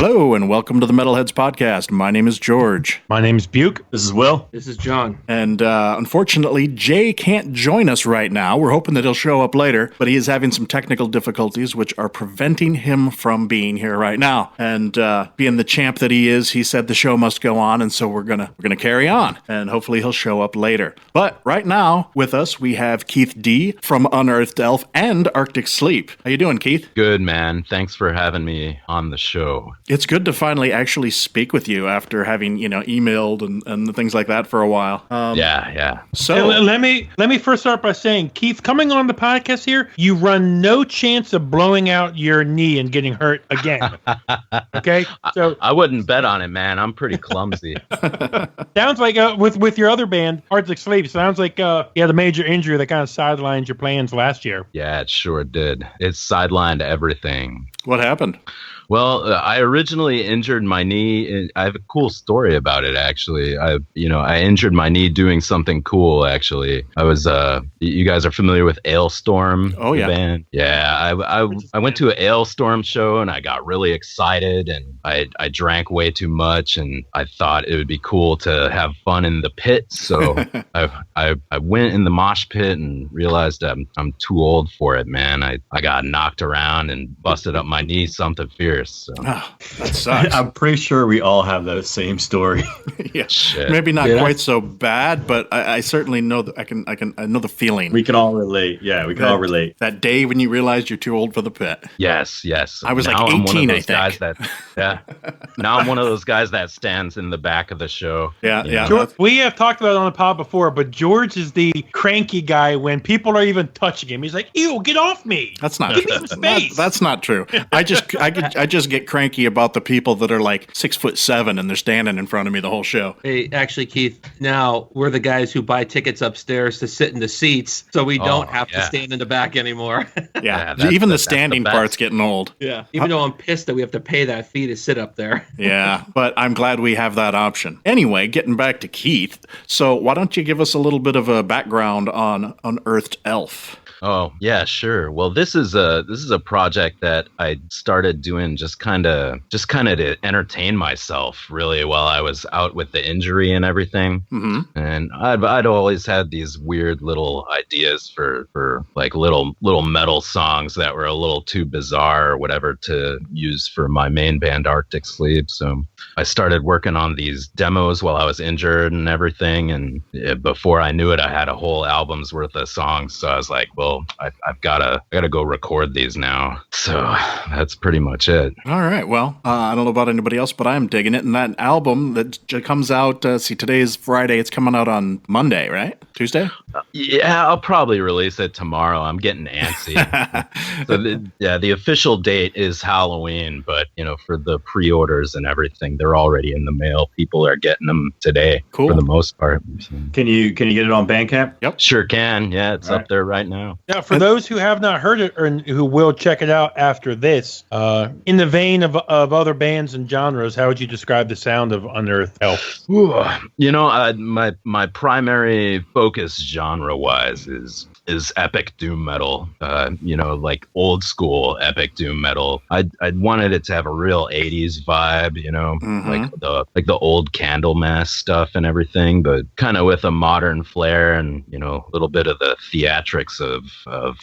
Hello, and welcome to the Metalheads podcast. My name is George. My name's Buke. This is Will. This is John. And unfortunately, Jay can't join us right now. We're hoping that he'll show up later, but he is having some technical difficulties which are preventing him from being here right now. And being the champ that he is, he said the show must go on, and so we're gonna carry on. And hopefully he'll show up later. But right now, with us, we have Keith D. from Unearthed Elf and Arctic Sleep. How you doing, Keith? Good, man. Thanks for having me on the show. It's good to finally actually speak with you after having, emailed and things like that for a while. Yeah. So let me first start by saying, Keith, coming on the podcast here, you run no chance of blowing out your knee and getting hurt again. Okay, so I wouldn't bet on it, man. I'm pretty clumsy. Sounds like with your other band, Arctic Sleep. Sounds like you had a major injury that kind of sidelined your plans last year. Yeah, it sure did. It sidelined everything. What happened? Well, I originally injured my knee. I have a cool story about it, actually. I injured my knee doing something cool, actually. I was, you guys are familiar with Ailstorm? Oh, yeah. The band? Yeah, I went to an Ailstorm show, and I got really excited, and I drank way too much, and I thought it would be cool to have fun in the pit, so I went in the mosh pit and realized I'm too old for it, man. I got knocked around and busted up my knee, something fierce. So. Oh, that sucks. I'm pretty sure we all have that same story. Yeah, shit. Maybe not quite so bad, but I certainly know that I know the feeling. We can all relate. Yeah, we can all relate. That day when you realized you're too old for the pit. Yes. I was now like 18, I think. Now I'm one of those guys that stands in the back of the show. Yeah. George, we have talked about it on the pod before, but George is the cranky guy when people are even touching him. He's like, "Ew, get off me! That's not. Give me some space." That's not true. I just get cranky about the people that are like 6'7" and they're standing in front of me the whole show. Hey, actually, Keith, now we're the guys who buy tickets upstairs to sit in the seats, so we don't have to stand in the back anymore. Yeah, even the standing part's getting old. Yeah, even though I'm pissed that we have to pay that fee to sit up there. Yeah, but I'm glad we have that option. Anyway, getting back to Keith, so why don't you give us a little bit of a background on Unearthed Elf? Oh, yeah, sure. Well, this is a project that I started doing just kind of to entertain myself, really, while I was out with the injury and everything. Mm-hmm. And I'd always had these weird little ideas for like little metal songs that were a little too bizarre or whatever to use for my main band, Arctic Sleep. So I started working on these demos while I was injured and everything. And before I knew it, I had a whole album's worth of songs. So I was like, well, I've gotta go record these now. So that's pretty much it. All right. Well, I don't know about anybody else, but I'm digging it. And that album that comes out, today is Friday. It's coming out on Monday, right? Tuesday? Yeah, I'll probably release it tomorrow. I'm getting antsy. So the official date is Halloween, but for the pre-orders and everything, they're already in the mail. People are getting them today. Cool. For the most part. Can you get it on Bandcamp? Yep. Sure can. Yeah, it's up there right now. Now, for those who have not heard it or who will check it out after this, in the vein of other bands and genres, how would you describe the sound of Unearthed Elf? My primary focus genre-wise is epic doom metal. Like old school epic doom metal. I wanted it to have a real 80s vibe, mm-hmm. like the old Candlemass stuff and everything, but kind of with a modern flair and a little bit of the theatrics of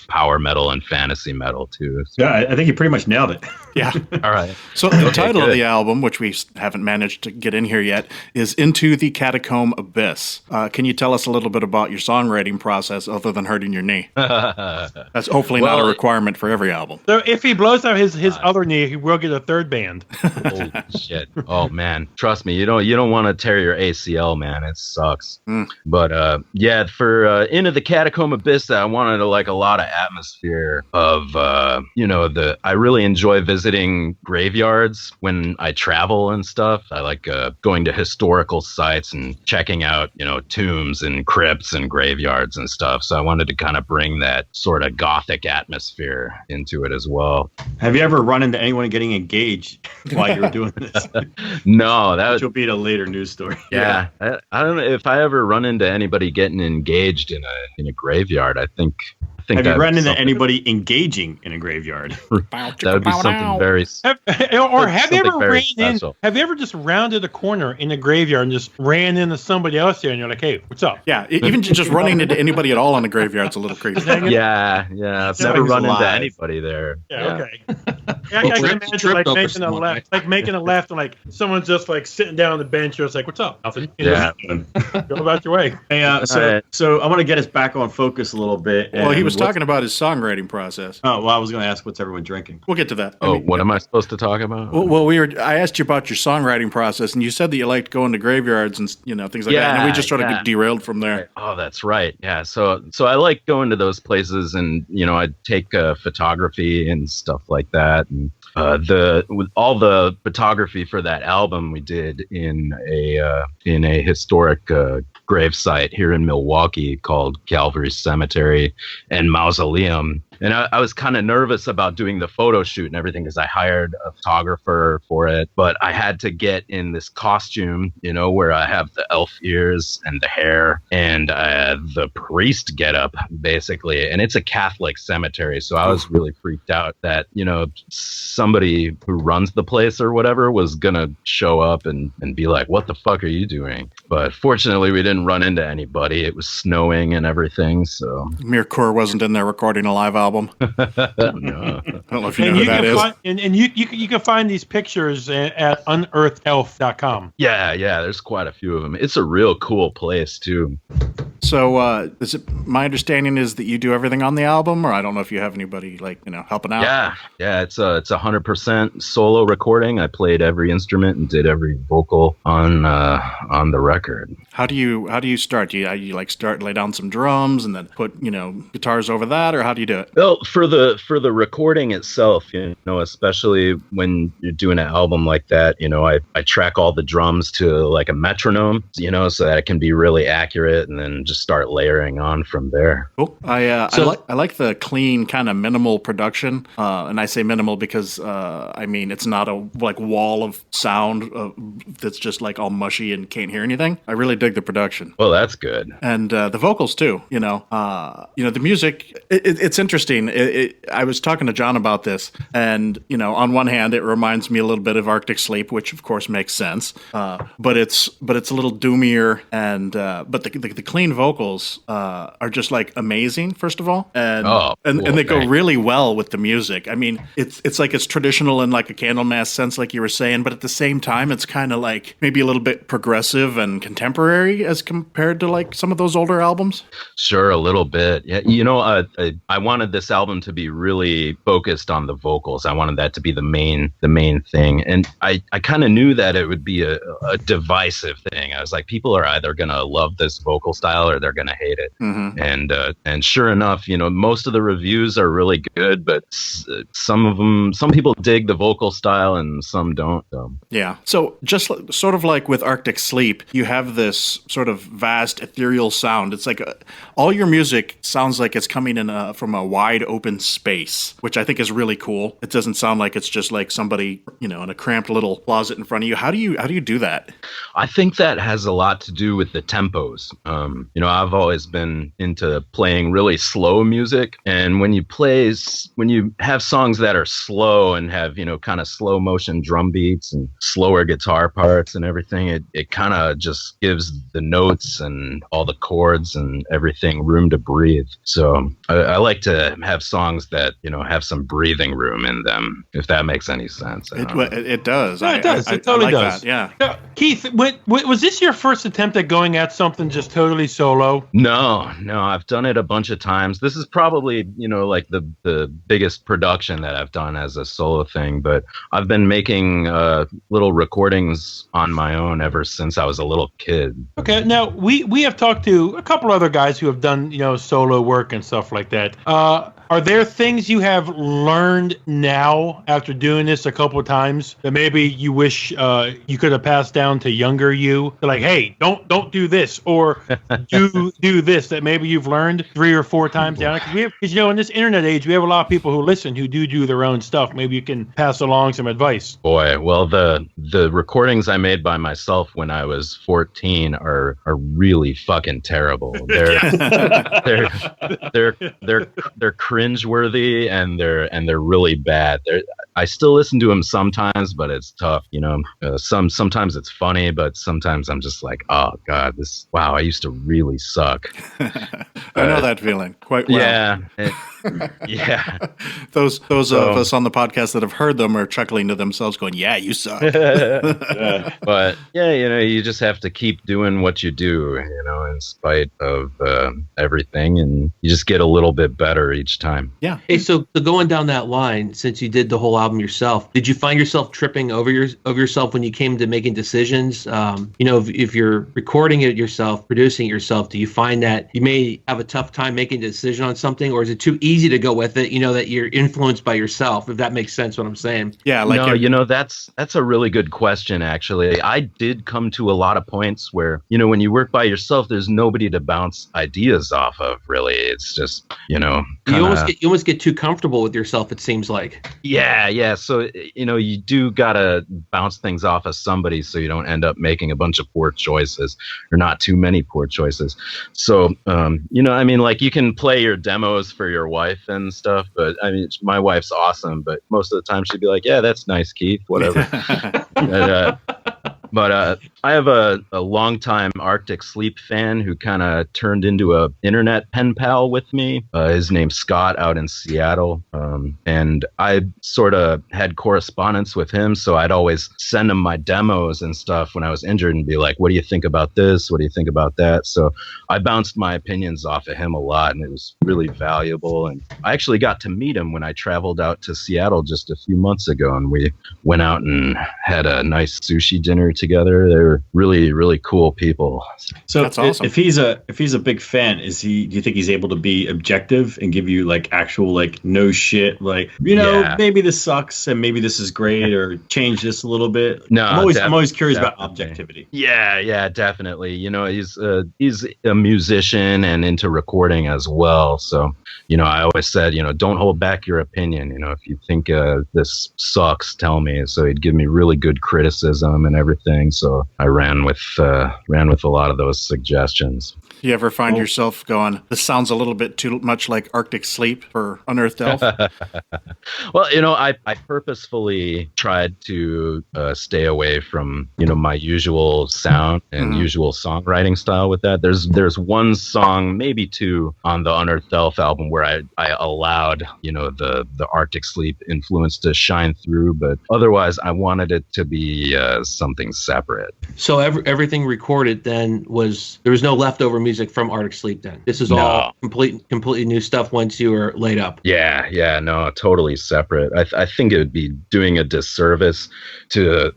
power metal and fantasy metal too. So. Yeah, I think you pretty much nailed it. Yeah. All right. So the title of the album, which we haven't managed to get in here yet, is Into the Catacomb Abyss. Can you tell us a little bit about your songwriting process other than hurting your knee? That's hopefully not a requirement for every album. So if he blows out his other knee, he will get a third band. Holy shit. Oh man. Trust me, you don't want to tear your ACL, man. It sucks. But for Into the Catacomb Abyss, I wanted a lot of atmosphere of I really enjoy visiting graveyards when I travel and stuff. I like going to historical sites and checking out tombs and crypts and graveyards and stuff. So I wanted to kind of bring that sort of gothic atmosphere into it as well. Have you ever run into anyone getting engaged while you were doing this? No, which will be a later news story. Yeah. I don't know if I ever run into anybody getting engaged in a graveyard. I think think Have you that'd run be into something- anybody engaging in a graveyard? That would be something very. Have you ever something very ran special. in? Have you ever just rounded a corner in the graveyard and just ran into somebody else there, and you're like, "Hey, what's up?" Yeah, even just running into anybody at all in a graveyard's a little creepy. Yeah. I've never Something's run into alive. anybody there. Yeah, okay. I Well, can Trip- imagine Trip like over making a someone, left, right? like making a left, and like someone's just like sitting down on the bench. You're just like, "What's up?" Nothing. You know, Yeah. go about your way. Hey, so I want to get us back on focus a little bit. Well, he and was what's- talking about his songwriting process. Oh, well, I was going to ask what's everyone drinking. We'll get to that. Oh, what am I supposed to talk about? Well, I asked you about your songwriting process, and you said that you liked going to graveyards and things like that. And then we just sort of Yeah. derailed from there. Oh, that's right. Yeah. So I like going to those places, and I'd take photography and stuff like that. And with all the photography for that album we did in a historic grave site here in Milwaukee called Calvary Cemetery and Mausoleum. And I was kind of nervous about doing the photo shoot and everything because I hired a photographer for it. But I had to get in this costume, where I have the elf ears and the hair and the priest getup, basically. And it's a Catholic cemetery. So I was really freaked out that, somebody who runs the place or whatever was going to show up and be like, what the fuck are you doing? But fortunately, we didn't run into anybody. It was snowing and everything. So Mirkur wasn't in there recording a live album. no. I don't know if you know And who you that can is. find, and you can find these pictures at unearthedelf.com. Yeah, there's quite a few of them. It's a real cool place too. So, my understanding is that you do everything on the album, or I don't know if you have anybody helping out. Yeah, it's 100% solo recording. I played every instrument and did every vocal on the record. How do you start? Do you lay down some drums and then put guitars over that, or how do you do it? Well, for the recording itself, especially when you're doing an album like that, I track all the drums to like a metronome, so that it can be really accurate, and then just start layering on from there. Cool. I like the clean kind of minimal production, and I say minimal because it's not a wall of sound that's just like all mushy and can't hear anything. I really dig the production. Well, that's good. And the vocals too. The music. It's interesting. I was talking to John about this, and on one hand, it reminds me a little bit of Arctic Sleep, which of course makes sense. But it's a little doomier, and but the clean vocals are just like amazing. First of all, and they go really well with the music. I mean, it's like it's traditional in like a Candlemass sense, like you were saying, but at the same time, it's kind of like maybe a little bit progressive and contemporary as compared to like some of those older albums. Sure, a little bit. Yeah, I wanted this album to be really focused on the vocals. I wanted that to be the main thing, and I kind of knew that it would be a divisive thing. I was like, people are either gonna love this vocal style or they're gonna hate it. Mm-hmm. And sure enough, most of the reviews are really good, but some people dig the vocal style and some don't. So. Yeah. So just sort of like with Arctic Sleep, you have this sort of vast ethereal sound. It's like all your music sounds like it's coming in from a wide open space, which I think is really cool. It doesn't sound like it's just like somebody, in a cramped little closet in front of you. How do you do that? I think that has a lot to do with the tempos. I've always been into playing really slow music, and when you have songs that are slow and have kind of slow motion drum beats and slower guitar parts and everything, it kind of just gives the notes and all the chords and everything room to breathe. So I like to have songs that have some breathing room in them, if that makes any sense. It does. No, it does. It totally does. That. Yeah. Now, Keith, was this your first attempt at going at something just totally solo? No, I've done it a bunch of times. This is probably, like the biggest production that I've done as a solo thing, but I've been making little recordings on my own ever since I was a little kid. Okay, now we have talked to a couple other guys who have done, solo work and stuff like that. Are there things you have learned now after doing this a couple of times that maybe you wish you could have passed down to younger you? They're like, hey, don't do this, or do this, that maybe you've learned 3 or 4 times down. Because in this internet age, we have a lot of people who listen who do their own stuff. Maybe you can pass along some advice. Boy, well, the recordings I made by myself when I was 14 are really fucking terrible. They're cringeworthy, and they're really bad. I still listen to them sometimes, but it's tough. Sometimes it's funny, but sometimes I'm just like, oh god, I used to really suck. I know that feeling quite well. Yeah. Those of us on the podcast that have heard them are chuckling to themselves, going, "Yeah, you suck." But you just have to keep doing what you do, in spite of everything, and you just get a little bit better each time. Yeah. Hey, so going down that line, since you did the whole album yourself, did you find yourself tripping over yourself when you came to making decisions? If you're recording it yourself, producing it yourself, do you find that you may have a tough time making a decision on something, or is it too easy to go with it? That you're influenced by yourself, if that makes sense what I'm saying. Yeah, that's a really good question, actually. I did come to a lot of points where, when you work by yourself, there's nobody to bounce ideas off of, really. It's just, you almost get too comfortable with yourself, it seems like. Yeah. So, you do gotta bounce things off of somebody so you don't end up making a bunch of poor choices, or not too many poor choices. So, you can play your demos for your wife and stuff, but my wife's awesome, but most of the time she'd be like, yeah, that's nice, Keith, whatever. But I have a longtime Arctic Sleep fan who kind of turned into a internet pen pal with me. His name's Scott, out in Seattle. And I sort of had correspondence with him, so I'd always send him my demos and stuff when I was injured and be like, what do you think about this? What do you think about that? So I bounced my opinions off of him a lot, and it was really valuable. And I actually got to meet him when I traveled out to Seattle just a few months ago, and we went out and had a nice sushi dinner together. They're really, really cool people. So that's awesome. If he's a big fan, do you think he's able to be objective and give you actual no shit, maybe this sucks and maybe this is great, or change this a little bit? No, I'm always curious about objectivity. Yeah, definitely. He's a musician and into recording as well. So, I always said, don't hold back your opinion. If you think this sucks, tell me. So he'd give me really good criticism and everything. So I ran with a lot of those suggestions. You ever find yourself going, this sounds a little bit too much like Arctic Sleep for Unearthed Elf? Well, I purposefully tried to stay away from, my usual sound and usual songwriting style with that. There's one song, maybe two, on the Unearthed Elf album where I allowed, the Arctic Sleep influence to shine through, but otherwise I wanted it to be something separate. So everything recorded then there was no leftover music from Arctic Sleep then? This is all completely new stuff once you were laid up? Yeah, no, totally separate. I think it would be doing a disservice to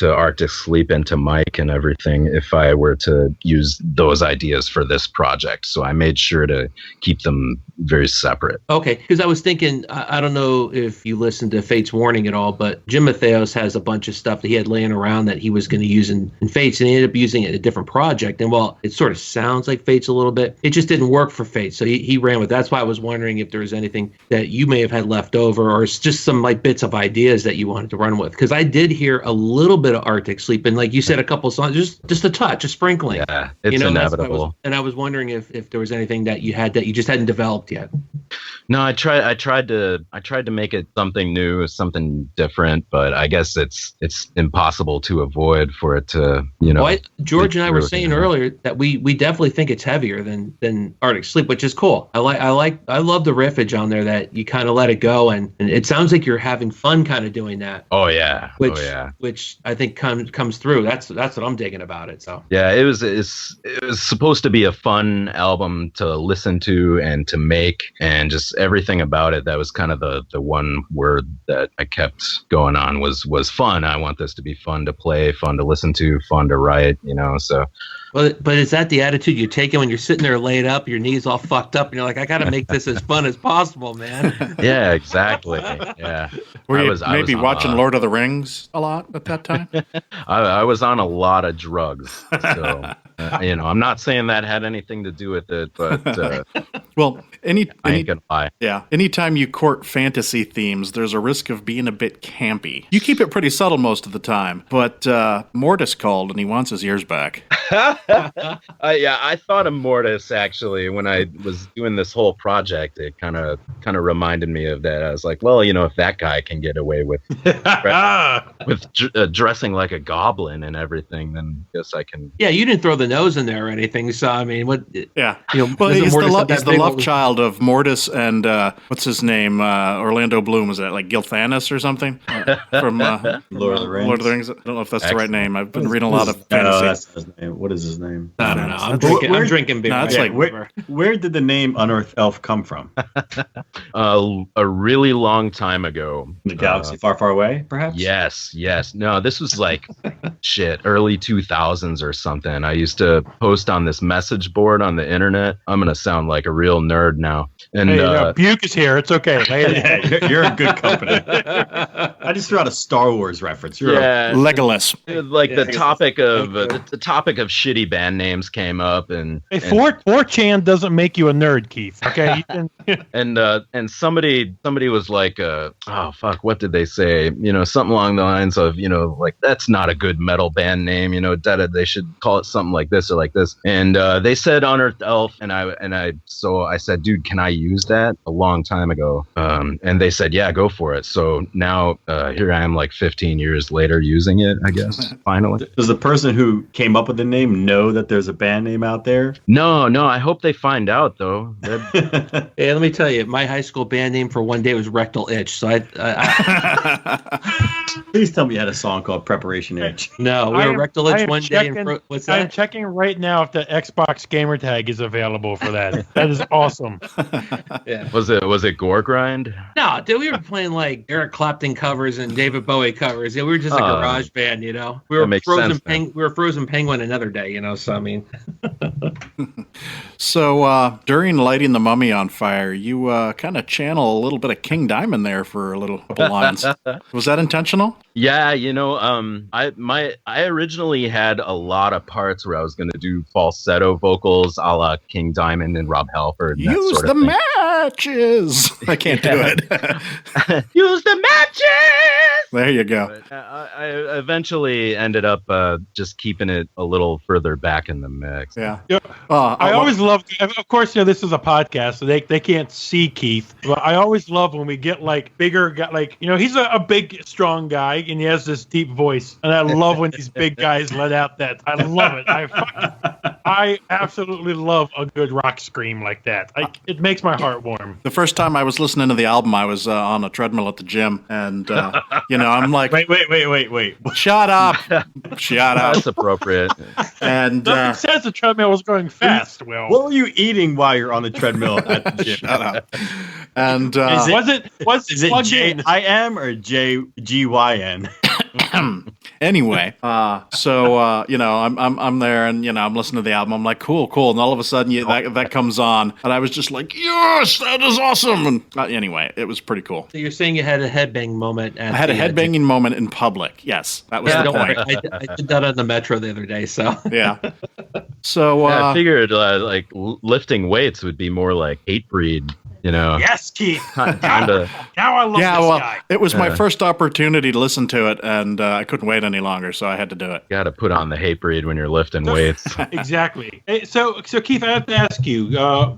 Arctic Sleep and to Mike and everything if I were to use those ideas for this project. So I made sure to keep them very separate. Okay, because I was thinking, I don't know if you listened to Fate's Warning at all, but Jim Matheos has a bunch of stuff that he had laying around that he was going to use in Fates, and he ended up using it in a different project. And while it sort of sounds like Fates a little bit, it just didn't work for Fates. So he ran with that. That's why I was wondering if there was anything that you may have had left over, or it's just some bits of ideas that you wanted to run with. Because I did hear a little bit of Arctic Sleep, and like you said, a couple songs, just a touch, a sprinkling. Yeah, it's inevitable. I was wondering if there was anything that you had that you just hadn't developed yet. No, I tried to make it something new, something different, but I guess it's impossible to avoid for it to, George and I were saying earlier that we definitely think it's heavier than Arctic Sleep, which is cool. I love the riffage on there that you kind of let it go, and it sounds like you're having fun kind of doing that. Oh yeah. Which I think comes through. That's what I'm digging about it. So yeah, it was supposed to be a fun album to listen to and to make, and and just everything about it. That was kind of the one word that I kept going on was fun. I want this to be fun to play, fun to listen to, fun to write, so. But is that the attitude you take when you're sitting there laid up, your knees all fucked up, and you're like, I got to make this as fun as possible, man? Yeah, exactly. Yeah. Were you maybe watching Lord of the Rings a lot at that time? I was on a lot of drugs. So, I'm not saying that had anything to do with it, but well, I ain't gonna lie. Yeah. Anytime you court fantasy themes, there's a risk of being a bit campy. You keep it pretty subtle most of the time, but Mortis called and he wants his ears back. I thought of Mortis actually when I was doing this whole project. It kind of reminded me of that. I was like, well, if that guy can get away with dressing like a goblin and everything, then I guess I can. Yeah, you didn't throw the nose in there or anything. So I mean, what? Yeah, well, he's the love child of Mortis and what's his name? Orlando Bloom. Is that like Gilthanis or something from Lord of the Rings? Lord of the Rings. I don't know if that's the right name. I've been reading a lot of fantasy. That's his name. What is his name? I don't know. I'm drinking beer. No, it's where did the name Unearthed Elf come from? A really long time ago. The galaxy far, far away, perhaps? Yes. No, this was like early 2000s or something. I used to post on this message board on the internet. I'm gonna sound like a real nerd now. And Buke is here. It's okay. You're in good company. I just threw out a Star Wars reference. Legolas. Like the topic of the topic of shitty band names came up, and 4chan doesn't make you a nerd, Keith. Okay. And somebody was like, oh fuck, what did they say? Something along the lines of, like that's not a good metal band name. They should call it something like this or like this. And they said Unearthed Elf, and I said, dude, can I use that? A long time ago. And they said, yeah, go for it. So now here I am, like 15 years later, using it. I guess finally. Does the person who came up with the name know that there's a band name out there? No. I hope they find out though. Hey, let me tell you, my high school band name for one day was Rectal Itch. So Please tell me you had a song called Preparation Itch. No, we were Rectal Itch one day. What's that? I'm checking right now if the Xbox gamer tag is available for that. That is awesome. Yeah. Was it Gore Grind? No, dude, we were playing like Eric Clapton covers and David Bowie covers. Yeah, we were just a garage band, We were Frozen Penguin another day, So I mean. So during lighting the mummy on fire, you kind of channel a little bit of King Diamond there for a couple lines. Was that intentional? Yeah, I originally had a lot of parts where I was going to do falsetto vocals, a la King Diamond and Rob Halford. And Use that sort the of thing. matches. I can't do it. Use the matches. There you go. But, I eventually ended up just keeping it a little further back in the mix. Yeah. I always love. Of course, this is a podcast, so they can't see Keith. But I always love when we get like bigger guy, he's a big, strong guy, and he has this deep voice, and I love when these big guys let out that. I love it. I absolutely love a good rock scream like that. It makes my heart warm. The first time I was listening to the album, I was on a treadmill at the gym, and I'm like, wait. Shut up. That's appropriate. And it says the treadmill was going fast. Well, what were you eating while you're on the treadmill at the gym? Shut up. And is it J-I-M or J-G-Y-N? Anyway, so I'm there, and I'm listening to the album. I'm like, cool, and all of a sudden that comes on, and I was just like, yes, that is awesome. And anyway, it was pretty cool. So you're saying you had a headbang moment? I had a headbanging moment in public. Yes, that was the point. I did that on the metro the other day. So yeah. So I figured like lifting weights would be more like Hatebreed. Yes, Keith. Kinda. Now I love this guy. It was my first opportunity to listen to it, and I couldn't wait any longer, so I had to do it. Got to put on the Hatebreed when you're lifting weights. Exactly. So Keith, I have to ask you.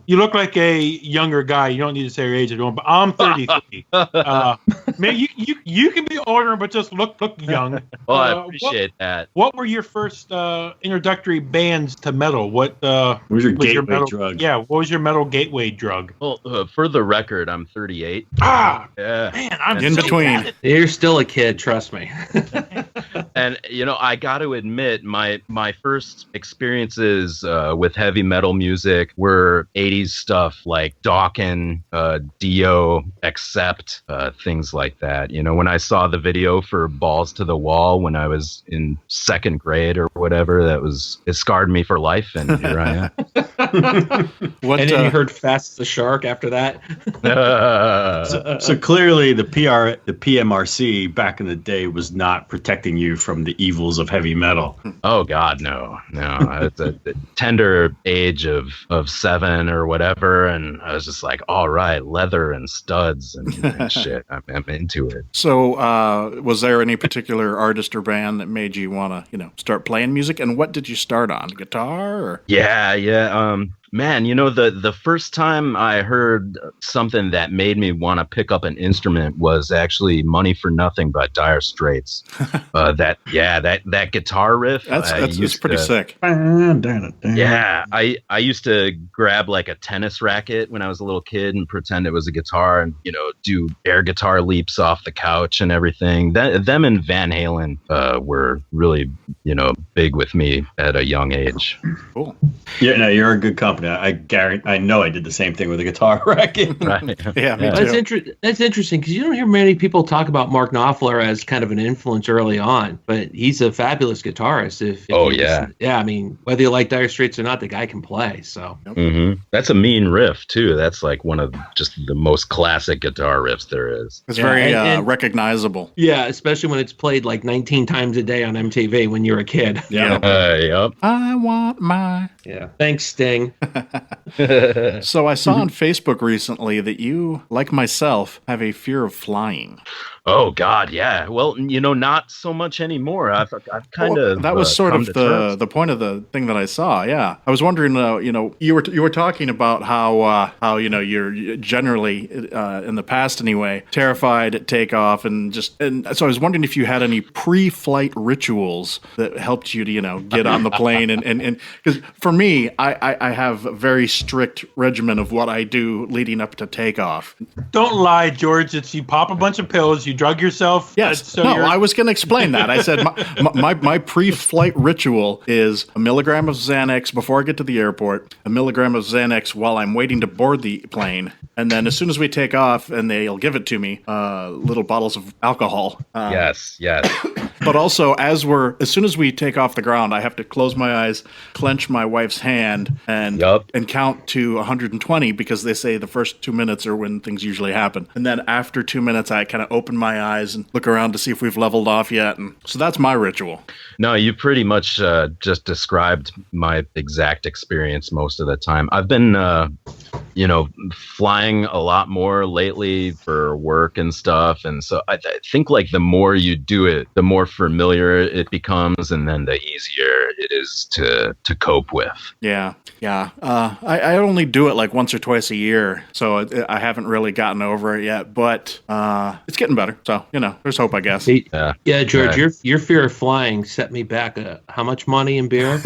You look like a younger guy. You don't need to say your age, but I'm 33. Man, you can be older, but just look young. Well, I appreciate that. What were your first introductory bands to metal? What was your gateway drug? Yeah, what was your metal gateway drug? Well, for the record, I'm 38. Yeah. Man, I'm in between. You're still a kid, trust me. And I got to admit, my first experiences with heavy metal music were 80s stuff like Dawkins, Dio, Accept, things like that. When I saw the video for Balls to the Wall when I was in second grade or whatever, it scarred me for life, and here I am. And then you heard Fast as a Shark after that. So clearly the PMRC back in the day was not protecting you from the evils of heavy metal. Oh God, no. It's a tender age of 7 or whatever, and I was just like, all right, leather and studs and shit. I'm into it. So, was there any particular artist or band that made you want to, start playing music? And what did you start on? Guitar? Or? Yeah. Man, the first time I heard something that made me want to pick up an instrument was actually Money for Nothing by Dire Straits. That guitar riff. That's pretty sick. Yeah, I used to grab like a tennis racket when I was a little kid and pretend it was a guitar and, do air guitar leaps off the couch and everything. Them and Van Halen were really, big with me at a young age. Cool. Yeah, no, you're a good company. I guarantee. I know I did the same thing with a guitar racket. Right. Yeah, me too. That's interesting because you don't hear many people talk about Mark Knopfler as kind of an influence early on, but he's a fabulous guitarist. I mean, whether you like Dire Straits or not, the guy can play. So That's a mean riff too. That's like one of just the most classic guitar riffs there is. It's very recognizable. Yeah, especially when it's played like 19 times a day on MTV when you're a kid. Yep. I want my. Yeah. Thanks, Sting. So I saw on Facebook recently that you, like myself, have a fear of flying. Oh God, yeah. Well, not so much anymore. I've kind of that was sort of the point of the thing that I saw. Yeah, I was wondering. You were talking about how you're generally in the past anyway terrified at takeoff and so I was wondering if you had any pre-flight rituals that helped you to get on the plane and because for me I have a very strict regimen of what I do leading up to takeoff. Don't lie, George. It's you pop a bunch of pills. You drug yourself. Yes. I was going to explain that. I said my pre-flight ritual is a milligram of Xanax before I get to the airport, a milligram of Xanax while I'm waiting to board the plane, and then as soon as we take off and they'll give it to me, little bottles of alcohol. Yes. But also, as soon as we take off the ground, I have to close my eyes, clench my wife's hand, and count to 120 because they say the first 2 minutes are when things usually happen. And then after 2 minutes, I kind of open my eyes and look around to see if we've leveled off yet. And so that's my ritual. No, you pretty much just described my exact experience most of the time. I've been, flying a lot more lately for work and stuff. And so I think like the more you do it, the more familiar it becomes, and then the easier it is to cope with. Yeah. I only do it like once or twice a year, so I haven't really gotten over it yet, but it's getting better. So, there's hope, I guess. Yeah, George, your fear of flying set me back. How much money in beer?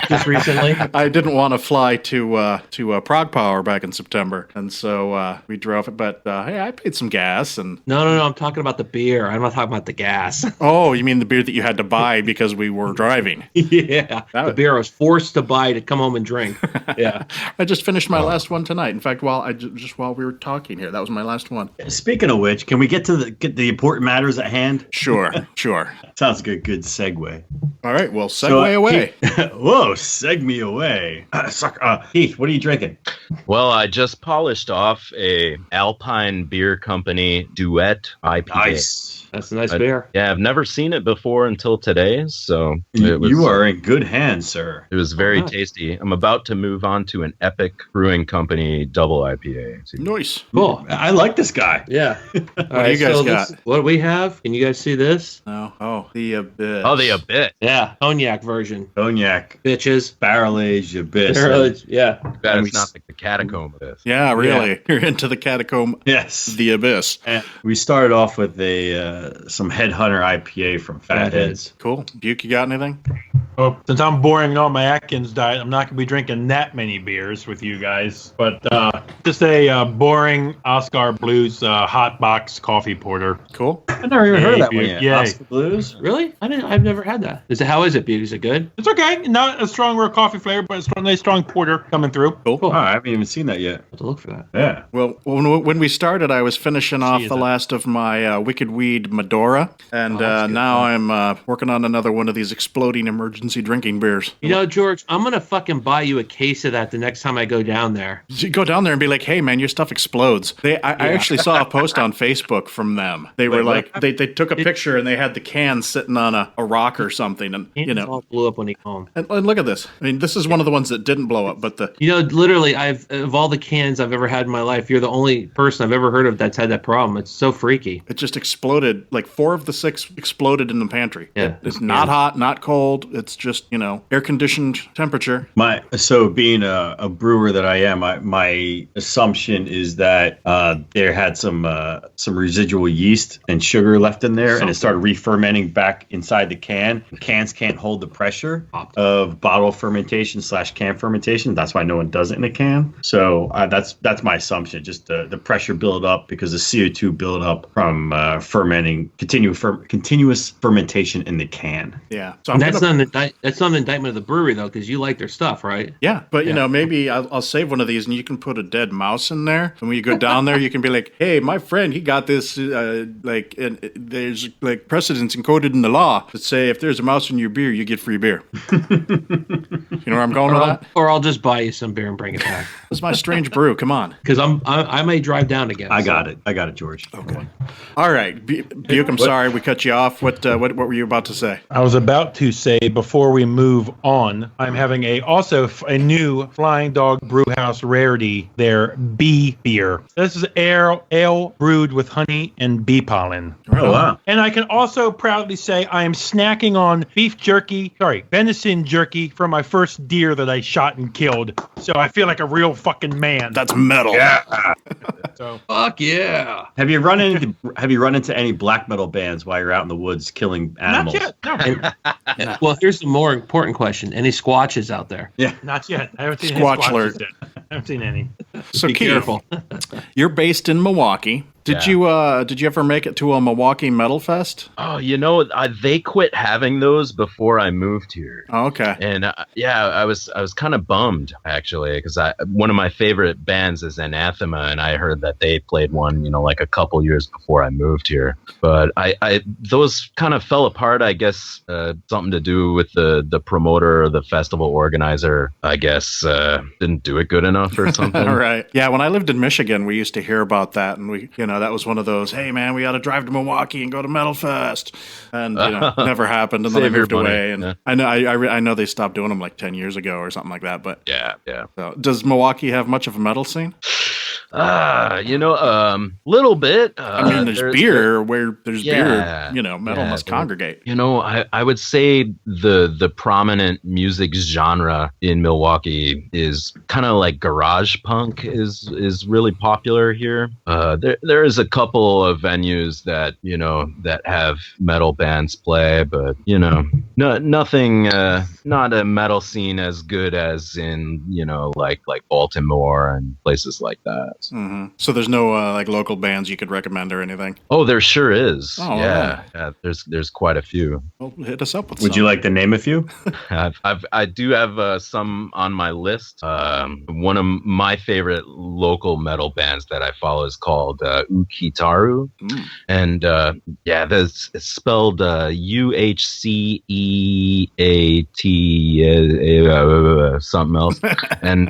Just recently? I didn't want to fly to Prague Power back in September, and so we drove it, but hey, I paid some gas. And No, I'm talking about the beer. I'm not talking about the gas. Oh, you mean the beer that you had to buy because we were driving? Yeah, the beer I was forced to buy to come home and drink. Yeah. I just finished my last one tonight. In fact, while we were talking here, that was my last one. Speaking of which, can we get to the important matters at hand? Sure. Sounds like a good segue. All right, well, segue away. Whoa, seg me away. Heath, what are you drinking? Well, I just polished off a Alpine Beer Company Duet IPA. Nice. That's a nice beer. Yeah, I've never seen it before until today, so you are in good hands, sir. It was very tasty. I'm about to move on to an Epic Brewing Company double IPA. Nice. Cool. I like this guy. Yeah. What do you guys got? What do we have? Can you guys see this? Oh, the Abyss. Oh, the Abyss. Yeah, cognac version. Cognac. Bitches. Barrel aged Abyss. Barrel aged, yeah. That is not like the Catacomb Abyss. Yeah, really. You're into the Catacomb. Yes. The Abyss. And we started off with some Headhunter IPA from Fatheads. Cool. Buke, you got anything? Well, since I'm boring on my Atkins diet, I'm not going to be drinking that many beers with you guys. But just a boring Oscar Blues hot box coffee porter. Cool. I never even heard of that one yet. Yay. Oscar Blues? Really? I've never had that. How is it, Bugh? Is it good? It's okay. Not a strong real coffee flavor, but a nice strong porter coming through. Cool. Oh, I haven't even seen that yet. Have to look for that. Yeah. Well, when we started, I was finishing off the last of my Wicked Weed Medora, and now I'm working on another one of these exploding emergency drinking beers. You know, George, I'm going to fucking buy you a case of that the next time I go down there. You go down there and be like, hey, man, your stuff explodes. I actually saw a post on Facebook from them. They were like, they took a picture and they had the can sitting on a rock or something. And, you know, all blew up when he came home. And look at this. I mean, this is one of the ones that didn't blow up, but literally, of all the cans I've ever had in my life, you're the only person I've ever heard of that's had that problem. It's so freaky. It just exploded. Like 4 of the 6 exploded in the pantry. Yeah. It's not hot, not cold. It's just, air conditioned temperature. So being a brewer that I am, my assumption is that there had some residual yeast and sugar left in there, and it started re-fermenting back inside the can. Cans can't hold the pressure of bottle fermentation / can fermentation. That's why no one does it in a can. So that's my assumption. Just the pressure build up because the CO2 build up from fermenting, continuous fermentation in the can. Yeah. So that's not an indictment of the brewery though, because you like their stuff, right? Yeah, but maybe I'll save one of these, and you can put a dead mouse in there. And when you go down there, you can be like, "Hey, my friend, he got this. There's like precedents encoded in the law that say if there's a mouse in your beer, you get free beer." You know where I'm going with that? Or I'll just buy you some beer and bring it back. It's my strange brew. Come on. Because I may drive down again. I got it, George. Okay. All right, Buke. I'm sorry we cut you off. What were you about to say? I was about to say before we move on, I'm having a new Flying Dog Brewhouse rarity, their bee beer. This is ale brewed with honey and bee pollen. Oh wow! And I can also proudly say I am snacking on venison jerky from my first deer that I shot and killed. So I feel like a real fucking man. That's metal. Yeah. So fuck yeah. Have you run into any black metal bands while you're out in the woods killing animals? Not yet. No. Well, here's the more important question. Any squatches out there? Yeah. Not yet. I haven't seen Squatch any alert. squatches yet. I haven't seen any. So Be Keith, careful. you're based in Milwaukee. Did you ever make it to a Milwaukee Metal Fest? Oh, they quit having those before I moved here. Oh, okay. And I was kind of bummed actually because one of my favorite bands is Anathema, and I heard that they played one, like a couple years before I moved here. But I those kind of fell apart. I guess something to do with the promoter or the festival organizer. I guess didn't do it good enough or something. All right. Yeah. When I lived in Michigan, we used to hear about that, and we, that was one of those, hey man, we ought to drive to Milwaukee and go to Metal Fest, and never happened. And then I moved away, and I know they stopped doing them like 10 years ago or something like that. But yeah. So, does Milwaukee have much of a metal scene? Little bit. I mean, there's beer. Where there's beer, metal must congregate. I would say the prominent music genre in Milwaukee is kind of like garage punk is really popular here. There is a couple of venues that that have metal bands play, but nothing. Not a metal scene as good as in like Baltimore and places like that. Mm-hmm. So there's no like local bands you could recommend or anything? Oh, there sure is. Oh, yeah. There's quite a few. Well, hit us up with Would you like to name a few? I do have some on my list. One of my favorite local metal bands that I follow is called Ukitaru, and it's spelled UHCEAT something else, and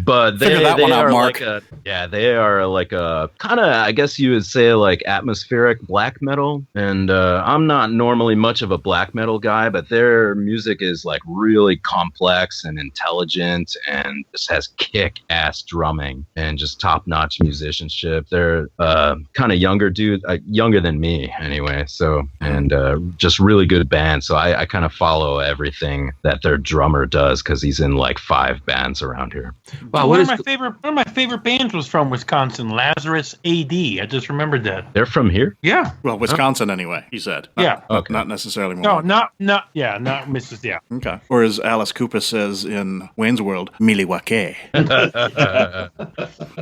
but they are Mark. like Yeah, they are like a kind of, I guess you would say, like atmospheric black metal. And I'm not normally much of a black metal guy, but their music is like really complex and intelligent and just has kick-ass drumming and just top-notch musicianship. They're kind of younger dude, younger than me anyway. So, and just really good band. So I kind of follow everything that their drummer does because he's in like 5 bands around here. Wow, one of my favorite bands was from Wisconsin, Lazarus AD. I just remembered that. They're from here? Yeah. Well, Wisconsin anyway, he said. Yeah. Okay. Not necessarily more. No, not Mrs. Yeah. Okay. Or as Alice Cooper says in Wayne's World, Milwaukee.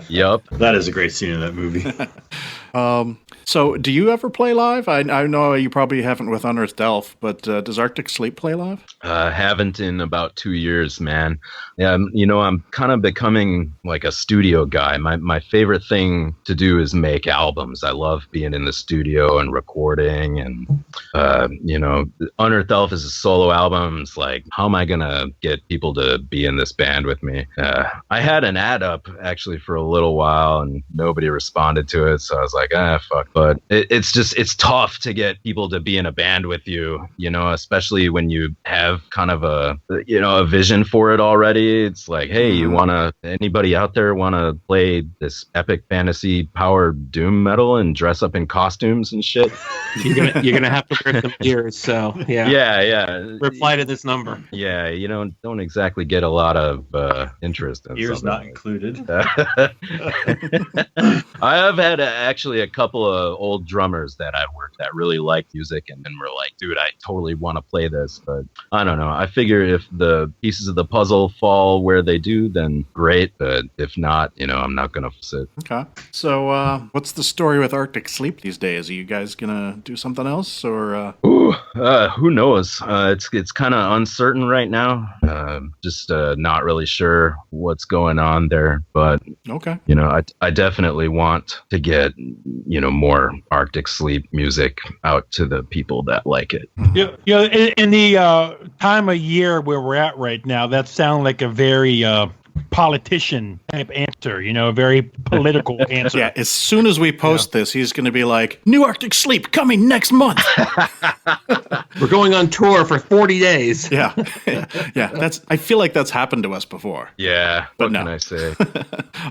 Yup. That is a great scene in that movie. So do you ever play live? I know you probably haven't with Unearthed Elf, but does Arctic Sleep play live? Haven't in about 2 years, man. Yeah, I'm kind of becoming like a studio guy. My favorite thing to do is make albums. I love being in the studio and recording, and Unearthed Elf is a solo album. It's like, how am I gonna get people to be in this band with me? I had an ad up actually for a little while, and nobody responded to it, so I was like, fuck. But it's tough to get people to be in a band with you, especially when you have kind of a vision for it already. It's like, hey, anybody out there want to play this epic fantasy power doom metal and dress up in costumes and shit? You're gonna have to wear some ears. So yeah. Reply to this number. Yeah, don't exactly get a lot of interest in Ears something not like included. I have had actually a couple of old drummers that I worked that really liked music and were like, dude, I totally want to play this, but I don't know. I figure if the pieces of the puzzle fall where they do, then great, but if not, I'm not gonna sit. Okay. So what's the story with Arctic Sleep these days? Are you guys gonna do something else, or who knows? It's kind of uncertain right now. Just not really sure what's going on there, but okay. I definitely want to get more Arctic Sleep music out to the people that like it. Yeah, in the time of year where we're at right now, that sounds like a very politician type answer, a very political answer. Yeah, as soon as we post this, he's going to be like, new Arctic Sleep coming next month. We're going on tour for 40 days. Yeah. Yeah, I feel like that's happened to us before. Yeah, but what no. can I say?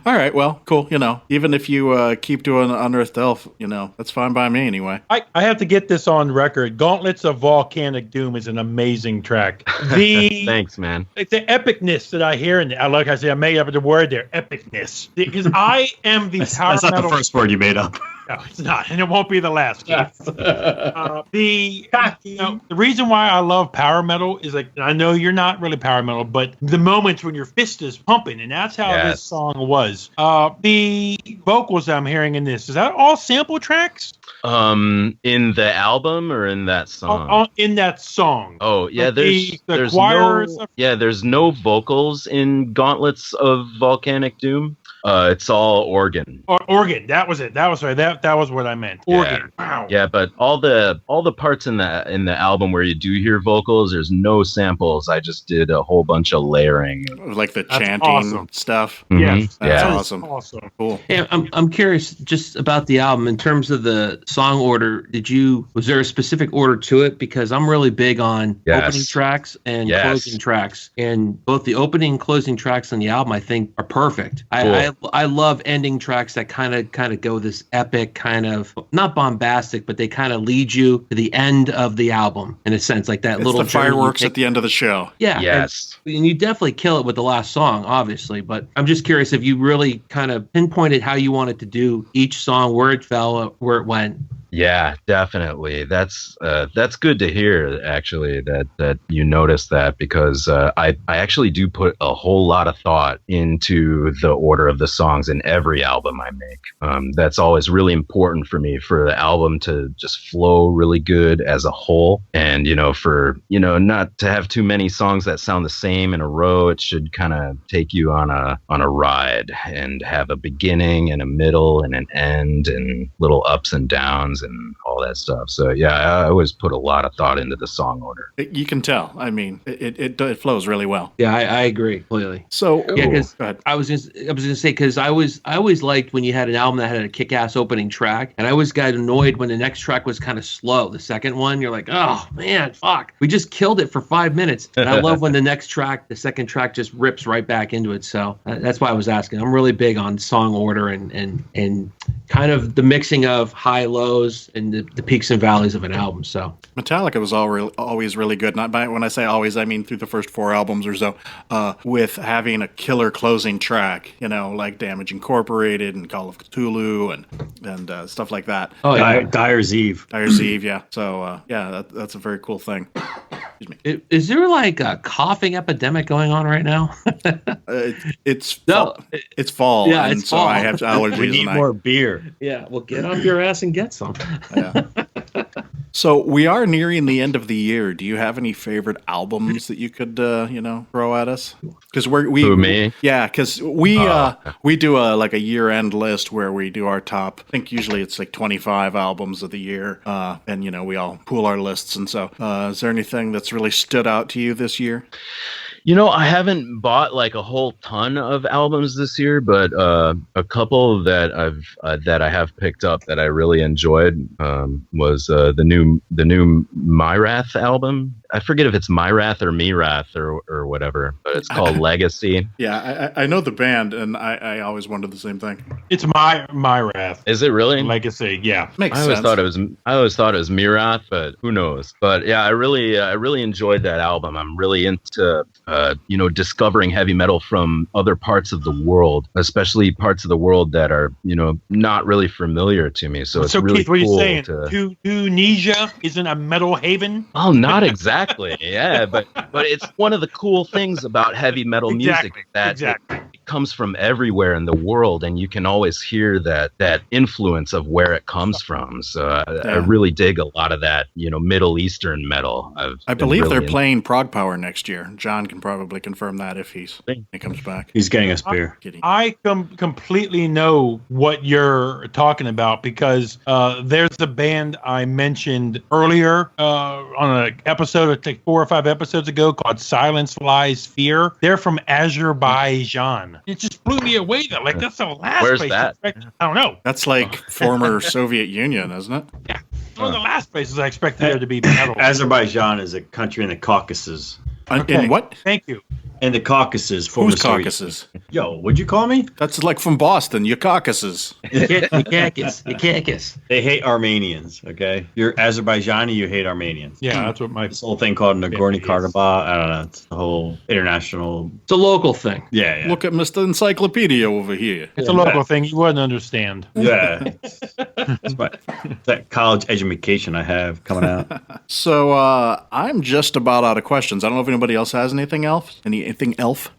All right, well, cool. Even if you keep doing Unearthed Elf, that's fine by me anyway. I have to get this on record. Gauntlets of Volcanic Doom is an amazing track. Thanks, man. The epicness that I hear in it, like I said, I made up the word there, epicness. Because I am the power That's not metal. the first word you made up. No, it's not, and it won't be the last. The reason why I love power metal is like, I know you're not really power metal, but the moments when your fist is pumping, and that's how this song was. The vocals I'm hearing in this, is that all sample tracks? In the album or in that song? In that song. Oh yeah, like there's choir there's no vocals in Gauntlets of Volcanic Doom. It's all organ. Organ. That was it. That was right. That was what I meant. Organ. Yeah. Wow. Yeah, but all the parts in the album where you do hear vocals, there's no samples. I just did a whole bunch of layering, like the chanting stuff. Mm-hmm. Yes, that's yeah. awesome. Cool. Yeah, I'm curious just about the album in terms of the song order. Was there a specific order to it? Because I'm really big on opening tracks and closing tracks, and both the opening and closing tracks on the album I think are perfect. Cool. I love ending tracks that kind of go this epic kind of, not bombastic, but they kind of lead you to the end of the album in a sense, like that It's little the fireworks at the end of the show. Yeah. Yes. And you definitely kill it with the last song, obviously. But I'm just curious if you really kind of pinpointed how you wanted to do each song, where it fell, where it went. Yeah, definitely. That's good to hear, actually, that you noticed that, because I actually do put a whole lot of thought into the order of the songs in every album I make. That's always really important for me, for the album to just flow really good as a whole, and for not to have too many songs that sound the same in a row. It should kind of take you on a ride and have a beginning and a middle and an end and little ups and downs. songs and all that stuff. So yeah, I always put a lot of thought into the song order. You can tell. I mean, it flows really well. Yeah, I agree completely. So Yeah, because go ahead. I was gonna say, because I always liked when you had an album that had a kick-ass opening track, and I always got annoyed when the next track was kind of slow. The second one, you're like, oh man, fuck, we just killed it for 5 minutes. And I love when the second track just rips right back into it. So that's why I was asking. I'm really big on song order and kind of the mixing of high lows and the peaks and valleys of an album. So Metallica was always really good. Not by, when I say always, I mean through the first 4 albums or so, with having a killer closing track, like Damage Incorporated and Call of Cthulhu and stuff like that. oh yeah. Dyer's Eve. Dyer's Eve, yeah. So that's a very cool thing. Excuse me. Is there like a coughing epidemic going on right now? It's No. it's fall. Yeah, and it's so fall. I have allergies. We need and more beer. Yeah, well, get off your ass and get some. Yeah. So we are nearing the end of the year. Do you have any favorite albums that you could, throw at us? Because we Who, me? Yeah, because we do a year-end list where we do our top. I think usually it's like 25 albums of the year, and we all pool our lists. And so, is there anything that's really stood out to you this year? I haven't bought like a whole ton of albums this year, but a couple that I have picked up that I really enjoyed was the new Myrath album. I forget if it's Myrath or Mirath or whatever, but it's called Legacy. Yeah, I know the band, and I always wondered the same thing. It's my wrath. Is it really? Legacy, yeah. Makes I always sense. thought it was Mirath, but who knows? But yeah, I really enjoyed that album. I'm really into discovering heavy metal from other parts of the world, especially parts of the world that are not really familiar to me. So it's really Keith, what cool. are you saying? Tunisia isn't a metal haven? Oh, not exactly. Yeah, but it's one of the cool things about heavy metal music that it comes from everywhere in the world, and you can always hear that influence of where it comes from. So I really dig a lot of that, Middle Eastern metal. I believe they're playing Prog Power next year. John can probably confirm that if he comes back. He's getting us beer. Kidding. I completely know what you're talking about because there's a band I mentioned earlier on an episode, I think 4 or 5 episodes ago, called Silence Lies Fear. They're from Azerbaijan. It just blew me away. That's the last Where's place that? I don't know. That's like former Soviet Union, isn't it? Yeah. One of the last places I expected there to be metal. Azerbaijan is a country in the Caucasus. In what? Thank you. In the Caucasus. former Who's Soviet- Caucasus? Yo, what'd you call me? That's like from Boston. Your Caucasus. Yakakis. They hate Armenians, okay? You're Azerbaijani, you hate Armenians. Yeah, that's what my... This whole thing called Nagorno-Karabakh, I don't know, it's the whole international... It's a local thing. Yeah. Look at Mr. Encyclopedia over here. It's a local thing. You wouldn't understand. Yeah. It's that college education I have coming out. So I'm just about out of questions. I don't know if anybody else has anything else. Anything elf?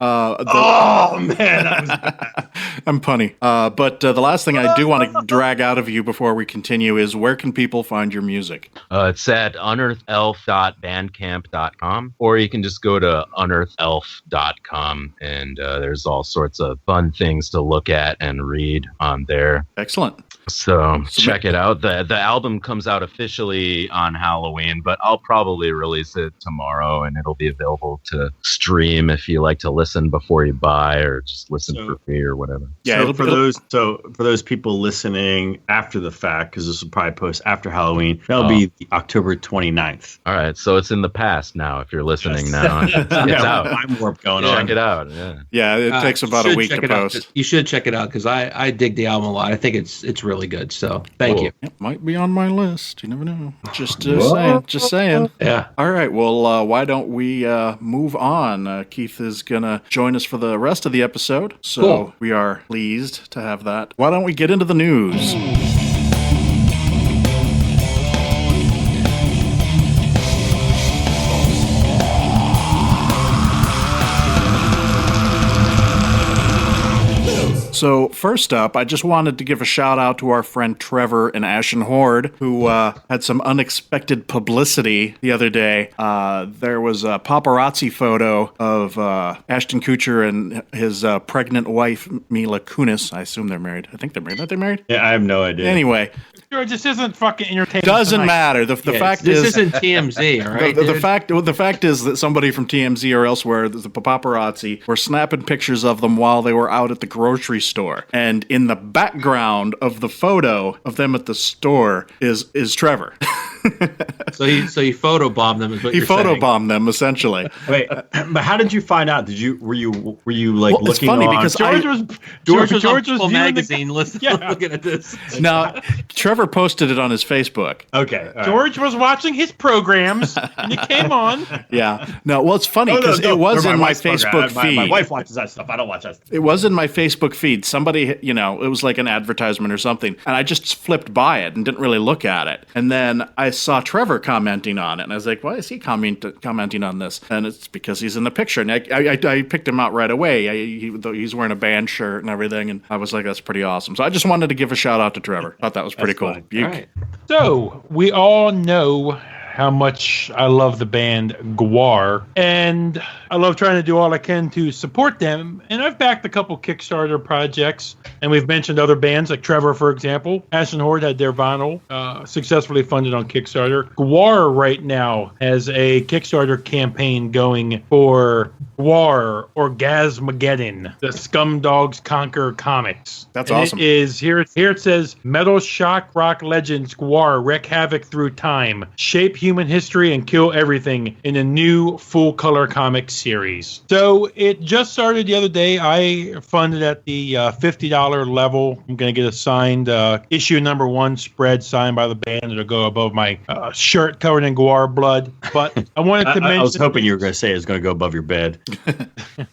Oh, man, that was bad. I'm punny. But the last thing I do want to drag out of you before we continue is where can people find your music? It's at unearthedelf.bandcamp.com, or you can just go to unearthedelf.com, and there's all sorts of fun things to look at and read on there. Excellent. So check it out. The album comes out officially on Halloween, but I'll probably release it tomorrow, and it'll be available to stream if you like to listen before you buy, or just listen for free or whatever. Yeah, for those people listening after the fact, because this will probably post after Halloween, that'll be October 29th. All right, so it's in the past now. If you're listening now, it's out. Time warp going on. Check it out. Yeah. It takes about a week to post. You should check it out because I dig the album a lot. I think it's really good. So thank you. It might be on my list. You never know. Just saying. Just saying. Yeah. All right. Well, why don't we move on? Keith is gonna join us for the rest of the episode, so Cool. we are pleased to have that. Why don't we get into the news? So first up, I just wanted to give a shout out to our friend Trevor in Ashen Horde, who had some unexpected publicity the other day. There was a paparazzi photo of Ashton Kutcher and his pregnant wife, Mila Kunis. I assume they're married. I think they're married. Aren't they married? Yeah, I have no idea. Anyway, George, this isn't fucking entertainment. Doesn't tonight. matter. The fact this is, isn't TMZ, all right? the fact is that somebody from TMZ or elsewhere, the paparazzi, were snapping pictures of them while they were out at the grocery store, and in the background of the photo of them at the store is Trevor. So he photobombed them. Is what He you're saying. photobombed them essentially. Wait, but how did you find out? Were you like Well, it's looking funny on? because George was George was on George was People viewing magazine looking at this. Now, Trevor posted it on his Facebook. Okay, all right. George was watching his programs, and it came on. Yeah. No, well, it's funny Oh, because it was they're in my wife's program. Facebook feed. My wife watches that stuff. I don't watch that stuff. It was in my Facebook feed. Somebody, it was like an advertisement or something. And I just flipped by it and didn't really look at it. And then I saw Trevor commenting on it. And I was like, why is he commenting on this? And it's because he's in the picture. And I picked him out right away. He's wearing a band shirt and everything. And I was like, that's pretty awesome. So I just wanted to give a shout out to Trevor. Thought that was pretty cool. fine. You- All right. So we all know how much I love the band Gwar, and I love trying to do all I can to support them. And I've backed a couple Kickstarter projects, and we've mentioned other bands like Trevor, for example. Ashen Horde had their vinyl successfully funded on Kickstarter. Gwar right now has a Kickstarter campaign going for Gwar Orgasmageddon, the Scumdogs Conquer comics. That's And awesome. It is here it says metal shock rock legends Gwar wreak havoc through time, shape human history, and kill everything in a new full color comic series. So it just started the other day. I funded at the $50 level. I'm going to get a signed issue number 1 spread signed by the band. It'll go above my shirt covered in Gwar blood. But I wanted to mention. I was hoping you were going to say it's going to go above your bed.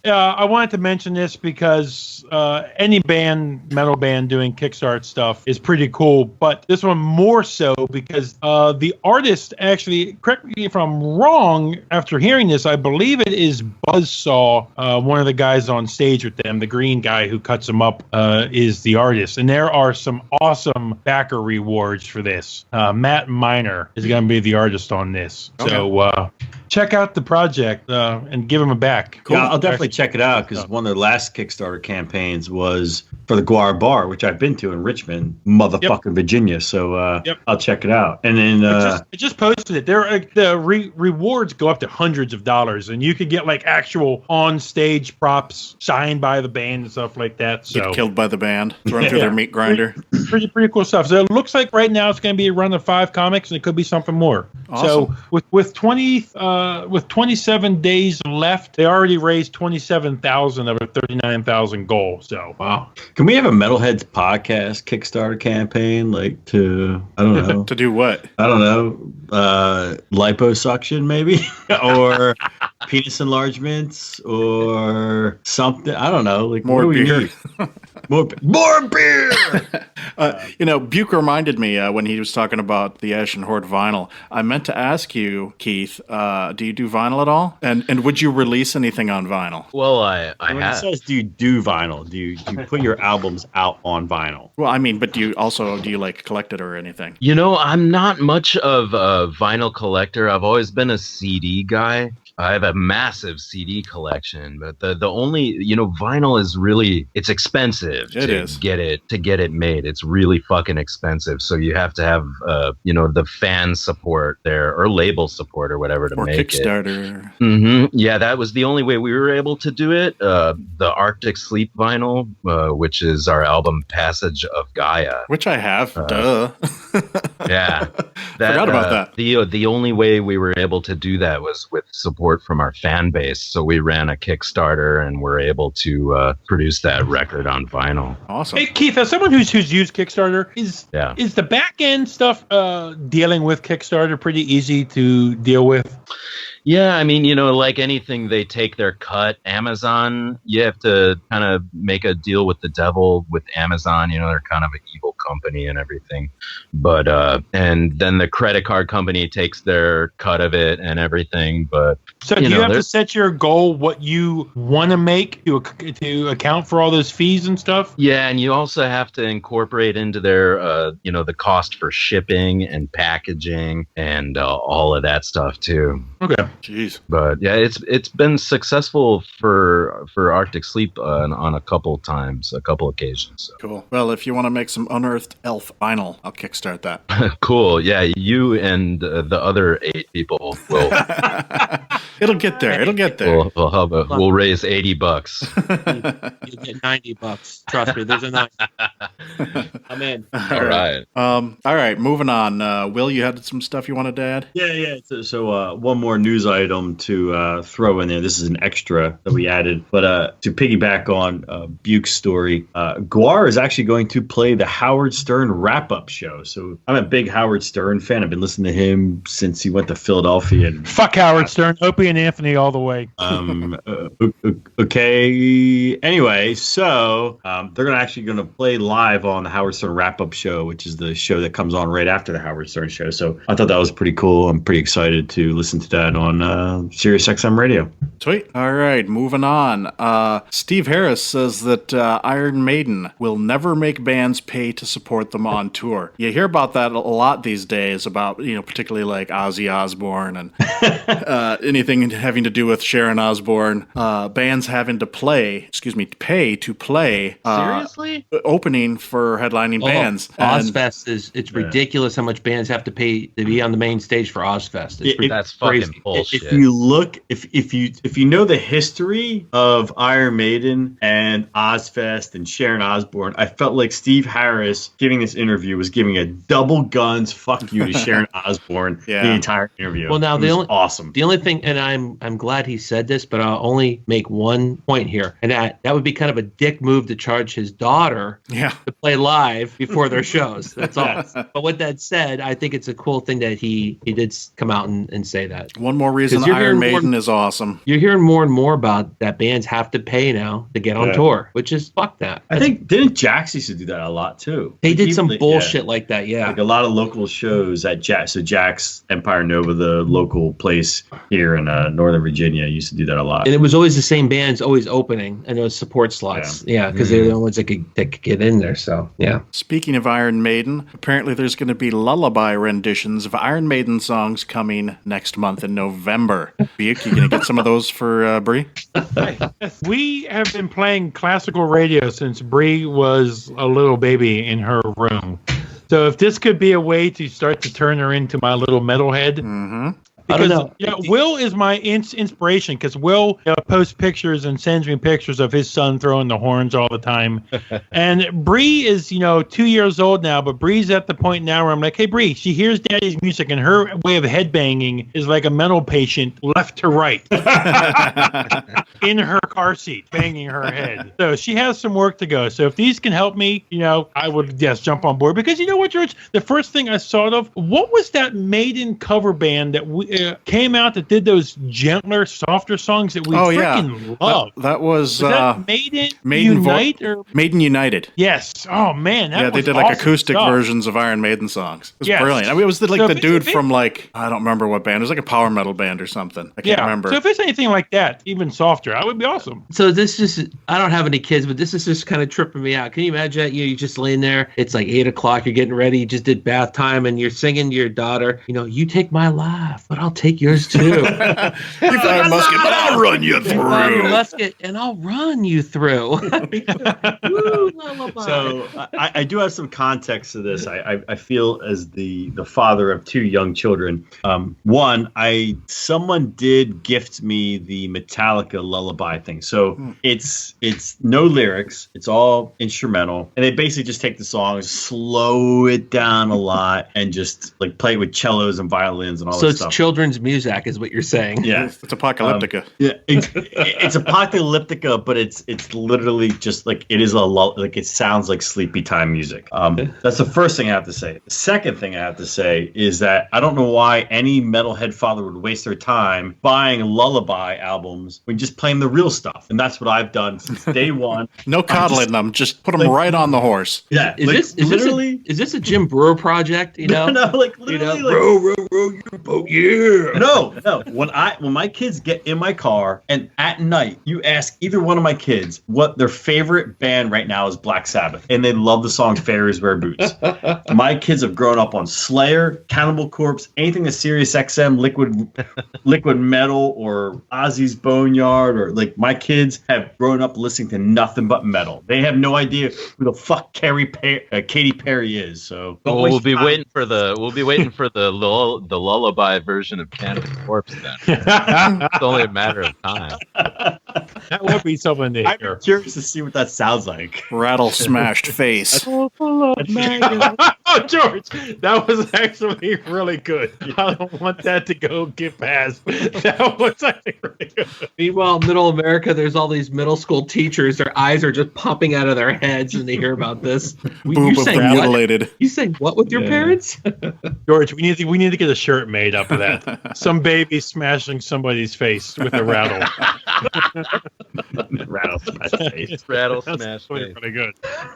I wanted to mention this because any metal band doing Kickstarter stuff is pretty cool, but this one more so because the artist actually, correct me if I'm wrong, after hearing this, I believe it is Buzzsaw, one of the guys on stage with them, the green guy who cuts them up, is the artist. And there are some awesome backer rewards for this. Matt Miner is going to be the artist on this. Okay. So check out the project and give him a back. Cool. Yeah, I'll definitely check it out because one of the last Kickstarter campaigns was for the Gwar Bar, which I've been to in Richmond, motherfucking Virginia. So I'll check it out. And then I just posted it. The rewards go up to hundreds of dollars, and you could get like actual on-stage props signed by the band and stuff like that. So Get killed by the band, thrown through their meat grinder. pretty cool stuff. So it looks like right now it's going to be a run of 5 comics, and it could be something more. Awesome. So with 27 days left, they already raised 27,000 of a 39,000 goal. So Wow. can we have a Metalheads podcast Kickstarter campaign, like to, I don't know, To do what? I don't know, liposuction maybe, or penis enlargements, or something. I don't know, like More what do we beer. need? More beer. Buke reminded me when he was talking about the Ashen Horde vinyl. I meant to ask you, Keith, do you do vinyl at all? And would you release anything on vinyl? Well, I When it have. says, do you do vinyl? Do you put your albums out on vinyl? Well, I mean, but do you like collect it or anything? I'm not much of a vinyl collector. I've always been a CD guy. I have a massive CD collection, but the only, vinyl is really, it's expensive get it made. It's really fucking expensive. So you have to have, the fan support there or label support or whatever to Or make Kickstarter? it. Yeah, that was the only way we were able to do it. The Arctic Sleep vinyl, which is our album Passage of Gaia. Which I have. Duh. Yeah. Forgot about that. The only way we were able to do that was with support from our fan base. So we ran a Kickstarter and were able to produce that record on vinyl. Awesome. hey, Keith, as someone who's used Kickstarter, is the back end stuff dealing with Kickstarter pretty easy to deal with? Yeah, I mean, like anything, they take their cut. Amazon, you have to kind of make a deal with the devil with Amazon. They're kind of an evil company and everything. But, and then the credit card company takes their cut of it and everything. But, So do you have to set your goal, what you want to make to account for all those fees and stuff? yeah, and you also have to incorporate into their, the cost for shipping and packaging and all of that stuff too. Okay. Jeez. But yeah, it's been successful for Arctic Sleep on a couple occasions. So. Cool. Well, if you want to make some Unearthed Elf vinyl, I'll kickstart that. Cool. Yeah, you and the other 8 people will. It'll get there. It'll get there. We'll raise $80. You get $90. Trust me, there's a 90. I'm in. All right. All right. Moving on. Will, you had some stuff you wanted to add? Yeah. So one more news item to throw in there. This is an extra that we added, but to piggyback on Buke's story, Guar is actually going to play the Howard Stern wrap-up show. So I'm a big Howard Stern fan. I've been listening to him since he went to Philadelphia. And, Fuck Howard Stern, Opie and Anthony all the way. Okay. Anyway, so they're actually going to play live on the Howard Stern wrap-up show, which is the show that comes on right after the Howard Stern show. So I thought that was pretty cool. I'm pretty excited to listen to that on Sirius XM Radio. Sweet. All right, moving on. Steve Harris says that Iron Maiden will never make bands pay to support them on tour. You hear about that a lot these days, about, particularly like Ozzy Osbourne and anything having to do with Sharon Osbourne. Bands having to pay to play. Seriously? Opening for headlining bands. Ozfest it's ridiculous how much bands have to pay to be on the main stage for Ozfest. That's crazy. fucking bullshit. If you look, if you know the history of Iron Maiden and Ozfest and Sharon Osbourne, I felt like Steve Harris giving this interview was giving a double guns fuck you to Sharon Osbourne the entire interview. Well, now awesome. The only thing, and I'm glad he said this, but I'll only make one point here, and that would be kind of a dick move to charge his daughter to play live before their shows. That's all. But with that said, I think it's a cool thing that he did come out and say that. One more reason Iron Maiden is awesome. You're hearing more and more about that bands have to pay now to get on tour, which is fuck that. I think didn't Jax used to do that a lot too. They did some bullshit like that, like a lot of local shows at Jax. So Jax Empire Nova, the local place here in Northern Virginia, used to do that a lot. And it was always the same bands always opening, and those support slots. Yeah, because they're the only ones that could get in there. So yeah. Speaking of Iron Maiden, apparently there's going to be lullaby renditions of Iron Maiden songs coming next month in November. Buke, you going to get some of those for Bree? We have been playing classical radio since Bree was a little baby in her room. So if this could be a way to start to turn her into my little metalhead. Because Will is my inspiration, because Will posts pictures and sends me pictures of his son throwing the horns all the time. And Bree is, 2 years old now, but Bree's at the point now where I'm like, hey, Bree, she hears Daddy's music, and her way of headbanging is like a mental patient left to right in her car seat, banging her head. So she has some work to go. So if these can help me, I would, jump on board. Because you know what, George? The first thing I thought of, what was that Maiden cover band that came out that did those gentler, softer songs that we freaking love? That was that Maiden Unite? Maiden United. Yes. Oh, man. That they did like acoustic versions of Iron Maiden songs. It was brilliant. I mean, it was the dude from I don't remember what band. It was like a power metal band or something. I can't remember. So if it's anything like that, even softer, I would be awesome. So this is, I don't have any kids, but this is just kind of tripping me out. Can you imagine that? You're just laying there. It's like 8 o'clock. You're getting ready. You just did bath time, and you're singing to your daughter, you take my life, but I'll take yours too. You fire a musket, but I'll run you through. Fire a musket, and I'll run you through. Woo, lullaby. So I do have some context to this. I feel as the father of 2 young children. One, someone did gift me the Metallica lullaby thing. So it's no lyrics. It's all instrumental, and they basically just take the songs, slow it down a lot, and just like play it with cellos and violins and all that stuff. So it's children's music, is what you're saying. Yeah, it's apocalyptica. It's apocalyptica, but it's literally just like it is it sounds like sleepy time music. That's the first thing I have to say. The second thing I have to say is that I don't know why any metalhead father would waste their time buying lullaby albums when just playing the real stuff, and that's what I've done since day one. No coddling them, just put them right on the horse. Yeah, is this a Jim Brewer project? No, like literally, row your boat, yeah. yeah. No. When my kids get in my car and at night, you ask either one of my kids what their favorite band right now is, Black Sabbath, and they love the song "Fairies Wear Boots." My kids have grown up on Slayer, Cannibal Corpse, anything that's Sirius XM, liquid metal, or Ozzy's Boneyard, or like my kids have grown up listening to nothing but metal. They have no idea who the fuck Katy Perry is. So we'll be waiting for the lullaby version of Cannibal Corpse then. It's only a matter of time. That would be something to hear. I'm curious to see what that sounds like. Rattle smashed face. Oh, George, that was actually really good. I don't want that to go get past. That was actually really good. Meanwhile, middle America, there's all these middle school teachers. Their eyes are just popping out of their heads when they hear about this. Boob of the mutilated. You saying what with your parents? George, we need to get a shirt made up of that. Some baby smashing somebody's face with a rattle. Rattle smash face. Rattle That's smash really, face.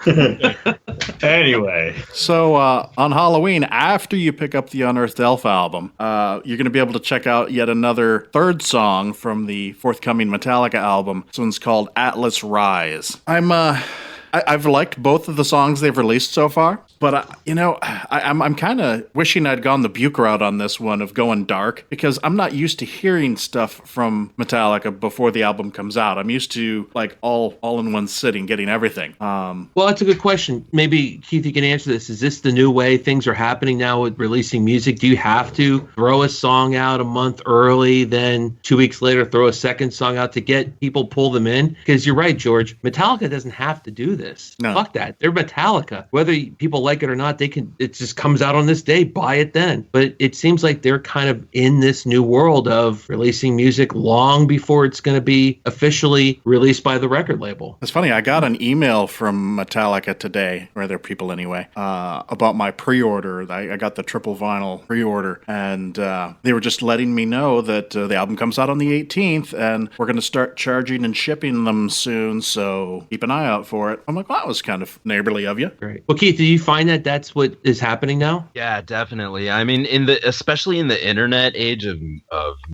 really good. Anyway, So on Halloween, after you pick up the Unearthed Elf album, you're going to be able to check out yet another third song from the forthcoming Metallica album. This one's called Atlas Rise. I've liked both of the songs they've released so far, but I'm kind of wishing I'd gone the Buke route on this one of going dark, because I'm not used to hearing stuff from Metallica before the album comes out. I'm used to like all in one sitting, getting everything. Well, that's a good question. Maybe Keith, you can answer this. Is this the new way things are happening now with releasing music? Do you have to throw a song out a month early, then 2 weeks later throw a second song out to get people pull them in? Because you're right, George. Metallica doesn't have to do this. No. Fuck that. They're Metallica. Whether people like it or not, they can. It just comes out on this day. Buy it then. But it seems like they're kind of in this new world of releasing music long before it's going to be officially released by the record label. It's funny, I got an email from Metallica today, or their people anyway, about my pre-order. I got the triple vinyl pre-order, and they were just letting me know that the album comes out on the 18th, and we're going to start charging and shipping them soon, so keep an eye out for it. I'm like, well, that was kind of neighborly of you. Great. Well, Keith, do you find that that's what is happening now? Yeah, definitely. I mean, especially in the internet age of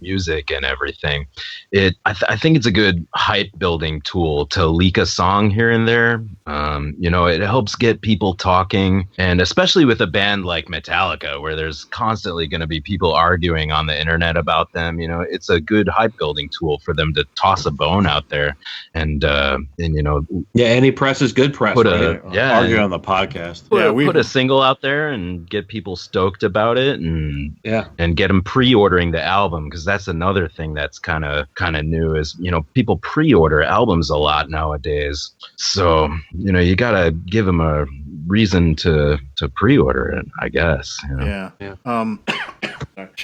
music and everything, I think it's a good hype building tool to leak a song here and there. It helps get people talking, and especially with a band like Metallica, where there's constantly going to be people arguing on the internet about them. It's a good hype building tool for them to toss a bone out there, and Yeah, any press is good press. argue on the podcast. Put a single out there and get people stoked about it, and get them pre-ordering the album, because that's another thing that's kind of new is people pre-order albums a lot nowadays. So you gotta give them a reason to pre-order it, I guess. Yeah.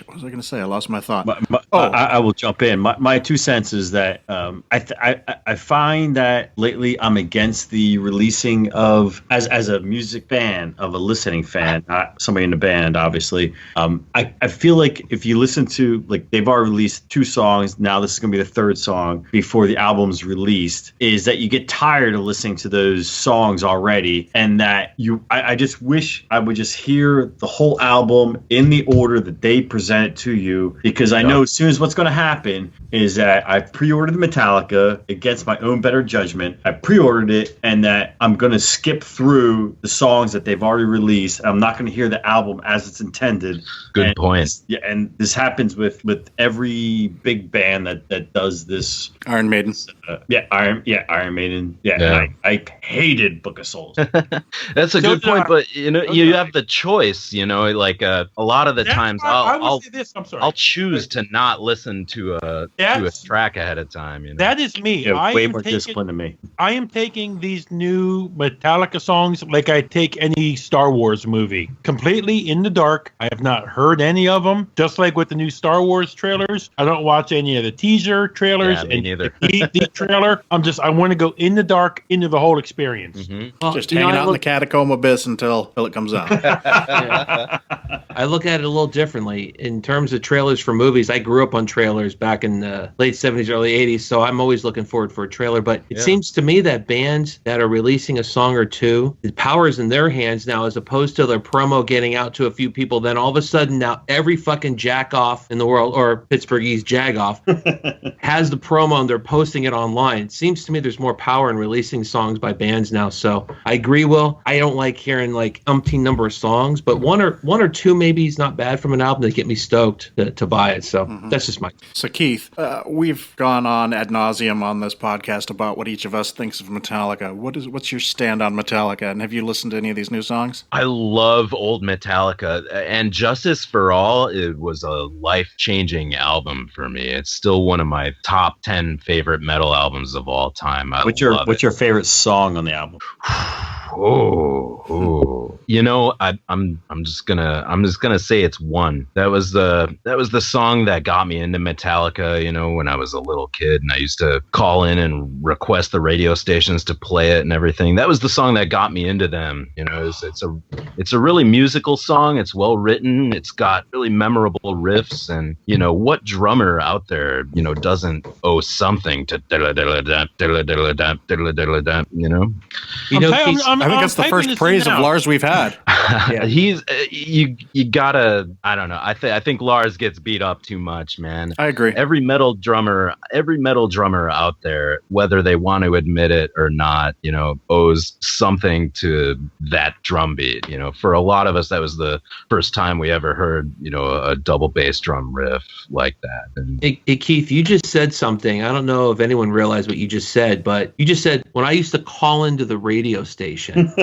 What was I going to say? I lost my thought. I will jump in. My 2 cents is that I find that lately I'm against the releasing of, as a music fan, of a listening fan, not somebody in the band, obviously. I feel like if you listen to, like, they've already released 2 songs, now this is going to be the 3rd song before the album's released, is that you get tired of listening to those songs already, and that I just wish I would just hear the whole album in the order that they present it to you, because I know as soon as what's going to happen is that I've pre-ordered Metallica against my own better judgment. I pre-ordered it, and that I'm going to skip through the songs that they've already released. I'm not going to hear the album as it's intended. Good point. And this happens with every big band that does this. Iron Maiden. Iron Maiden. Yeah. I hated Book of Souls. That's a good point, but you have the choice. Like a lot of the times I'll choose to not listen to a track ahead of time. That is me. Yeah, way more disciplined than me. I am taking these new Metallica songs like I take any Star Wars movie, completely in the dark. I have not heard any of them. Just like with the new Star Wars trailers, I don't watch any of the teaser trailers and the trailer. I want to go in the dark into the whole experience. Mm-hmm. Well, just hanging out in the Catacomb Abyss until it comes out. I look at it a little differently in terms of trailers for movies. I grew grew up on trailers back in the late 70s, early 80s, so I'm always looking forward for a trailer. But it seems to me that bands that are releasing a song or two, the power's in their hands now, as opposed to their promo getting out to a few people. Then all of a sudden now every fucking jack off in the world, or Pittsburghese jag off, has the promo and they're posting it online. It seems to me there's more power in releasing songs by bands now. So I agree, Will. I don't like hearing like umpteen number of songs, but one or two maybe is not bad from an album that get me stoked to buy it. So that's just my. So Keith, we've gone on ad nauseum on this podcast about what each of us thinks of Metallica. What's your stand on Metallica, and have you listened to any of these new songs? I love old Metallica, and Justice for All, it was a life-changing album for me. It's still one of my top 10 favorite metal albums of all time. What's your favorite song on the album? You know, I'm just gonna say it's one. That was the song that got me into Metallica, you know, when I was a little kid, and I used to call in and request the radio stations to play it and everything. That was the song that got me into them. You know, it's a really musical song. It's well written. It's got really memorable riffs, and you know, what drummer out there, you know, doesn't owe something to you know? You know, I think that's the first praise of Lars we've had. Yeah, he's you gotta. I don't know. I think Lars gets beat up too much, man. I agree. Every metal drummer out there, whether they want to admit it or not, you know, owes something to that drum beat. You know, for a lot of us, that was the first time we ever heard, you know, a double bass drum riff like that. And Keith, you just said something. I don't know if anyone realized what you just said, but you just said, when I used to call into the radio station.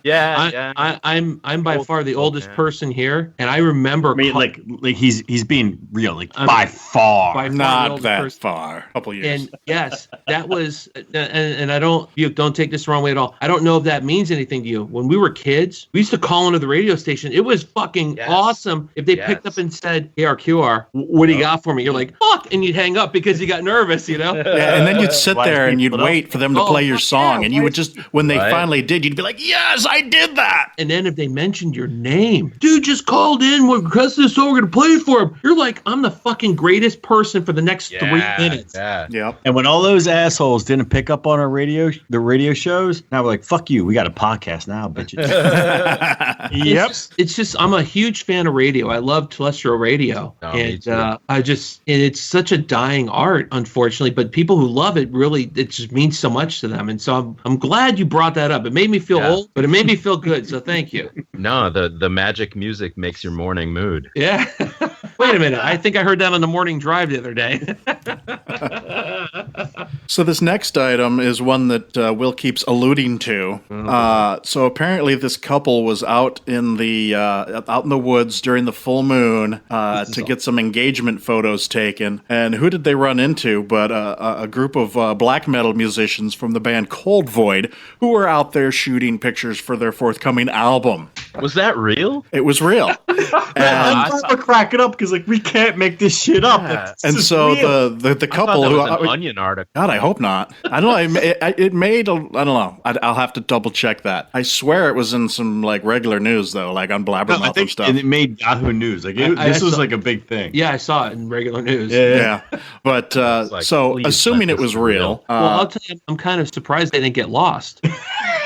I'm by far the oldest person here, and I remember. I mean, like he's being real, like by far not that far. A couple years. And yes, that was, and I don't take this the wrong way at all. I don't know if that means anything to you. When we were kids, we used to call into the radio station. It was fucking awesome if they picked up and said, "Hey, RQR, what do you got for me?" You're like, "Fuck," and you'd hang up because you got nervous, you know. Yeah, and then you'd sit there and you'd wait for them to play your song, and you would just, when they finally did, you'd be like, "Yes, I did that." And then if they mentioned your name, dude just called in, we're requesting this song, we're gonna play it for him. You're like, I'm the fucking greatest person for the next 3 minutes. Yeah. Yep. And when all those assholes didn't pick up on the radio shows, now we're like, "Fuck you, we got a podcast now, bitches." Yep. It's just I'm a huge fan of radio. I love terrestrial radio, it's such a dying art, unfortunately. But people who love it, really, it just means so much to them. And so I'm glad you brought that up. It made me feel old, but it made me feel good. So thank you. No, the magic music makes your morning mood. Yeah. Wait a minute. I think I heard that on the morning drive the other day. So this next item is one that Will keeps alluding to. So apparently this couple was out in the woods during the full moon to get some engagement photos taken. And who did they run into but a group of black metal musicians from the band Cold Void, who were out there shooting pictures for their forthcoming album. Was that real? It was real. I'm cracking up because like we can't make this shit up. And so the couple who an Onion article. God, I hope not. I don't know. It made. I don't know. I'll have to double check that. I swear it was in some like regular news though, like on Blabbermouth and stuff. And it made Yahoo News. Like this was like a big thing. Yeah, I saw it in regular news. Yeah. But like, so assuming it was real. Well, I'll tell you, I'm kind of surprised they didn't get lost.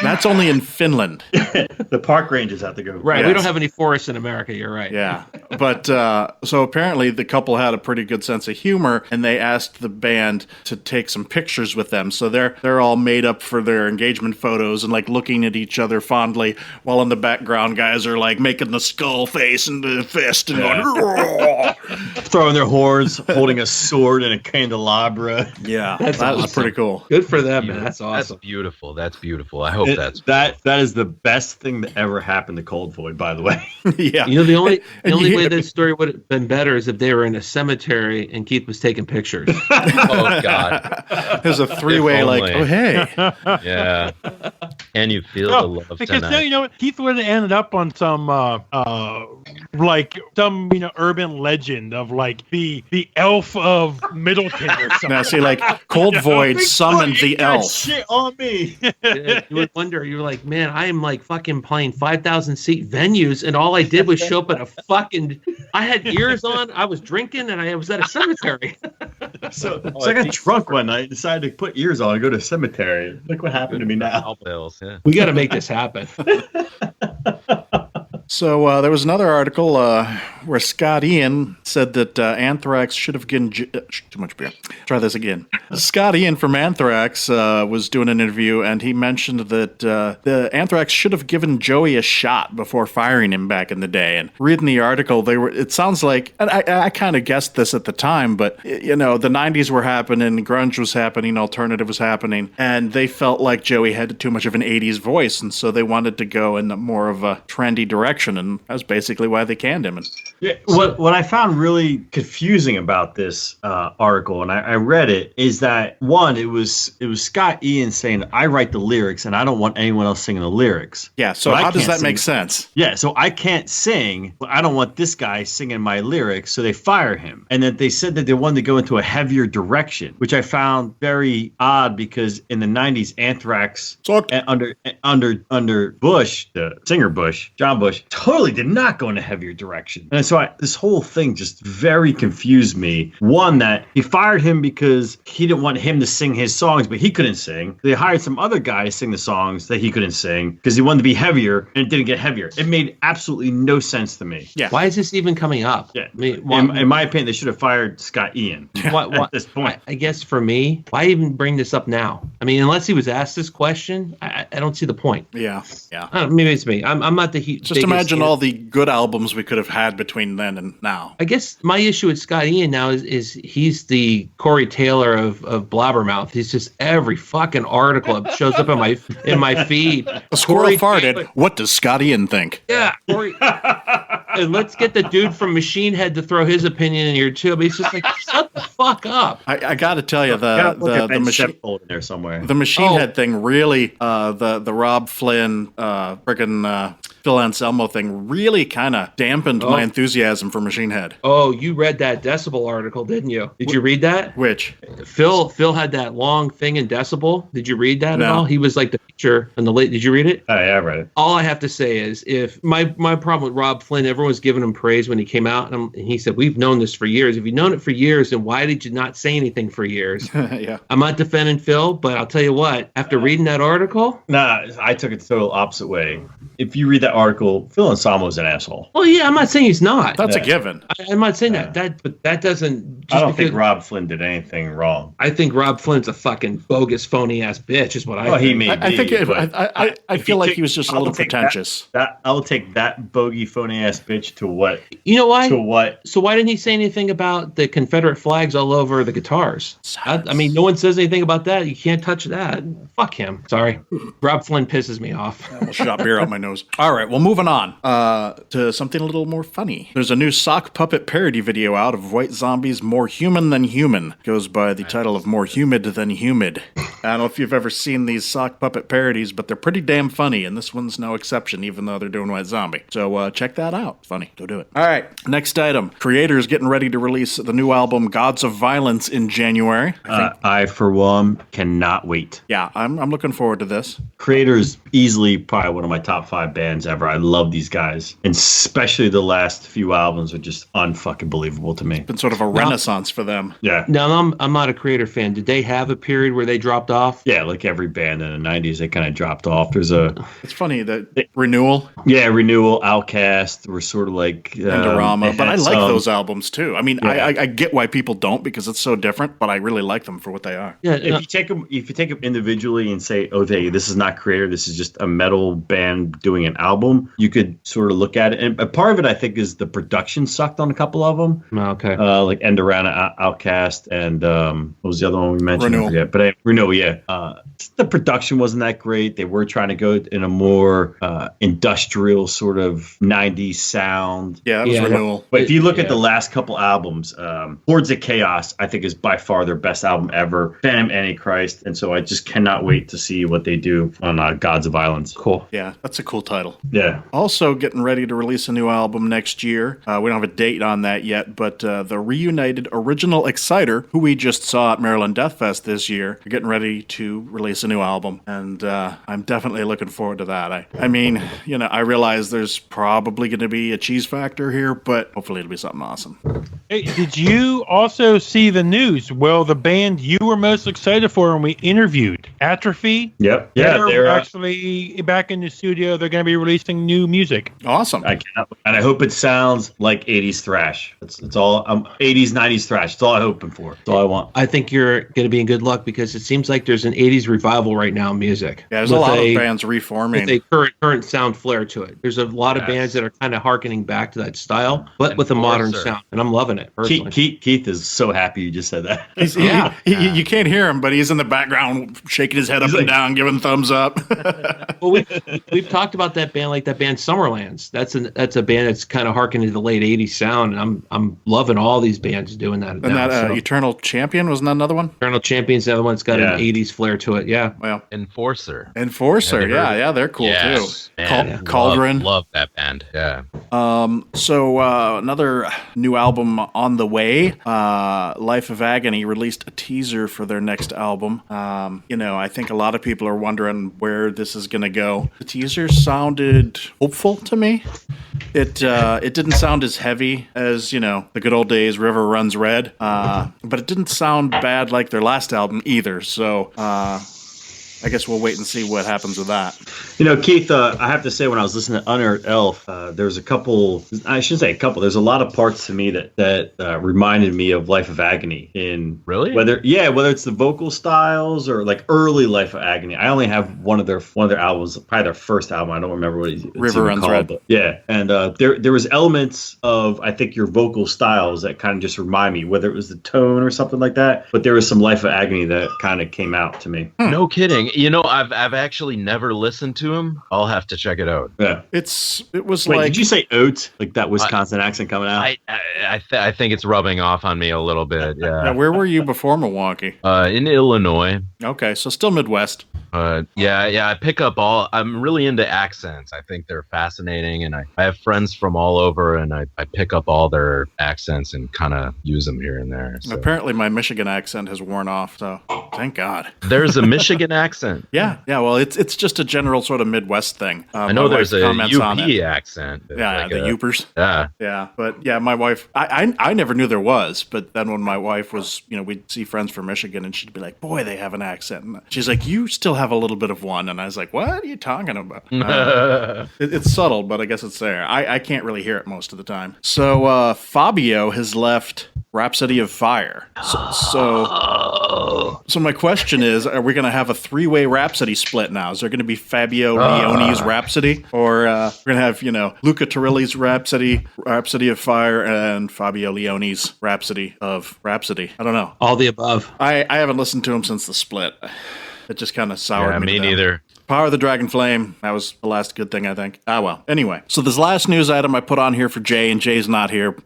That's only in Finland. The park rangers have to go. Right. We don't have any forests in America. You're right. Yeah. But so apparently the couple had a pretty good sense of humor, and they asked the band to take some pictures with them. So they're all made up for their engagement photos and like looking at each other fondly, while in the background guys are like making the skull face and the fist and going, throwing their horns, holding a sword and a candelabra. Yeah, that was pretty cool. Good for them, man. That's awesome. That's beautiful. I hope that is the best thing that ever happened to Cold Void, by the way. Yeah. You know, the only way this story would have been better is if they were in a cemetery and Keith was taking pictures. Oh God. There's a three-way like, oh hey. Yeah. And you feel the love because tonight. you know what? Keith would have ended up on some like some urban legend of like the elf of Middleton or something. Now, see, like Cold Void summoned the elf. Shit on me. You would wonder. You were like, man, I am like fucking playing 5,000 seat venues, and all I did was show up at a fucking. I had ears on. I was drinking, and I was at a cemetery. So I got drunk one night, decided to put ears on and go to a cemetery. Look what happened to me now. Yeah. We got to make this happen. So there was another article where Scott Ian said that Anthrax should have given... too much beer. Try this again. Scott Ian from Anthrax was doing an interview, and he mentioned that the Anthrax should have given Joey a shot before firing him back in the day. And reading the article, it sounds like... And I kind of guessed this at the time, but, the 90s were happening, grunge was happening, alternative was happening, and they felt like Joey had too much of an 80s voice, and so they wanted to go in more of a trendy direction. And that's basically why they canned him. Yeah, what I found really confusing about this article, and I read it, is that one, it was Scott Ian saying, I write the lyrics and I don't want anyone else singing the lyrics. Yeah, so how does that make sense? Yeah, so I can't sing, but I don't want this guy singing my lyrics, so they fire him. And then they said that they wanted to go into a heavier direction, which I found very odd because in the 90s, Anthrax under Bush, the singer Bush, John Bush, totally did not go in a heavier direction. And so this whole thing just very confused me. One, that he fired him because he didn't want him to sing his songs, but he couldn't sing. They hired some other guy to sing the songs that he couldn't sing because he wanted to be heavier, and it didn't get heavier. It made absolutely no sense to me. Yeah. Why is this even coming up? Yeah. I mean, In my opinion, they should have fired Scott Ian at this point. I guess for me, why even bring this up now? I mean, unless he was asked this question, I don't see the point. Yeah. Maybe it's me. I'm not the Just imagine all the good albums we could have had between then and now. I guess my issue with Scott Ian now is he's the Corey Taylor of Blabbermouth. He's just every fucking article that shows up in my feed. A squirrel Corey farted. Taylor. What does Scott Ian think? Yeah, Corey. And let's get the dude from Machine Head to throw his opinion in here too. But he's just like, shut the fuck up. I got to tell you, the machine in there somewhere. The Machine Head thing really, the Rob Flynn, friggin' Phil Anselmo thing really kind of dampened my enthusiasm for Machine Head. Oh, you read that Decibel article, didn't you? Did you read that? Which? Phil had that long thing in Decibel. Did you read that at all? He was like the feature in the late. Did you read it? Oh, yeah, I read it. All I have to say is, if my problem with Rob Flynn, everyone was giving him praise when he came out, and he said, we've known this for years. If you've known it for years, then why did you not say anything for years? Yeah. I'm not defending Phil, but I'll tell you what, after reading that article... Nah, I took it the total opposite way. If you read that article, Phil Anselmo's an asshole. Well, yeah, I'm not saying he's not. That's a given. I'm not saying that. But that doesn't... I don't think Rob Flynn did anything wrong. I think Rob Flynn's a fucking bogus, phony-ass bitch is what I think. He may I think I feel like he was just a little take pretentious. I'll take that bogey, phony-ass bitch to what? You know why? To what? So why didn't he say anything about the Confederate flags all over the guitars? I mean, no one says anything about that. You can't touch that. Fuck him. Sorry. Rob Flynn pisses me off. I almost shot beer out my nose. All right, well, moving on to something a little more funny. There's a new sock puppet parody video out of White Zombie's More Human Than Human. Goes by the title of More Humid Than Humid. I don't know if you've ever seen these sock puppet parodies, but they're pretty damn funny, and this one's no exception, even though they're doing White Zombie. So check that out. It's funny. Go do it. All right, next item. Creator's getting ready to release the new album Gods of Violence in January. I, for one, cannot wait. Yeah, I'm looking forward to this. Creator's easily probably one of my top 5 bands ever. I love these guys. And especially the last few albums are just unfucking believable to me. It's been sort of a renaissance for them. Yeah. Now, I'm not a Creator fan. Did they have a period where they dropped off? Yeah, like every band in the 90s, they kind of dropped off. It's funny that Renewal. Yeah, Renewal, Outcast were sort of like... Endorama. But I like those albums too. I mean, yeah. I get why people don't because it's so different, but I really like them for what they are. Yeah. If you take them individually and say, okay, this is not Creator, this is just a metal band doing an album, you could sort of look at it. And a part of it, I think, is the production sucked on a couple of them. Okay. Like Endorama, Outcast, and what was the other one we mentioned? Renewal. I forget. But Renewal, yeah. The production wasn't that great. They were trying to go in a more industrial sort of 90s sound. Yeah, it was renewal. But if you look at the last couple albums, Hordes of Chaos, I think is by far their best album ever. Phantom Antichrist. And so I just cannot wait to see what they do on Gods of Violence. Cool. Yeah, that's a cool title. Yeah. Also getting ready to release a new album next year. We don't have a date on that yet, but the reunited Original Exciter, who we just saw at Maryland Death Fest this year, are getting ready to release a new album. And I'm definitely looking forward to that. I mean, I realize there's probably going to be a cheese factor here, but hopefully it'll be something awesome. Hey, did you also see the news? Well, the band you were most excited for when we interviewed, Atrophy. Yep. Yeah, they're actually back in the studio. They're going to be releasing new music. Awesome. I hope it sounds like 80s thrash. It's all 80s, 90s thrash. That's all I'm hoping for. That's all I want. I think you're going to be in good luck because it seems like there's an 80s revival right now in music. Yeah, there's a lot of bands reforming. With a current sound flair to it. There's a lot of bands that are kind of harkening back to that style, but with a modern sound. And I'm loving it, personally. Keith is so happy you just said that. You can't hear him, but he's in the background shaking his head up and down, giving thumbs up. Well, we've talked about that band, like that band Summerlands. That's a band that's kind of harkening to the late 80s sound, and I'm loving all these bands doing that. And that Eternal Champion, wasn't that another one? Eternal Champion's the other one that's got an 80s flair to it, yeah. Well, Enforcer, yeah, they're cool too. Man, Cauldron. Love that band, yeah. So another new album on the way. Life of Agony released a teaser for their next album. I think a lot of people are wondering where this is going to go. The teaser sounded hopeful to me. It didn't sound as heavy as, the good old days River Runs Red, but it didn't sound bad like their last album either. So I guess we'll wait and see what happens with that. Keith, I have to say, when I was listening to Unearthed Elf, there's a couple, I shouldn't say a couple, there's a lot of parts to me that reminded me of Life of Agony. Really? Whether it's the vocal styles or like early Life of Agony. I only have one of their albums, probably their first album. I don't remember what it's River Runs Red. But yeah, and there was elements of, I think, your vocal styles that kind of just remind me, whether it was the tone or something like that. But there was some Life of Agony that kind of came out to me. No kidding. I've actually never listened to him. I'll have to check it out. Yeah, it was Wait, like. Did you say oat? Like that Wisconsin accent coming out? I think it's rubbing off on me a little bit. Yeah. Yeah, where were you before Milwaukee? In Illinois. Okay, so still Midwest. I pick up I'm really into accents. I think they're fascinating, and I have friends from all over, and I pick up all their accents and kind of use them here and there. So. Apparently my Michigan accent has worn off, so thank God. There's a Michigan accent. Yeah, well, it's just a general sort of Midwest thing. I know there's a UP accent. Yeah, like the Upers. Yeah. Yeah, but yeah, my wife, I never knew there was, but then when my wife was, we'd see friends from Michigan, and she'd be like, boy, they have an accent. And she's like, you still have a little bit of one. And I was like, what are you talking about? It's subtle, but I guess it's there. I can't really hear it most of the time. So Fabio has left Rhapsody of Fire. So my question is, are we going to have a three-way Rhapsody split now? Is there going to be Fabio Leone's Rhapsody? Or we're going to have, Luca Turilli's Rhapsody of Fire, and Fabio Leone's Rhapsody of Rhapsody? I don't know. All the above. I haven't listened to him since the split. It just kind of soured me. Me neither. Power of the Dragon Flame. That was the last good thing, I think. Well. Anyway, so this last news item I put on here for Jay, and Jay's not here.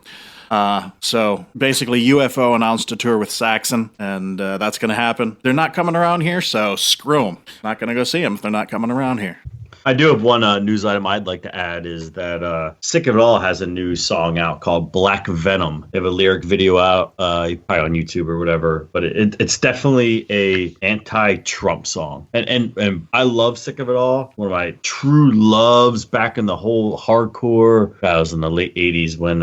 So basically UFO announced a tour with Saxon, and that's going to happen. They're not coming around here, so screw them. Not going to go see them if they're not coming around here. I do have one news item I'd like to add is that Sick of It All has a new song out called Black Venom. They have a lyric video out, probably on YouTube or whatever, but it's definitely a anti-Trump song. And I love Sick of It All. One of my true loves back in the whole hardcore. That was in the late 80s when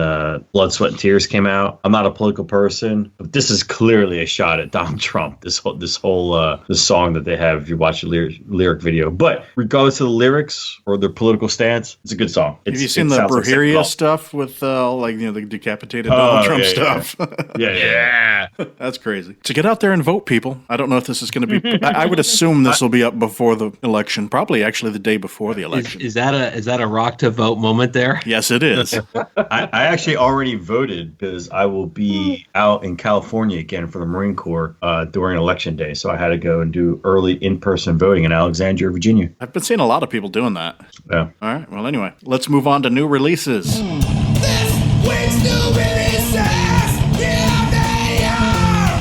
Blood, Sweat, and Tears came out. I'm not a political person, but this is clearly a shot at Donald Trump, this song that they have if you watch the lyric video. But regardless of the lyric, lyrics or their political stance. It's a good song. Have you seen the Brujeria stuff with the decapitated Donald Trump stuff? Yeah. That's crazy. So get out there and vote, people. I don't know if this is going to be. I would assume this will be up before the election. Probably actually the day before the election. Is that a rock to vote moment there? Yes, it is. I actually already voted because I will be out in California again for the Marine Corps during Election Day. So I had to go and do early in-person voting in Alexandria, Virginia. I've been seeing a lot of people doing that. Yeah. All right. Well, anyway, let's move on to new releases. This week's new releases, here they are.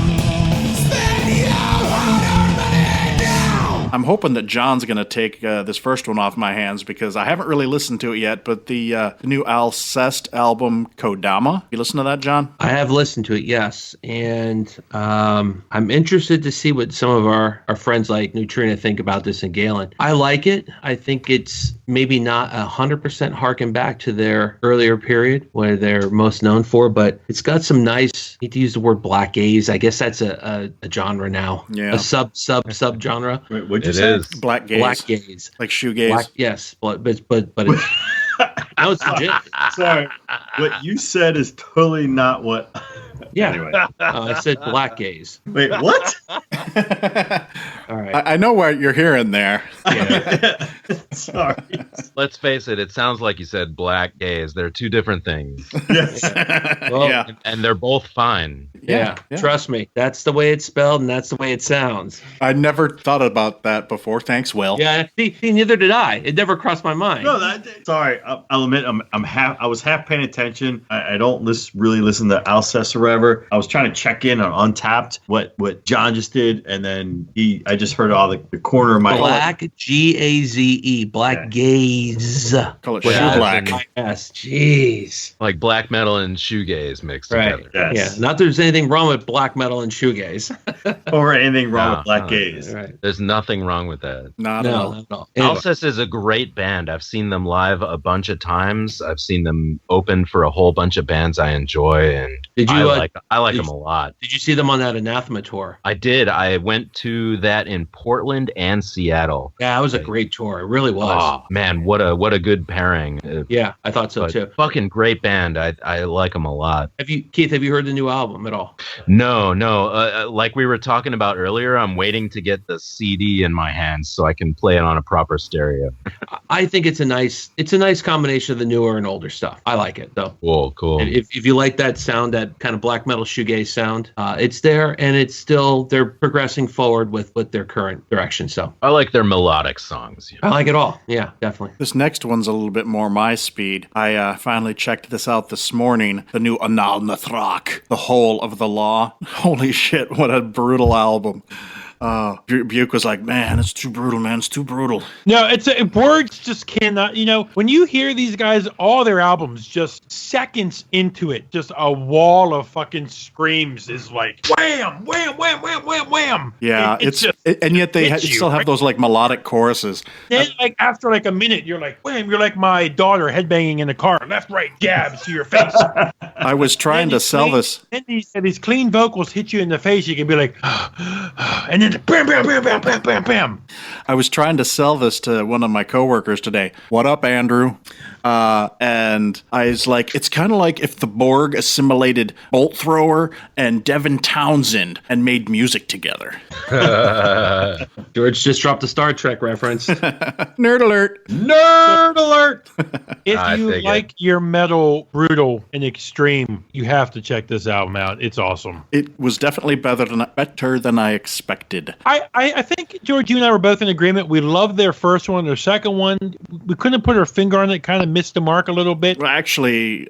Spend your hard-earned money now. I'm hoping that John's going to take this first one off my hands because I haven't really listened to it yet, but the new Alcest album, Kodama. You listen to that, John? I have listened to it, yes. And I'm interested to see what some of our friends like Neutrina think about this and Galen. I like it. I think it's maybe not 100% harken back to their earlier period where they're most known for, but it's got some nice, I hate to use the word black gaze. I guess that's a genre now. Yeah. A sub genre. Wait, what'd you It say? is. Black gaze. Black gaze. Like shoegaze. Black, yes, but it's no, it's legit. Sorry. What you said is totally not what. Yeah. Anyway. I said black gaze. Wait, what? All right. I know what you're hearing there. Yeah. Sorry. Let's face it sounds like you said black gaze. They're two different things. Yes. Well, Yeah. And they're both fine. Yeah, trust me. That's the way it's spelled, and that's the way it sounds. I never thought about that before. Thanks, Will. Yeah, see, neither did I. It never crossed my mind. No, sorry. I'll admit I was half paying attention. I don't really listen to Alcest or whatever. I was trying to check in on Untapped, what John just did, and then I just heard all the corner of my Black Gaze, black gaze. Call it Yeah, shoe black. Yes, jeez. Like black metal and shoegaze mixed Right. together. Yes. Yeah, not that there's anything wrong with black metal and shoegaze. Or anything wrong No, with Black no. Gaze. Right. There's nothing wrong with that. Not at No, all. not at all. Anyway, Alcest is a great band. I've seen them live a bunch of times. I've seen them open for a whole bunch of bands I enjoy, and Did you, I like did them a lot. did you see them on that Anathema tour? I did. I went to that in Portland and Seattle. Yeah, it was a great tour. It really was. Oh man, what a good pairing. Yeah, I thought so But too. fucking great band. I like them a lot. Keith, have you heard the new album at all? No. Like we were talking about earlier, I'm waiting to get the CD in my hands so I can play it on a proper stereo. I think it's a nice combination of the newer and older stuff. I like it though. Cool. And if you like that sound, that kind of black metal shoegaze sound, it's there, and it's still they're progressing forward with their current direction. So I like their melodic songs. I like it all. Yeah, definitely. This next one's a little bit more my speed. I finally checked this out this morning. The new Anal Nathrak, The Whole of the Law. Holy shit, what a brutal album. Buke was like, man, it's too brutal, man. It's too brutal. No, words just cannot. When you hear these guys, all their albums, just seconds into it, just a wall of fucking screams is like wham, wham, wham, wham, wham, wham. Yeah, and yet they hits you, still have right? those like melodic choruses. Then, after a minute, you're like, wham! You're like my daughter headbanging in the car, left, right, jabs to your face. I was trying to sell this. Then these clean vocals hit you in the face. You can be like, and then bam, bam, bam, bam, bam, bam, bam. I was trying to sell this to one of my coworkers today. What up, Andrew? And I was like, it's kind of like if the Borg assimilated Bolt Thrower and Devin Townsend and made music together. George just dropped a Star Trek reference. Nerd alert. Nerd alert! If I you dig like your metal brutal and extreme, you have to check this album out. It's awesome. It was definitely better than I expected. I think, George, you and I were both in agreement. We loved their first one. Their second one, we couldn't put our finger on it. Kind of missed the mark a little bit. Well, actually,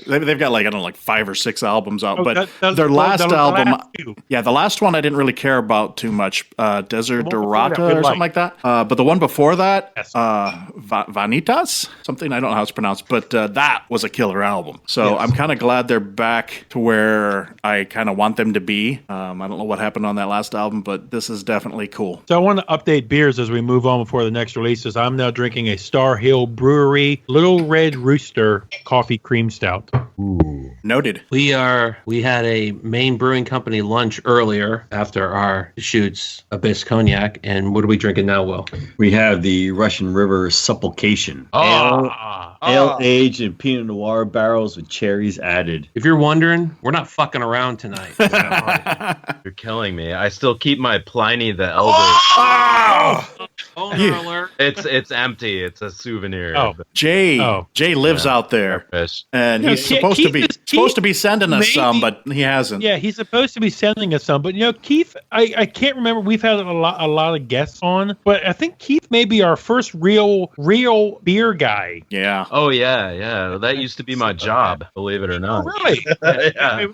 they've got like 5 or 6 albums out, Oh, but that's their last the album, last two. the last one I didn't really care about too much. Desert The one before that, Dorata we or something like that. But the one before that, Yes. Vanitas, something I don't know how it's pronounced, but that was a killer album. So I'm kind of glad they're back to where I kind of want them to be. I don't know what happened on that last album, but this is definitely cool. So I want to update Beer beers as we move on before the next releases. I'm now drinking a Star Hill Brewery Little Red Rooster Coffee Cream Stout. Ooh. Noted. We had a Maine Brewing Company lunch earlier after our shoots Abyss Cognac, and what are we drinking now, Will? We have the Russian River Supplication. Ale aged in Pinot Noir barrels with cherries added. If you're wondering, we're not fucking around tonight. You're killing me. I still keep my Pliny the Elder. Owner alert. It's empty. It's a souvenir. Oh. Jay lives out there, Fish. and No, he's Keith- supposed Keith to be sending us maybe- some, but he hasn't. Yeah, he's supposed to be sending us some, but Keith, I can't remember. We've had a lot of guests on, but I think Keith may be our first real beer guy. Yeah. Oh yeah. That used to be my job, believe it or not. Really? Yeah.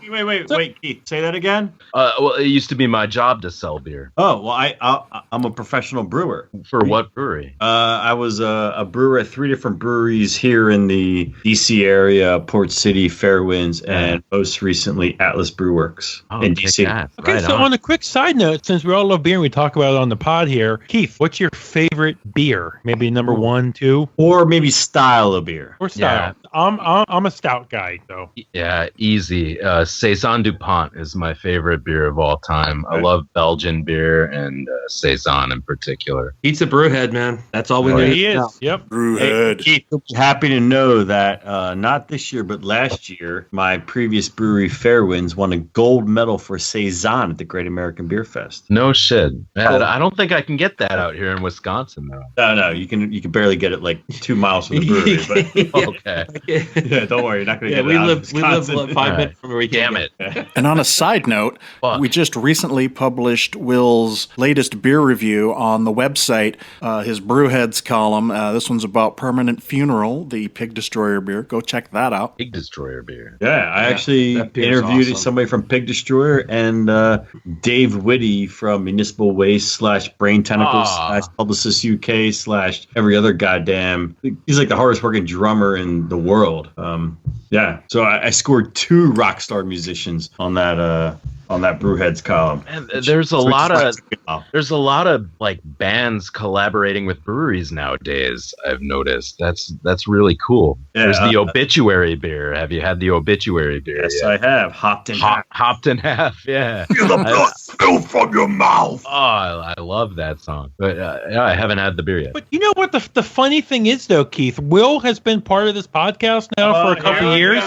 Wait, Keith, say that again? Well, it used to be my job to sell beer. Oh, well, I'm a professional brewer. For what brewery? I was a brewer at 3 different breweries here in the DC area, Port City, Fairwinds, and most recently Atlas Brew Works in DC. Okay, Right so on. on a quick side note, since we all love beer and we talk about it on the pod here, Keith, what's your favorite beer? Maybe number 1, 2, Or maybe style of beer. or style? I'm a stout guy, though. Yeah, easy. Saison DuPont is my favorite beer of all time. I love Belgian beer and Saison in particular. He's a brewhead, man. That's all we need. He to is. know. Yep. Brewhead. Keith, happy to know that not this year, but last year, my previous brewery, Fairwinds, won a gold medal for Saison at the Great American Beer Fest. No shit. Man, I don't think I can get that out here in Wisconsin though. No, you can barely get it like 2 miles from the brewery. But Okay. yeah, don't worry, you're not going to Yeah, get we it. out of live 5 Wisconsin. minutes from where we can. Damn it. And on a side note, Fuck. we just recently published Will's latest beer review on the website, his Brewheads column. This one's about Permanent Funeral, the Pig Destroyer beer. Go check that out. Big Destroyer beer. Yeah, I actually that beer's interviewed awesome. somebody from Pig Destroyer and Dave Whitty from Municipal Waste / Brain Tentacles / Publicist UK / every other goddamn. He's like the hardest working drummer in the world. Yeah, so I scored 2 rock star musicians on that Brewheads column. And there's a lot of like bands collaborating with breweries nowadays. I've noticed that's really cool. Yeah, There's the obituary beer. Have you had the obituary beer? Yes, yet? I have. Hopped in half. Hopped in half. Yeah. Feel the blood spill from your mouth. Oh, I love that song, but yeah, I haven't had the beer yet. But you know what the funny thing is, though, Keith? Will has been part of this podcast now for a couple years.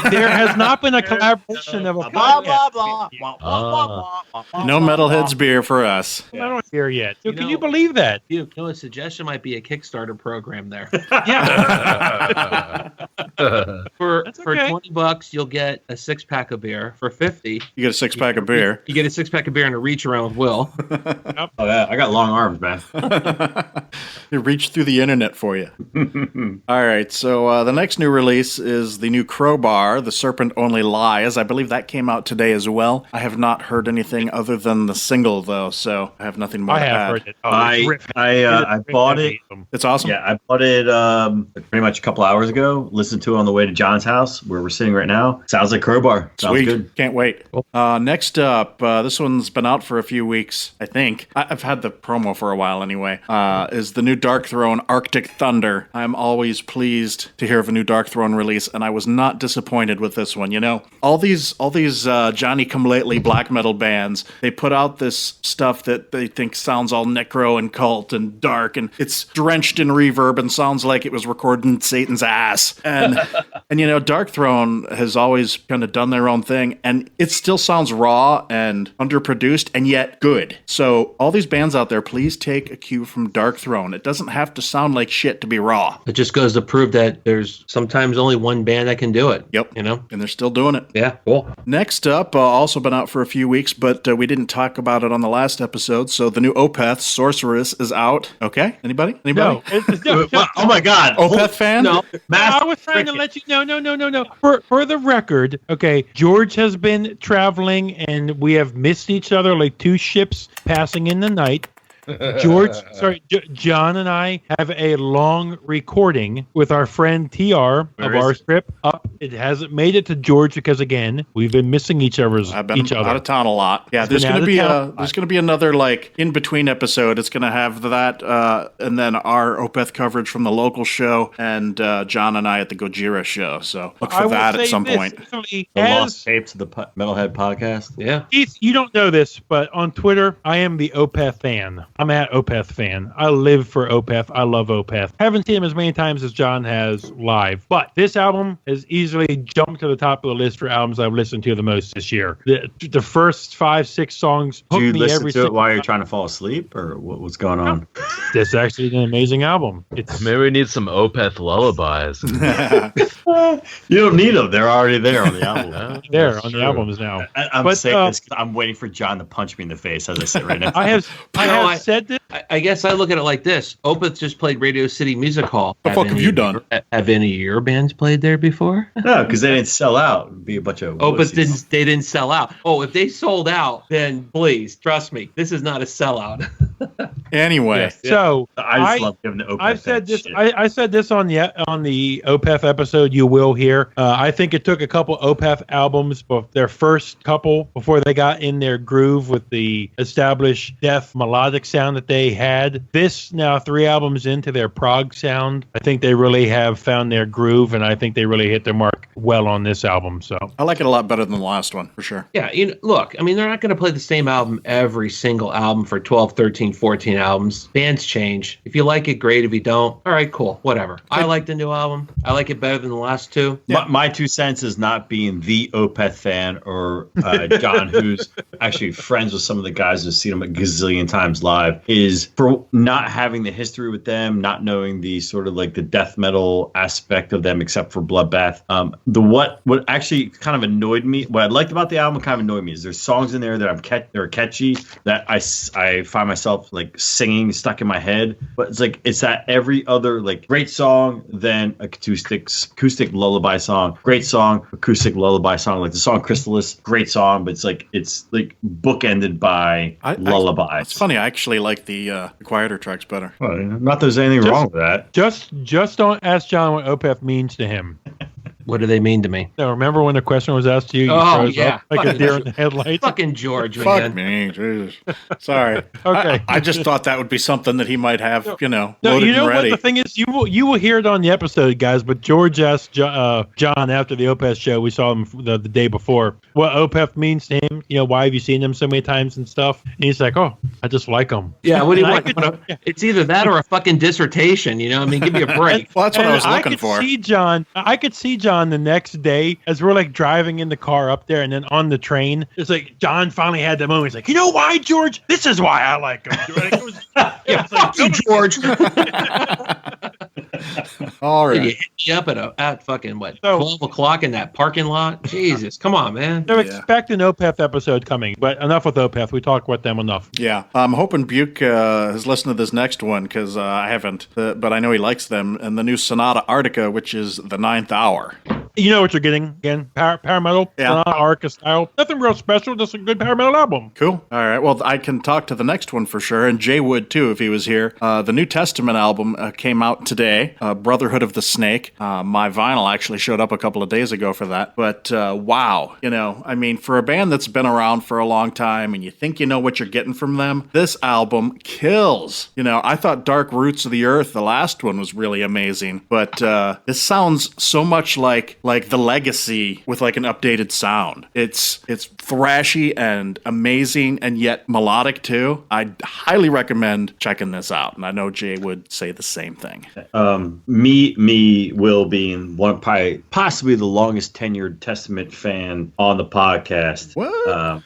There has not been a collaboration of a podcast. No Metalheads beer for us. I don't hear yet. So You can know- you believe that? You know, a suggestion might be a Kickstarter program there. Yeah. For That's okay. $20, you'll get a 6-pack of beer. For $50, You get a 6-pack of beer. you get a 6-pack of beer and a reach around with Will. Oh, yeah, I got long arms, man. It reached through the internet for you. All right, so the next new release is the new Crowbar, The Serpent Only Lies. I believe that came out today as well. I have not heard anything other than the single, though, so I have nothing more I to have add. heard it. Oh, it's ripping. I bought it. It's awesome. Yeah, I bought it pretty much a couple hours ago. Listened to it on the way to John's house, where we're sitting right now. Sounds like Crowbar. Sounds Sweet. good. Can't wait. Next up, this one's been out for a few weeks, I think. I've had the promo for a while anyway. Is the new Dark Throne Arctic Thunder. I'm always pleased to hear of a new Dark Throne release, and I was not disappointed with this one. You know, all these Johnny Come Lately black metal bands, they put out this stuff that they think sounds all necro and cult and dark, and it's drenched in reverb and sounds like it was recorded in Satan's ass. And you know, Dark Throne has always kind of done their own thing, and it still sounds raw and underproduced and yet good. So all these bands out there, please take a cue from Dark Throne. It doesn't have to sound like shit to be raw. It just goes to prove that there's sometimes only one band that can do it. Yep. You know? And they're still doing it. Yeah, cool. Next up, also been out for a few weeks, but we didn't talk about it on the last episode. So the new Opeth Sorceress is out. Okay, anybody? No, no. Oh my God! Opeth fan? No. I was trying to let you no. For the record, okay, George has been traveling and we have missed each other like 2 ships passing in the night. John and I have a long recording with our friend TR of our script up. It hasn't made it to George because, again, we've been missing each other. I've been out of town a lot. Yeah, there's going to be another like in between episode. It's going to have that and then our Opeth coverage from the local show and John and I at the Gojira show. So look for that at some point. The lost tapes of the Metalhead podcast. Yeah. Keith, you don't know this, but on Twitter, I am the Opeth fan. I'm at Opeth fan. I live for Opeth. I love Opeth. Haven't seen him as many times as John has live, but this album has easily jumped to the top of the list for albums I've listened to the most this year. The first 5-6 songs hooked me every single time. Do you listen to it while you're trying to fall asleep, or what's going on? This is actually an amazing album. Maybe we need some Opeth lullabies. You don't need them. They're already there on the album. They're on the albums now. I'm saying this because I'm waiting for John to punch me in the face as I sit right next to him. I have said this. I guess I look at it like this. Opeth just played Radio City Music Hall. What the fuck have you done? Have any of your bands played there before? No, because they didn't sell out. It'd be a bunch of Opeth didn't sell out. Oh, if they sold out, then please, trust me, this is not a sellout. Anyway. So I just love giving the Opeth. I've said this. I said this on the Opeth episode. You will hear. I think it took a couple Opeth albums, but their first couple before they got in their groove with the established death melodic sound that they had. This now 3 albums into their prog sound, I think they really have found their groove, and I think they really hit their mark well on this album. So I like it a lot better than the last one for sure. Yeah, look, I mean, they're not going to play the same album every single album for 12, 13, 14 albums. Bands change. If you like it, great. If you don't, all right, cool, whatever. I like the new album. I like it better than the last 2. Yeah. My 2 cents is not being the Opeth fan or John, who's actually friends with some of the guys who've seen them a gazillion times live, is for not having the history with them, not knowing the sort of like the death metal aspect of them, except for Bloodbath. What actually kind of annoyed me, what I liked about the album kind of annoyed me, is there's songs in there that they're catchy, that I find myself like singing stuck in my head, but it's that every other like great song, then acoustic lullaby song, great song, acoustic lullaby song, like the song Chrysalis, great song, but it's bookended by lullabies. It's funny, I actually like the quieter tracks better. Well, not that there's anything wrong with that. Just don't ask John what Opeth means to him. What do they mean to me? No, remember when the question was asked to you? You froze up like a deer in the headlights. Fucking George, man. Fuck me, Jesus. Sorry. Okay. I just thought that would be something that he might have, loaded and What ready. the thing is, you will hear it on the episode, guys. But George asked John after the Opeth show. We saw him the day before. What Opeth means to him. Why have you seen them so many times and stuff? And he's like, "Oh, I just like them." Yeah. What do you want? It's either that or a fucking dissertation. I mean, give me a break. Well, that's what I was looking for. I could see John the next day as we're like driving in the car up there, and then on the train, it's like John finally had that moment. He's like, "You know why, George? This is why I like them." Fuck you, George. All right. You hit me up at fucking 12 o'clock in that parking lot. Jesus, come on, man. So expect an Opeth episode coming, but enough with Opeth. We talked about them enough. Yeah, I'm hoping Buke has listened to this next one because I haven't, but I know he likes them. And the new Sonata Arctica, which is the 9th hour. You know what you're getting again? Power metal, Sonata Arctica style. Nothing real special, just a good power metal album. Cool. All right. Well, I can talk to the next one for sure, and Jay would too if he was here. The New Testament album came out today. Brotherhood of the Snake. My vinyl actually showed up a couple of days ago for that. But wow, I mean, for a band that's been around for a long time, and you think you know what you're getting from them, this album kills. I thought Dark Roots of the Earth, the last one, was really amazing, but this sounds so much like The Legacy with like an updated sound. It's thrashy and amazing, and yet melodic too. I highly recommend checking this out, and I know Jay would say the same thing. Me, Will being possibly the longest tenured Testament fan on the podcast. What?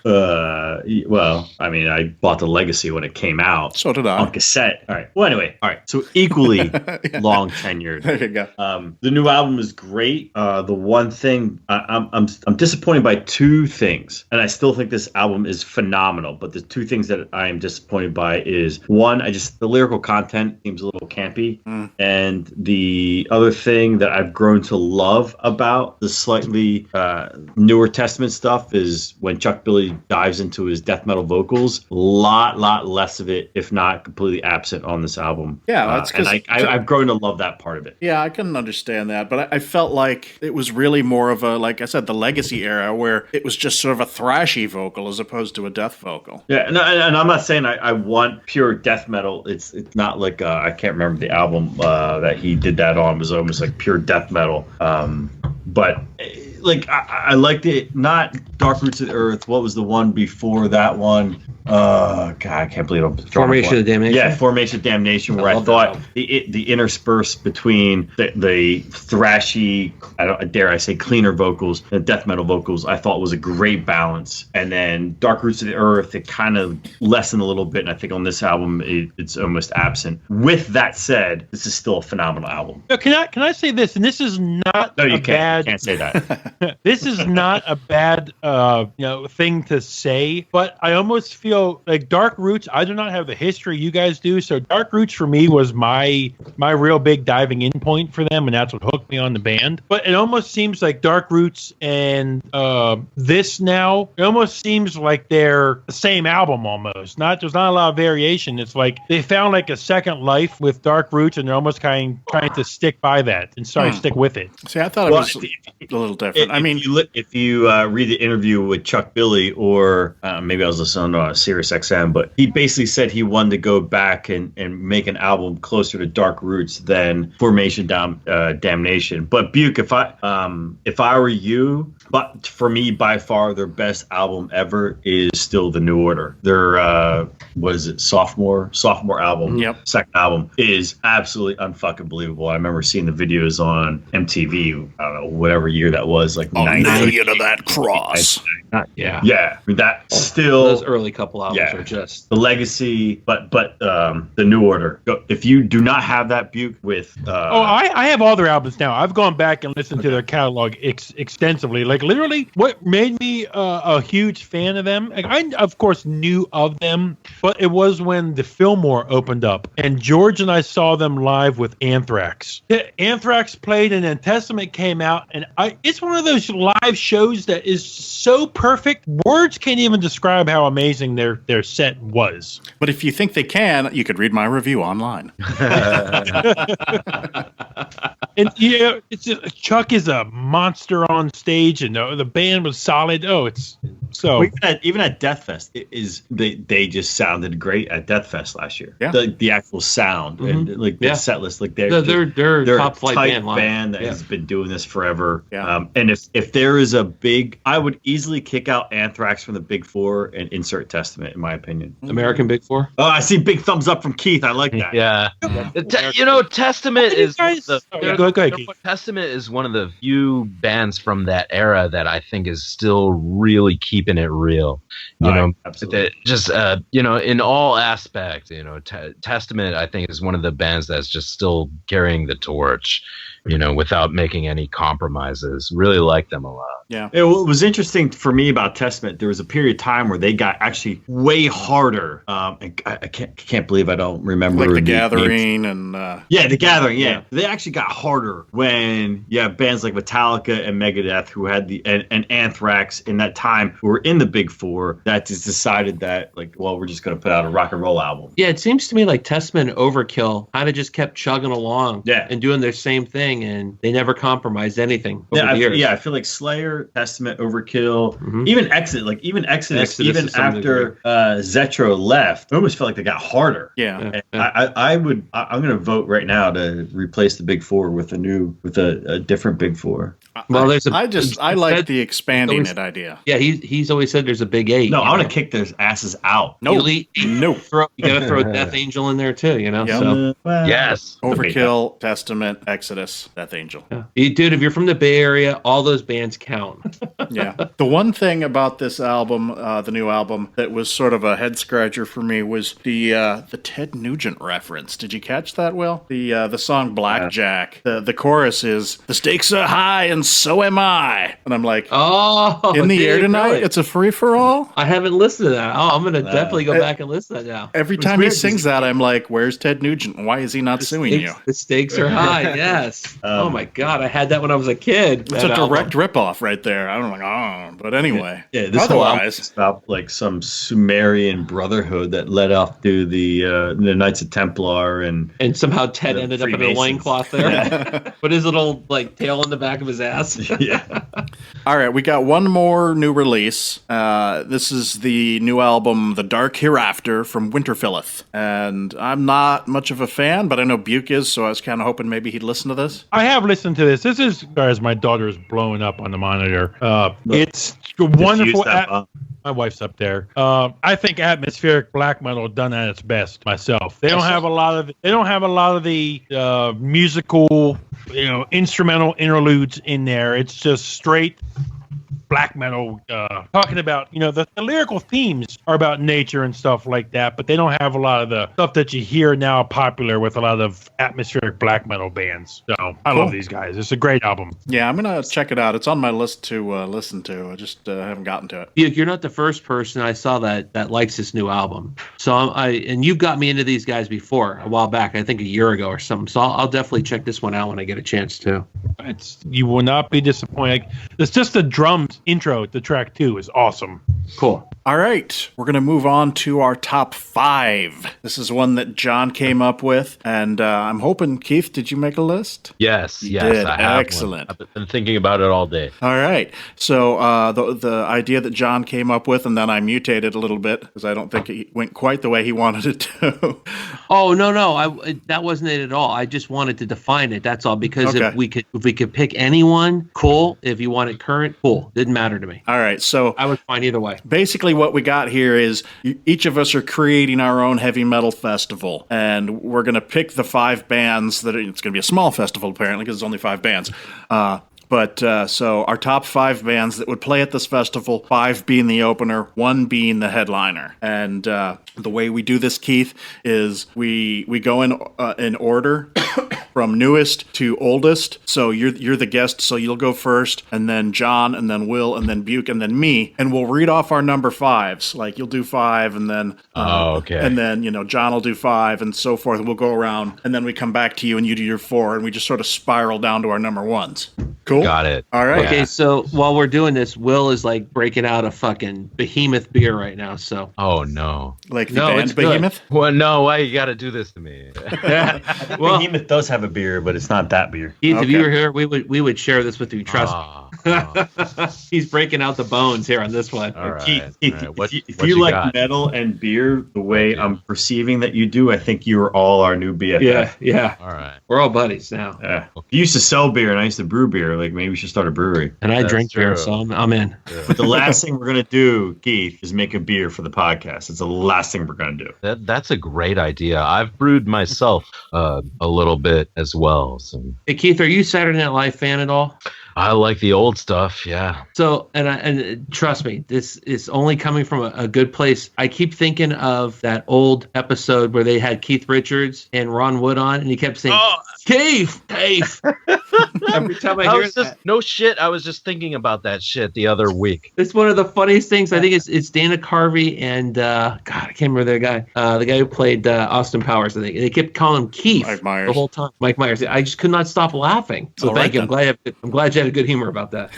Well, I mean, I bought The Legacy when it came out. So did I. On cassette. All right. Well, anyway. All right. So equally long tenured. There you go. The new album is great. The The one thing I'm disappointed by two things, and I still think this album is phenomenal. But the two things that I am disappointed by is one, the lyrical content seems a little campy, and the other thing that I've grown to love about the slightly newer Testament stuff is when Chuck Billy dives into his death metal vocals. A lot less of it, if not completely absent, on this album. Yeah, that's and I've grown to love that part of it. Yeah, I can understand that, but I felt like it was really more of a, like I said, the Legacy era, where it was just sort of a thrashy vocal as opposed to a death vocal. Yeah, and I'm not saying I want pure death metal. It's not like I can't remember the album that he did that on. It was almost like pure death metal. But like I liked it. Not Dark Roots of the Earth. What was the one before that one? God, I can't believe I'm Formation of Damnation. Yeah, Formation of Damnation, where I thought the intersperse between the thrashy, dare I say, cleaner vocals and death metal vocals, I thought was a great balance. And then Dark Roots of the Earth, it kind of lessened a little bit, and I think on this album it's almost absent. With that said, this is still a phenomenal album. Now, can I say this? And this is not You can't say that. This is not a bad thing to say, but I almost feel like Dark Roots, I do not have the history you guys do, so Dark Roots for me was my real big diving in point for them, and that's what hooked me on the band. But it almost seems like Dark Roots and this now, it almost seems like they're the same album almost. There's not a lot of variation. It's like they found like a second life with Dark Roots, and they're almost trying to stick by that and stick with it. See, I thought it was a little different. If you read the interview with Chuck Billy, or maybe I was listening to Sirius XM, but he basically said he wanted to go back and make an album closer to Dark Roots than Formation Damnation. But Buke, if I were you, but for me, by far their best album ever is still The New Order. Their what is it, sophomore album? Yep. Second album is absolutely unfucking believable. I remember seeing the videos on MTV. I don't know, whatever year that was, like 90. Nail to that cross. Yeah. Yeah, I mean, that still Those early couple albums are just the Legacy, but The New Order. If you do not have that, Buke, with I have all their albums now. I've gone back and listened to their catalog extensively. Like literally, what made me a huge fan of them. Like, I of course knew of them, but it was when the Fillmore opened up, and George and I saw them live with Anthrax. Anthrax played, and then Testament came out, and it's one of those live shows that is so perfect. Words can't even describe how amazing their set was. But if you think they can, you could read my review online. And it's just, Chuck is a monster on stage, and the band was solid. It's so. Well, even at Death Fest, they just sounded great at Death Fest last year. Yeah. The actual sound and the set list, like they're top flight band that has been doing this forever. Yeah. And if there is a big, I would easily kick out Anthrax from the Big Four and insert Testament, in my opinion. American Big Four. Oh, I see big thumbs up from Keith. I like that. Yeah. Testament is Go ahead, Keith. Testament is one of the few bands from that era that I think is still really keeping it real. Absolutely. In all aspects, Testament I think is one of the bands that's just still carrying the torch, without making any compromises. Really like them a lot. Yeah. It was interesting for me about Testament. There was a period of time where they got actually way harder. I can't believe I don't remember Like The names. Gathering and... The Gathering, yeah. They actually got harder when you have bands like Metallica and Megadeth who had and Anthrax in that time who were in the Big Four that just decided that, we're just going to put out a rock and roll album. Yeah, it seems to me like Testament and Overkill kind of just kept chugging along and doing their same thing, and they never compromised anything over the years. I feel like Slayer, Testament, Overkill, even Exodus, even after Zetro left, I almost felt like they got harder. Yeah. I'm going to vote right now to replace the Big Four with a different Big Four. Well, I like the expanding it idea. Yeah, he's always said there's a Big Eight. No, I want to kick their asses out. No. You got to throw Death Angel in there too, Yep. So. Yes. Overkill, Testament, Exodus, Death Angel. Yeah. Dude, if you're from the Bay Area, all those bands count. Yeah. The one thing about this album, the new album, that was sort of a head scratcher for me was the Ted Nugent reference. Did you catch that, Will? The song Blackjack. The chorus is, "The stakes are high and and so am I. And I'm like, Oh, in the air Dave, tonight, really? it's a free-for-all? I haven't listened to that. Oh, I'm going to definitely go back and listen to that now. Every time he sings that, I'm like, where's Ted Nugent? Why is he not suing you? The stakes are high, yes. Oh, my God. I had that when I was a kid. It's a direct ripoff right there. I'm like, oh, but anyway. Yeah, this whole album is about like some Sumerian brotherhood that led off to the Knights of Templar and somehow Ted ended up in a loincloth there. Put his little like tail in the back of his ass. yeah. All right, we got one more new release. This is the new album, The Dark Hereafter from Winterfilleth. And I'm not much of a fan, but I know Buke is, so I was kind of hoping maybe he'd listen to this. I have listened to this. This is, as my daughter is blowing up on the monitor. It's wonderful. My wife's up there. I think atmospheric black metal done at its best. Myself, they don't have a lot of the musical, instrumental interludes in there. It's just straight black metal, talking about, the lyrical themes are about nature and stuff like that, but they don't have a lot of the stuff that you hear now popular with a lot of atmospheric black metal bands. So I love these guys. It's a great album. Yeah, I'm going to check it out. It's on my list to listen to. I just haven't gotten to it. You're not the first person I saw that likes this new album. So and you've got me into these guys before a while back, I think a year ago or something. So I'll definitely check this one out when I get a chance to. You will not be disappointed. It's just the drums intro to track 2 is awesome. Cool. All right, we're going to move on to our top 5. This is one that John came up with, and I'm hoping, Keith, did you make a list? Yes, You did. I have. Excellent. I've been thinking about it all day. All right, so the idea that John came up with, and then I mutated a little bit, because I don't think it went quite the way he wanted it to. Oh, no, that wasn't it at all. I just wanted to define it, that's all, because if we could pick anyone, cool. If you want it current, cool. Didn't matter to me. All right, so I was fine either way. basically what we got here is each of us are creating our own heavy metal festival, and we're going to pick the 5 bands that it's going to be a small festival apparently because it's only 5 bands. So our top 5 bands that would play at this festival, 5 being the opener, 1 being the headliner. And the way we do this, Keith, is we go in order from newest to oldest. So you're the guest, so you'll go first, and then John, and then Will, and then Buke, and then me, and we'll read off our number 5s. Like you'll do 5, and then and then John will do 5, and so forth. We'll go around, and then we come back to you, and you do your 4, and we just sort of spiral down to our number 1s. Cool. Got it. All right. Okay, so while we're doing this, Will is like breaking out a fucking behemoth beer right now. So. Oh no. Like the band Behemoth? Well, no, why you got to do this to me? Well, Behemoth does have a beer, but it's not that beer. Keith, if you were here, we would share this with you. Trust me. Oh. He's breaking out the bones here on this one. All right. Keith, if What you like got? metal and beer the way I'm perceiving that you do, I think you are all our new BFF. Yeah. All right. We're all buddies now. Yeah. You used to sell beer, and I used to brew beer. Like maybe we should start a brewery. And I That's drink beer, true. so I'm in. But the last thing we're gonna do, Keith, is make a beer for the podcast. It's the last thing we're gonna do. That's a great idea. I've brewed myself a little bit as well. So Hey, Keith, are you Saturday Night Live fan at all? I like the old stuff. Yeah. So, and trust me, this is only coming from a good place. I keep thinking of that old episode where they had Keith Richards and Ron Wood on, and he kept saying, Keith. Every time I hear that. No shit. I was just thinking about that shit the other week. It's one of the funniest things. I think it's Dana Carvey and God, I can't remember the guy who played Austin Powers. I think they kept calling him Keith Mike Myers. the whole time. Mike Myers. I just could not stop laughing. So All thank right, you. I'm glad you had a good humor about that.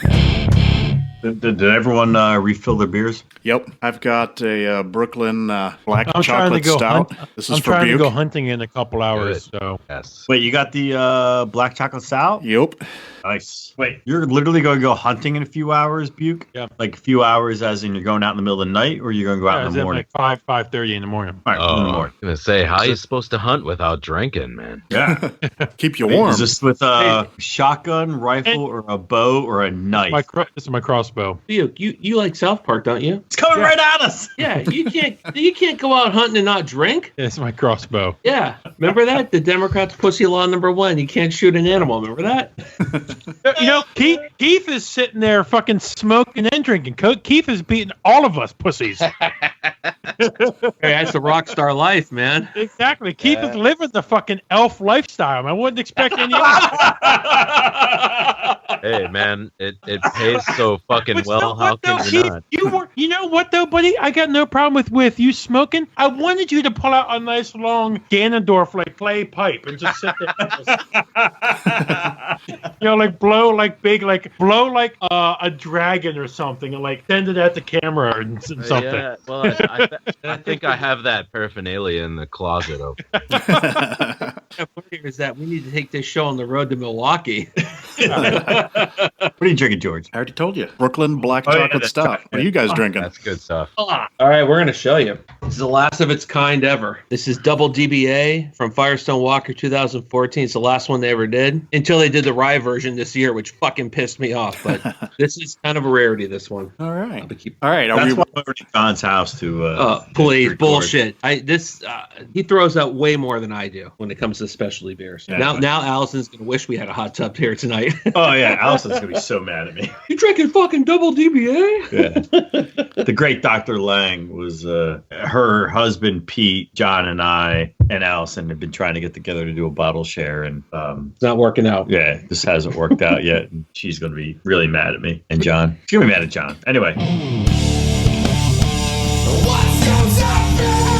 Did everyone refill their beers? Yep. I've got a Brooklyn black I'm trying to chocolate go stout. This is I'm for trying to Buke. go hunting in a couple hours. So Yes. Wait, you got the black chocolate stout? Yep. Nice. Wait, you're literally going to go hunting in a few hours, Buke? Yeah. Like a few hours as in you're going out in the middle of the night, or you're going to go out yeah, in it's the at morning? like 5:30 in the morning. All right, in the morning. I'm gonna say, how are you supposed to hunt without drinking, man? Yeah. Keep you warm. Is this with a shotgun, rifle, or a bow, or a knife? This is my crossbow. crossbow. You like South Park, don't you? It's coming right at us. Yeah, you can't go out hunting and not drink. It's my crossbow. Yeah, remember that? The Democrats' pussy law #1. You can't shoot an animal. Remember that? You know, Keith is sitting there fucking smoking and drinking. Keith is beating all of us pussies. Hey, that's the rock star life, man. Exactly. Keith is living the fucking elf lifestyle. I wouldn't expect any Hey, man, it pays so fucking But well. so How what, though, can you Keith? not? You know what though, buddy? I got no problem with you smoking. I wanted you to pull out a nice long Ganondorf like clay pipe and just sit there. Like blow like big, like blow like a dragon or something, and like send it at the camera and something. Yeah, well, I think I have that paraphernalia in the closet. Is that we need to take this show on the road to Milwaukee? What are you drinking, George? I already told you. Brooklyn black chocolate stout. What are you guys drinking? That's good stuff. All right, we're going to show you. This is the last of its kind ever. This is Double DBA from Firestone Walker 2014. It's the last one they ever did until they did the rye version this year, which fucking pissed me off. But this is kind of a rarity, this one. All right. I'll keep- All right. That's why we're in John's house to. Please, record. bullshit. He throws out way more than I do when it comes to specialty beers. Yeah, Now Allison's going to wish we had a hot tub here tonight. Oh yeah, Allison's gonna be so mad at me. You drinking fucking Double DBA? Yeah. The great Dr. Lang was her husband Pete, John, and I and Allison have been trying to get together to do a bottle share, and It's not working out. yeah, this hasn't worked out yet. And she's gonna be really mad at me and John. She's gonna be mad at John. Anyway. What's your topic?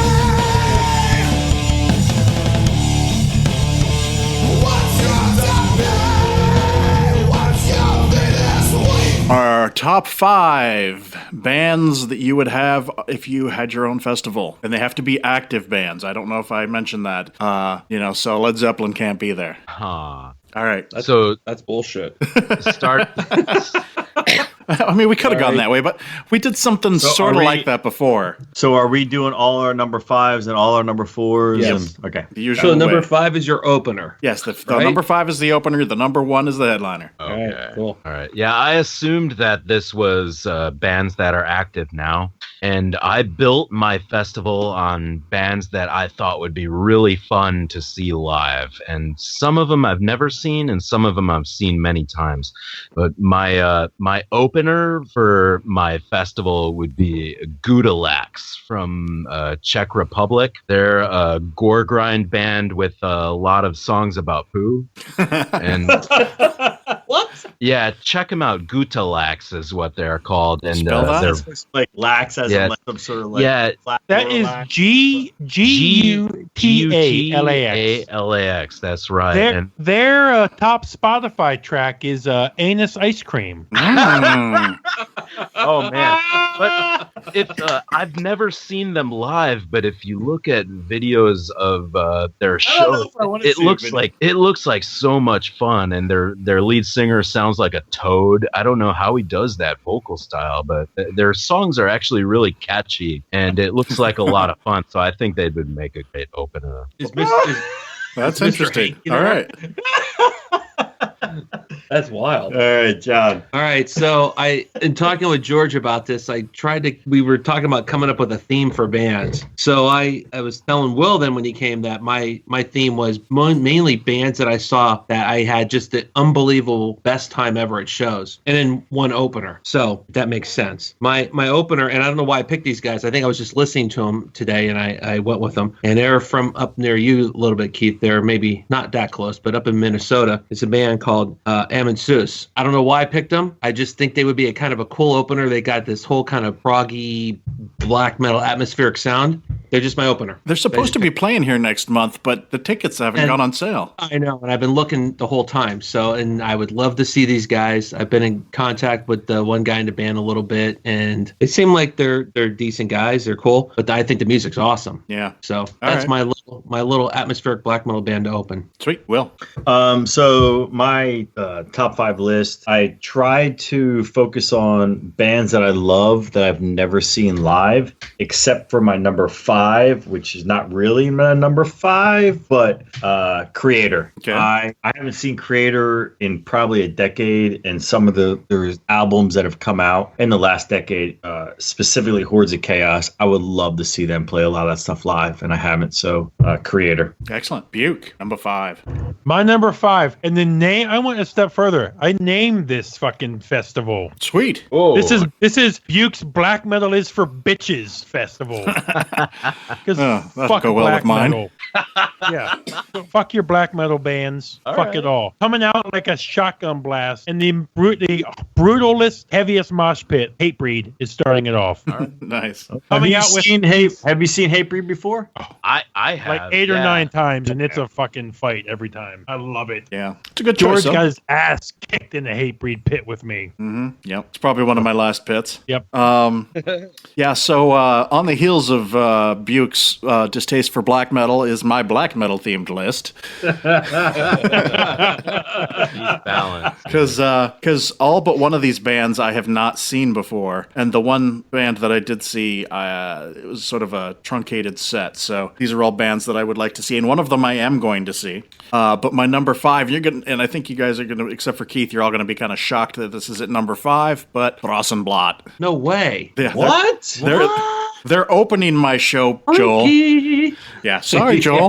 What's your topic? What's your latest week? Our top 5 bands that you would have if you had your own festival. And they have to be active bands. I don't know if I mentioned that. So Led Zeppelin can't be there. Huh. All right. That's bullshit. Start. I mean, we could have gone that way, but we did something So sort are of we- like that before. So are we doing all our number 5s and all our number 4s? Yes. And, okay. The usual So number way. 5 is your opener. Yes, the Right? number 5 is the opener. The number 1 is the headliner. Okay. Alright, cool. All right. Yeah, I assumed that this was bands that are active now. And I built my festival on bands that I thought would be really fun to see live. And some of them I've never seen, and some of them I've seen many times. But my opener for my festival would be Gudalax from Czech Republic. They're a gore grind band with a lot of songs about poo. And What? yeah, check them out. Gutalax is what they're called. And Spell that? they're It's like lax as Yeah. in like some sort of like yeah, flat That or is lax. Gutalax. Gutalax. That's right. Their top Spotify track is Anus Ice Cream. Mm. Oh man, but if I've never seen them live, but if you look at videos of their show, it looks like so much fun, and their lead singer sounds like a toad. I don't know how he does that vocal style, but their songs are actually really catchy, and it looks like a lot of fun. So I think they would make a great opener. That's Mr. interesting. Hank, All right. That's wild. All right, John. All right, so in talking with George about this, we were talking about coming up with a theme for bands. So I was telling Will then when he came that my theme was mainly bands that I saw that I had just the unbelievable best time ever at shows, and then one opener. So that makes sense. My opener, and I don't know why I picked these guys. I think I was just listening to them today, and I went with them. And they're from up near you a little bit, Keith. They're maybe not that close, but up in Minnesota. It's a band called Ammon Seuss. I don't know why I picked them. I just think they would be a kind of a cool opener. They got this whole kind of proggy black metal atmospheric sound. They're just my opener. They're supposed to be playing here next month, but the tickets haven't gone on sale. I know, and I've been looking the whole time. So, and I would love to see these guys. I've been in contact with the one guy in the band a little bit, and it seemed like they're decent guys. They're cool, but I think the music's awesome. Yeah. So that's right. my little atmospheric black metal band to open. Sweet. Will. So my top 5 list, I tried to focus on bands that I love that I've never seen live, except for my number 5 5, which is not really my number 5, but Creator. Okay. I haven't seen Creator in probably a decade, and some of there's albums that have come out in the last decade, specifically Hordes of Chaos. I would love to see them play a lot of that stuff live, and I haven't. So Creator. Excellent. Buke, number 5. My number 5, and the name. I went a step further. I named this fucking festival. Sweet. Oh, This is Buke's Black Metal is for Bitches Festival. Because that'd fuck go well black with mine. metal. Yeah, fuck your black metal bands. Fuck it all. Coming out like a shotgun blast, and the brutalest, heaviest mosh pit, Hatebreed, is starting it off. Nice. Coming out with Have you seen Hatebreed before? I have like 8 or yeah. 9 times, and it's a fucking fight every time. I love it. Yeah. It's a good George choice, though. got his ass kicked in the Hatebreed pit with me. Yep. It's probably one of my last pits. Yep. Yeah, so on the heels of Buke's distaste for black metal is my black metal themed list. Balance. Because all but one of these bands I have not seen before, and the one band that I did see, it was sort of a truncated set. So these are all bands that I would like to see, and one of them I am going to see. But my number 5, you're gonna, and I think you guys are gonna, except for Keith, you're all gonna be kind of shocked that this is at number 5. But Brossenblatt. No way. Yeah, What? They're opening my show, Joel. Yeah, sorry, Joel.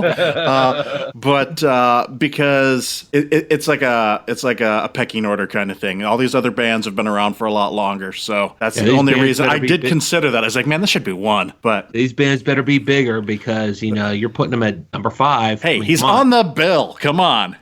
But because it's like a pecking order kind of thing. All these other bands have been around for a lot longer, so that's the these only bands reason better I be did big. consider that. I was like, man, this should be 1. But These bands better be bigger because, you're putting them at number 5. hey, I mean, he's come on the bill. Come on.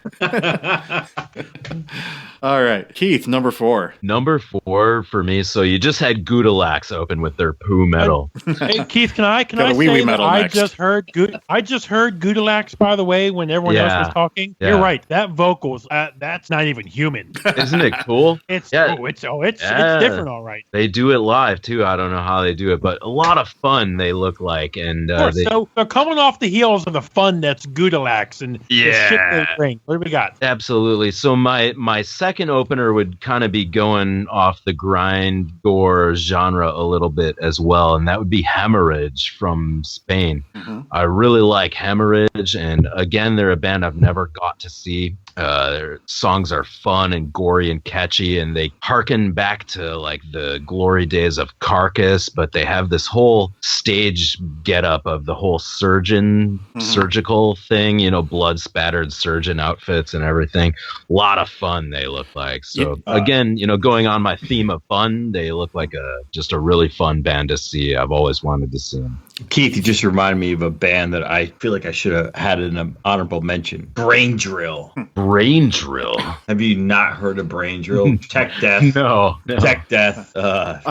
All right, Keith, number 4. Number 4 for me. So you just had Gudalax open with their poo metal. Hey Keith, can I Got a say wee-wee that metal I next. just heard Gudalax, by the way, when everyone else Yeah. was talking. Yeah. You're right. That vocals, that's not even human. Isn't it cool? It's Yeah. it's Yeah. different, all right. They do it live too. I don't know how they do it, but a lot of fun they look like. And Of course, they, so they're coming off the heels of the fun that's Gudalax and the shit they bring. What do we got? absolutely. So my second opener would kind of be going off the grind gore genre a little bit as well, and that would be Hemorrhage from Spain. I really like Hemorrhage, and again, they're a band I've never got to see. Their songs are fun and gory and catchy, and they harken back to like the glory days of Carcass, but they have this whole stage getup of the whole surgical thing, blood spattered surgeon outfits and everything. A lot of fun they look like. So again, going on my theme of fun, they look like just a really fun band to see. I've always wanted to see them. Keith, you just reminded me of a band that I feel like I should have had an honorable mention. Brain Drill. Brain Drill. Have you not heard of Brain Drill? Tech Death. No. Tech Death.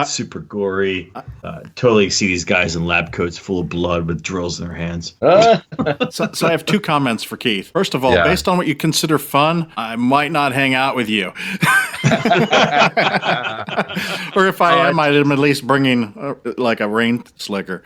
Super gory. Totally see these guys in lab coats full of blood with drills in their hands. So I have 2 comments for Keith. First of all, Yeah. based on what you consider fun, I might not hang out with you. Or if I am, I'm at least bringing like a rain slicker.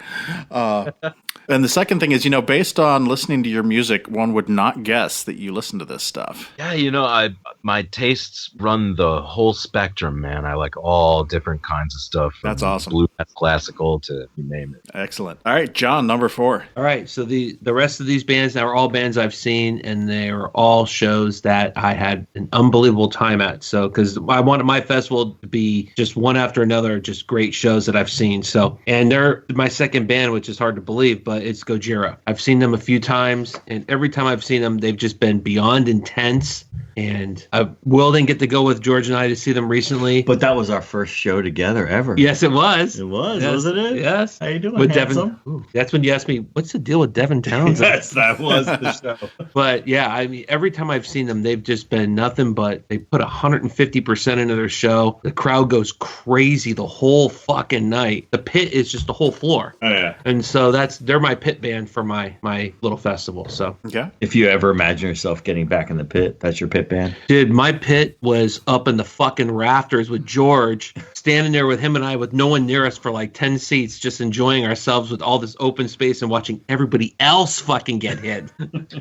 And the second thing is, based on listening to your music, one would not guess that you listen to this stuff. Yeah, my tastes run the whole spectrum, man. I like all different kinds of stuff. From That's awesome. Bluegrass, classical to you name it. Excellent. All right, John, number 4. All right, so the rest of these bands now are all bands I've seen, and they are all shows that I had an unbelievable time at. So, because I wanted my festival to be just one after another, just great shows that I've seen. So, and they're my second band, which is hard to believe, but it's Gojira. I've seen them a few times, and every time I've seen them, they've just been beyond intense. And Will didn't get to go with George and I to see them recently. But that was our first show together ever. Yes, it was. It was, Yes, wasn't it? Yes. How you doing, With handsome? Devin. Ooh, that's when you asked me, what's the deal with Devin Townsend? Yes, that was the show. But yeah, I mean, every time I've seen them, they've just been nothing but they put 150% into their show. The crowd goes crazy the whole fucking night. The pit is just the whole floor. Oh, yeah. And so they're my pit band for my little festival. So, Okay. If you ever imagine yourself getting back in the pit, that's your pit band. dude, my pit was up in the fucking rafters with George standing there with him and I with no one near us for like 10 seats, just enjoying ourselves with all this open space and watching everybody else fucking get hit.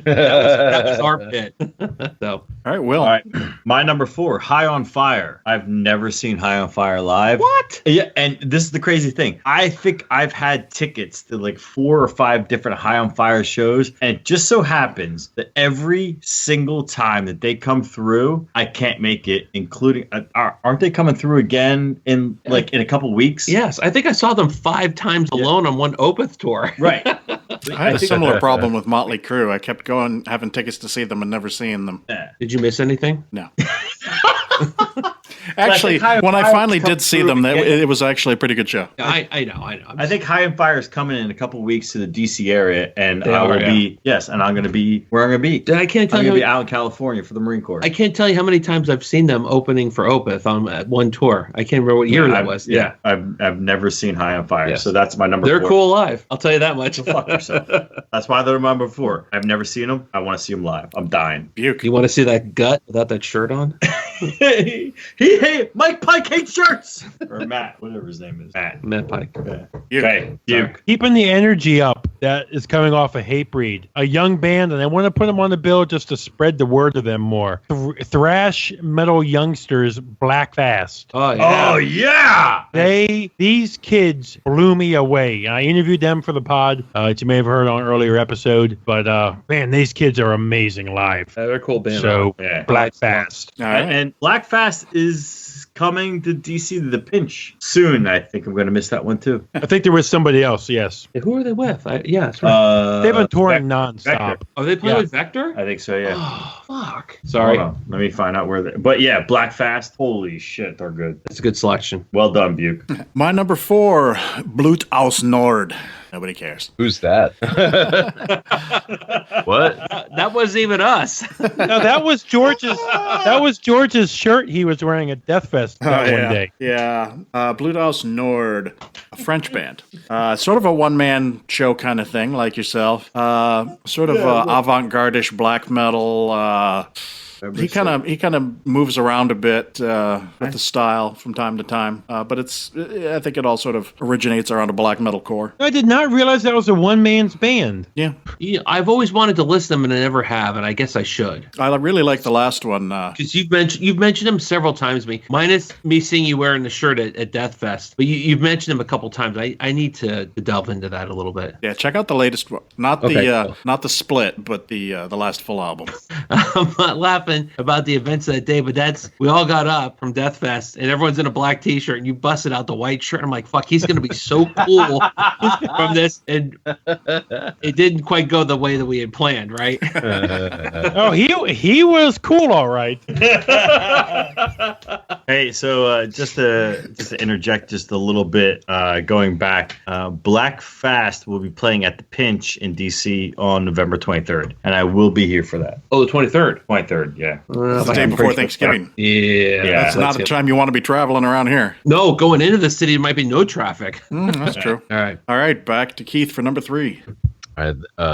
that was our pit. So, All right, Will. All right, my number 4, High on Fire. I've never seen High on Fire live. what? Yeah, and this is the crazy thing. I think I've had tickets to like 4 or 5 different High on Fire shows, and it just so happens that every single time that they come through, I can't make it, including aren't they coming through again in a couple weeks? Yes, I think I saw them 5 times alone on one Opeth tour. Right. I had a similar problem with Motley Crue. I kept going, having tickets to see them and never seeing them. Yeah. Did you miss anything? No. Actually, when I finally did see them, it was actually a pretty good show. I know. I think High on Fire is coming in a couple weeks to the DC area, and They I will are, yeah. be and I'm going to be where I'm going to be. I can't tell I'm you. going to be out in California for the Marine Corps. I can't tell you how many times I've seen them opening for Opeth on one tour. I can't remember what year that was. Yeah, I've never seen High on Fire, Yes. so that's my number. They're 4. cool live. I'll tell you that much. Fuck yourself. That's why they're my number 4. I've never seen them. I want to see them live. I'm dying. Buke. You want to see that gut without that shirt on? Hey, Mike Pike hates shirts. Or Matt, whatever his name is. Matt Pike. Yeah. Buke. Okay, you. Keeping the energy up that is coming off of Hatebreed, a young band, and I want to put them on the bill just to spread the word of them more. Thrash metal youngsters, Black Fast. Oh yeah. Oh yeah. These kids blew me away. I interviewed them for the pod, that you may have heard on an earlier episode, but man, these kids are amazing live. They're a cool band. So Yeah. Black Fast. All right. And Black Fast is coming to DC to the Pinch soon. I think I'm going to miss that one too. I think there was somebody else. Yes, Hey, who are they with? Yeah, that's right. they've been touring Vector. nonstop. Are they playing yeah. with Vector? I think so. Yeah. Oh, fuck. Sorry. Hold on. Let me find out where they. But yeah, Black Fast. Holy shit, they're good. That's a good selection. Well done, Buke. My number 4, Blut aus Nord. Nobody cares. Who's that? What? That wasn't even us. No, that was George's shirt he was wearing at Death Fest that one day. Yeah. Blut aus Nord, a French band. Sort of a one-man show kind of thing, like yourself. Sort of avant-garde-ish black metal. He kind of moves around a bit with the style from time to time, but I think it all sort of originates around a black metal core. I did not realize that was a one-man's band. Yeah, Yeah, I've always wanted to list them, and I never have, and I guess I should. I really like the last one. Because you've mentioned them several times, minus me seeing you wearing the shirt at Death Fest. But you've mentioned them a couple times. I need to delve into that a little bit. Yeah, check out the latest one. Not the split, but the last full album. I'm not laughing about the events that day, but we all got up from Death Fest, and everyone's in a black T-shirt, and you busted out the white shirt. I'm like, fuck, he's gonna be so cool from this, and it didn't quite go the way that we had planned, right? Oh, he was cool, all right. Hey, so just to interject just a little bit, going back, Black Fast will be playing at the Pinch in DC on November 23rd, and I will be here for that. Oh, the 23rd. 23rd, yeah. It's the day before Thanksgiving. Yeah, That's not a time you want to be traveling around here. No, going into the city, there might be no traffic. That's true. All right. All right, back to Keith for number 3.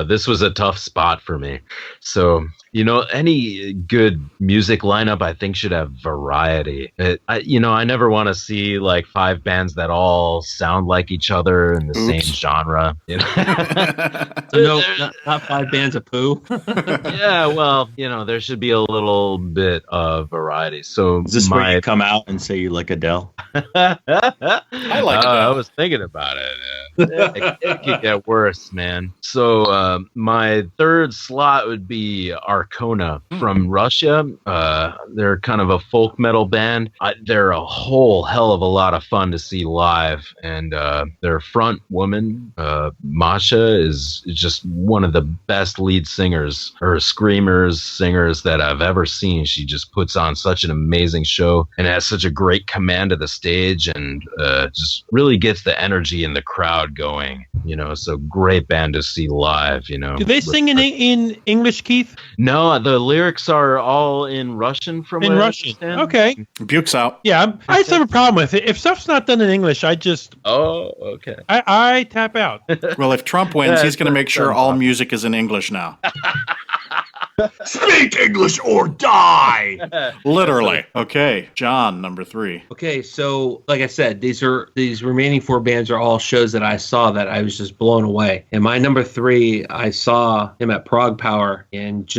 This was a tough spot for me. So, any good music lineup, I think, should have variety. I never want to see like 5 bands that all sound like each other in the same genre. So no, not 5 bands of poo. Yeah, well, there should be a little bit of variety. So Is this where you come out and say you like Adele? I like it. I was thinking about it. It could get worse, man. So my 3rd slot would be Arcona from Russia. They're kind of a folk metal band. They're a whole hell of a lot of fun to see live, and their front woman, Masha, is just one of the best lead singers or singers that I've ever seen. She just puts on such an amazing show and has such a great command of the stage, and just really gets the energy in the crowd going. So great band to see live. Do they sing in English, Keith? No, the lyrics are all in Russian from In what I Russian. understand. Okay. Buke's out. Yeah, I just have a problem with it. If stuff's not done in English, Oh, okay. I tap out. Well, if Trump wins, Yeah, he's going to make sure that's all awesome. music is in English now. Speak English or die. Literally. Okay, John, number 3. Okay, so like I said, these remaining 4 bands are all shows that I saw that I was just blown away. And my number 3, I saw him at Prague Power and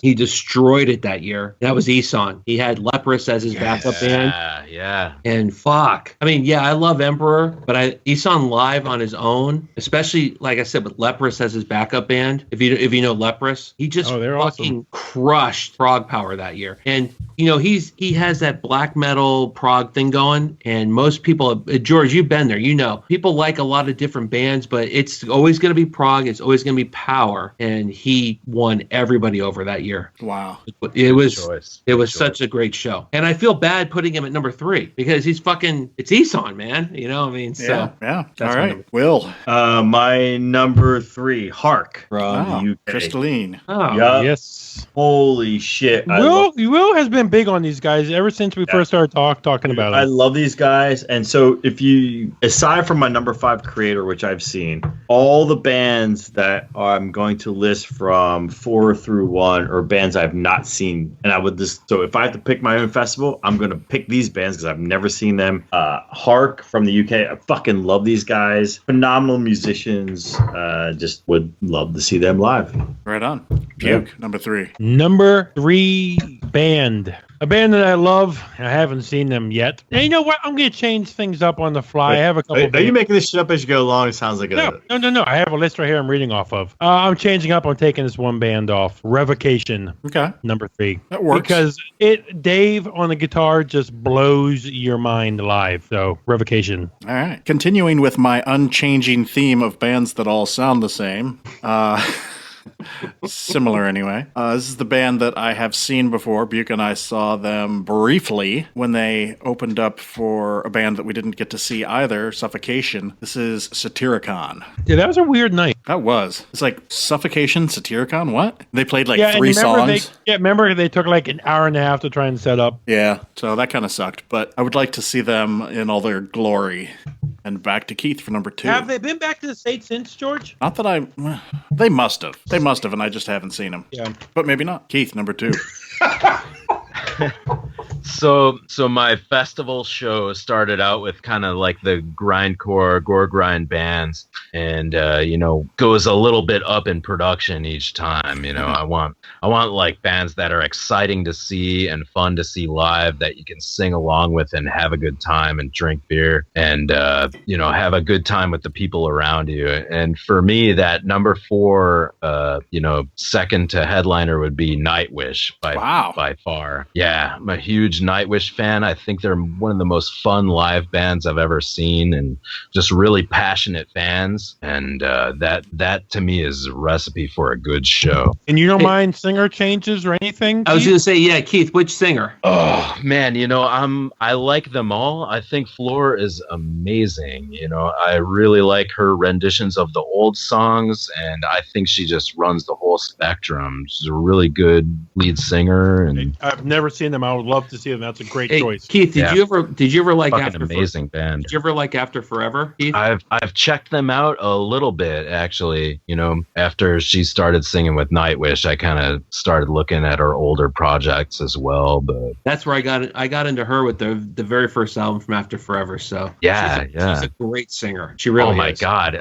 he destroyed it that year. That was Isan. He had Leprous as his backup band. Yeah. And fuck. I mean, yeah, I love Emperor, but Isan live on his own, especially like I said with Leprous as his backup band. If you know Leprous, he just they're fucking awesome. crushed Prague Power that year. And he has that black metal prog thing going, and most people, George, you've been there, people like a lot of different bands, but it's always going to be prog, it's always going to be power, and he won everybody over that year. Wow. It was choice. such a great show, and I feel bad putting him at number 3 because it's Isan, man. I mean, so Yeah. that's All my right. number. Will. My number 3, Hark from the UK. Crystalline. Oh, Yup. Yes. Holy shit! Will has been big on these guys ever since we first started talking about I them. love these guys, and so if you, aside from my number 5 creator, which I've seen, all the bands that I'm going to list from 4 through 1 are bands I've not seen, and I would just, so if I have to pick my own festival, I'm going to pick these bands because I've never seen them. Hark from the UK, I fucking love these guys, phenomenal musicians. Just would love to see them live. Right on. Puke, number 3. Number 3 band. A band that I love. I haven't seen them yet. And you know what? I'm going to change things up on the fly. I have a couple. Are you making this shit up as you go along? It sounds like No. I have a list right here I'm reading off of. I'm changing up. I'm taking this one band off. Revocation, Okay. number 3. That works. Because Dave on the guitar just blows your mind live. So, Revocation. All right. Continuing with my unchanging theme of bands that all sound the same. Similar anyway. This is the band that I have seen before. Buke and I saw them briefly when they opened up for a band that we didn't get to see either, Suffocation. This is Satyricon. Yeah, that was a weird night. That was. It's like Suffocation, Satyricon, what? They played like And 3 remember songs. remember they took like an hour and a half to try and set up. Yeah, so that kind of sucked. But I would like to see them in all their glory. And back to Keith for number 2. Have they been back to the States since, George? Not that they must have. They must have, and I just haven't seen them. Yeah. But maybe not. Keith, number 2. So my festival show started out with kind of like the grindcore, gore grind bands, and goes a little bit up in production each time. I want like bands that are exciting to see and fun to see live, that you can sing along with and have a good time and drink beer and have a good time with the people around you. And for me, that number 4, second to headliner would be Nightwish by far. Yeah, I'm a huge Nightwish fan. I think they're one of the most fun live bands I've ever seen, and just really passionate fans. And that to me is a recipe for a good show. And you don't mind singer changes or anything? I was Keith? going to say, yeah, Keith, which singer? Oh man, I like them all. I think Floor is amazing. I really like her renditions of the old songs, and I think she just runs the whole spectrum. She's a really good lead singer, and I've never seen them. I would love to see them. That's a great Hey, choice. Keith, did you ever like fucking After amazing band. Did you ever like After Forever, Keith? I've checked them out a little bit actually. After she started singing with Nightwish, I kind of started looking at her older projects as well. But That's where I got into her with the very first album from After Forever. So Yeah, she's a great singer. She really oh my is. god,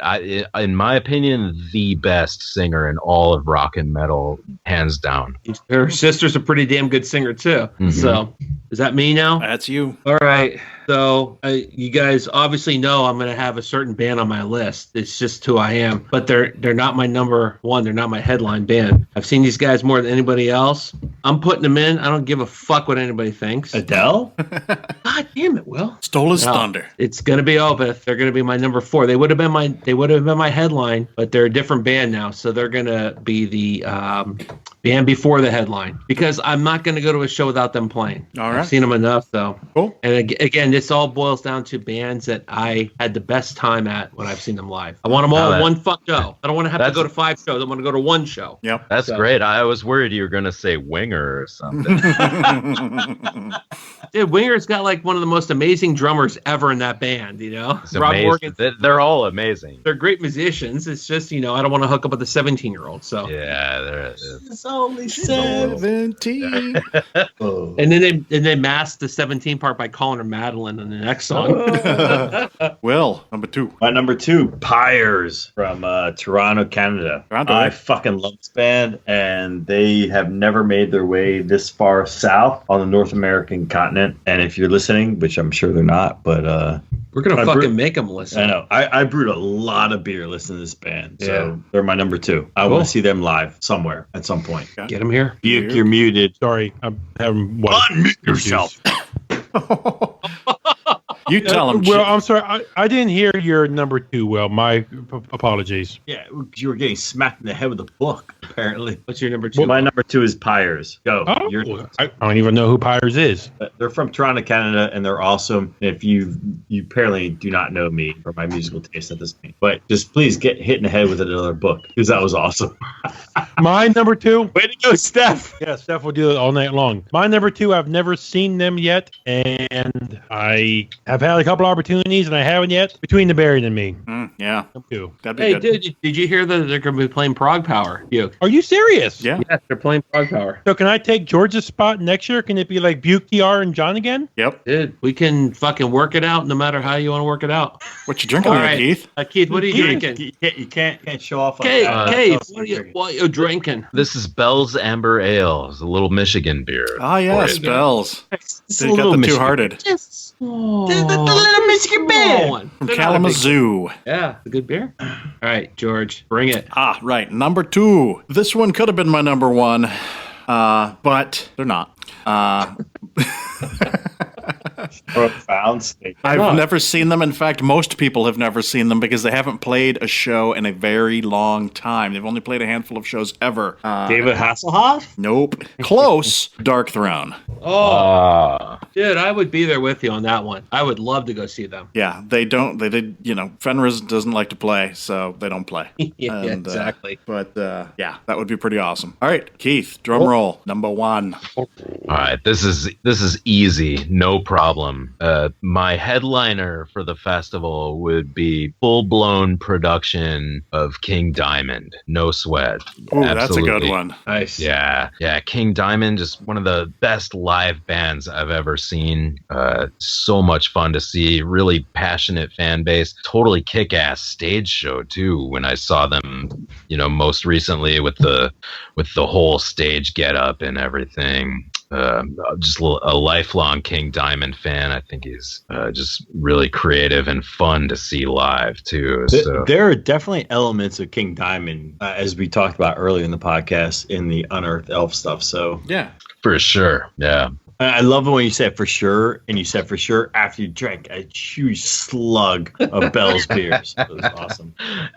in my opinion, the best singer in all of rock and metal, hands down. Her sister's a pretty damn good singer too. Mhm. So is that me now? That's you. All right. So you guys obviously know I'm going to have a certain band on my list. It's just who I am. But they're not my number 1. They're not my headline band. I've seen these guys more than anybody else. I'm putting them in. I don't give a fuck what anybody thinks. Adele? God damn it, Will. Stole his No, thunder. It's going to be Opeth. They're going to be my number 4. They would have been my headline, but they're a different band now. So they're going to be the band before the headline, because I'm not going to go to a show without them playing. All right. I've seen them enough, though. Cool. And again, this all boils down to bands that I had the best time at when I've seen them live. I want them all in one fuck show. I don't want to have to go to 5 shows. I want to go to 1 show. Yep. That's great. I was worried you were going to say Winger or something. Dude, Winger's got like one of the most amazing drummers ever in that band, you know? It's amazing. They're all amazing. They're great musicians. It's just, I don't want to hook up with a 17-year-old. So Yeah, It's only 17. and then they masked the 17 part by calling her Madeline in the next song. Will, number 2. My number 2, Pyres from Toronto, Canada. Toronto, I eh? fucking love this band, and they have never made their way this far south on the North American continent. And if you're listening, which I'm sure they're not, but We're going to I fucking brew- make them listen. I know. I brewed a lot of beer listening to this band, so Yeah. they're my number 2. I Cool. want to see them live somewhere at some point. Get them here. Buke, you're muted. Sorry, I'm having Unmute yourself. You tell him. Well, I'm sorry. I didn't hear your number 2, Will. My apologies. Yeah, you were getting smacked in the head with a book, apparently. What's your number 2? My number 2 is Pyres. Go. Oh, I don't even know who Pyres is. They're from Toronto, Canada, and they're awesome. If you apparently do not know me or my musical taste at this point, but just please get hit in the head with another book because that was awesome. My number 2. Way to go, Steph. Yeah, Steph will do it all night long. My number 2, I've never seen them yet, and I have had a couple opportunities, and I haven't yet. Between the Buried and Me. Yeah, Number 2. that'd be Hey, good. did you hear that they're going to be playing Prague Power? Buke. Are you serious? Yeah. Yeah, they're playing Prague Power. So can I take George's spot next year? Can it be like Buke, TR, and John again? Yep. Dude, we can fucking work it out no matter how you want to work it out. What you drinking All there, right. Keith? Keith, what are you drinking? You can't show off like Keith, that. Keith, what are you drinking? This is Bell's Amber Ale. It's a little Michigan beer. Ah, yeah, For you. spells. It's They got the Two-Hearted Just the little Michigan bear. from Kalamazoo. Yeah, it's a good beer. All right, George, bring it. Ah, right. Number 2. This one could have been my number 1, but they're not. Profound statement. I've never seen them. In fact, most people have never seen them because they haven't played a show in a very long time. They've only played a handful of shows ever. David Hasselhoff? Nope. Close. Dark Throne. Oh, dude, I would be there with you on that one. I would love to go see them. Yeah, they don't. They did. Fenris doesn't like to play, so they don't play. Yeah, exactly. But yeah, that would be pretty awesome. All right, Keith, drum roll. Number 1. All right, this is easy, no problem. My headliner for the festival would be full-blown production of King Diamond. No sweat. Ooh, that's a good Absolutely. one. Nice. Yeah, King Diamond, just one of the best live bands I've ever seen. So much fun to see. Really passionate fan base. Totally kick-ass stage show too. When I saw them, most recently with the whole stage get-up and everything. Just a lifelong King Diamond fan. I think he's just really creative and fun to see live too. So. There are definitely elements of King Diamond, as we talked about earlier in the podcast, in the Unearthed Elf stuff. So Yeah. For sure, yeah. I love it when you said for sure, and you said for sure after you drank a huge slug of Bell's beers. It was awesome.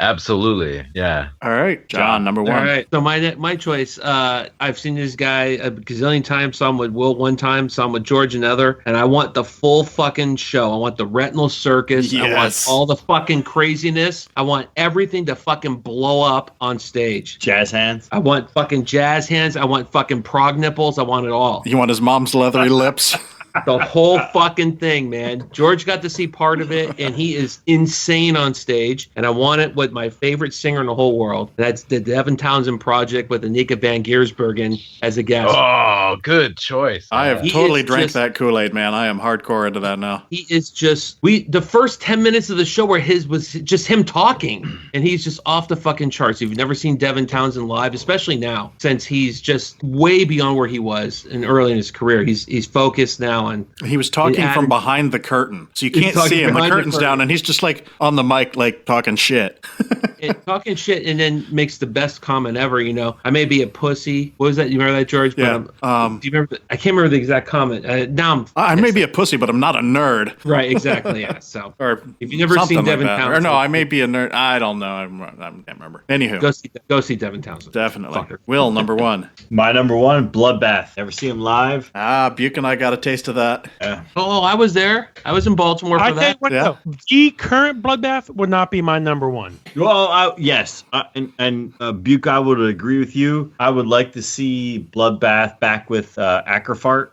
Absolutely, yeah. All right, John, number 1. All right. So my choice. I've seen this guy a gazillion times. Saw him with Will one time. Saw him with George another. And I want the full fucking show. I want the retinal circus. I want Yes. all the fucking craziness. I want everything to fucking blow up on stage. Jazz hands. I want fucking jazz hands. I want fucking prog nipples. I want it all. You want his mom's leathery lips? The whole fucking thing, man. George got to see part of it, and he is insane on stage. And I want it with my favorite singer in the whole world. That's the Devin Townsend Project with Anika Van Giersbergen as a guest. Oh, good choice. I have He totally is drank just- that Kool-Aid, man. I am hardcore into that now. He is just the first 10 minutes of the show where his was just him talking, and he's just off the fucking charts. If you've never seen Devin Townsend live, especially now, since he's just way beyond where he was early in his career. He's focused now on He was talking And from Adam- behind the curtain, so you He's can't talking see him. The behind the curtain's curtain. down, and he's just like on the mic, like talking shit. talking shit, and then makes the best comment ever. I may be a pussy. What was that? You remember that, George? Yeah, Do you remember? I can't remember the exact comment. Now I may be a pussy, but I'm not a nerd. right, exactly. Yeah. So Or if you've never something seen like Devin that. Townsend, Or no, I may be a nerd. I don't know. I can't remember. Anywho, go see Devin Townsend. definitely. Fucker. Will, number 1. My number one, Bloodbath. Ever see him live? Buke and I got a taste of that. Oh, I was there. I was in Baltimore for I tell you that. what, Yeah. though, the current Bloodbath would not be my number one. Well, yes, and Buke, I would agree with you. I would like to see Bloodbath back with Acrofart,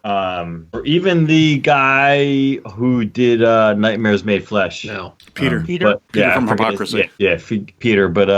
or even the guy who did Nightmares Made Flesh. No. Peter. Peter? Peter I from forget his- Hypocrisy. Yeah, Peter. But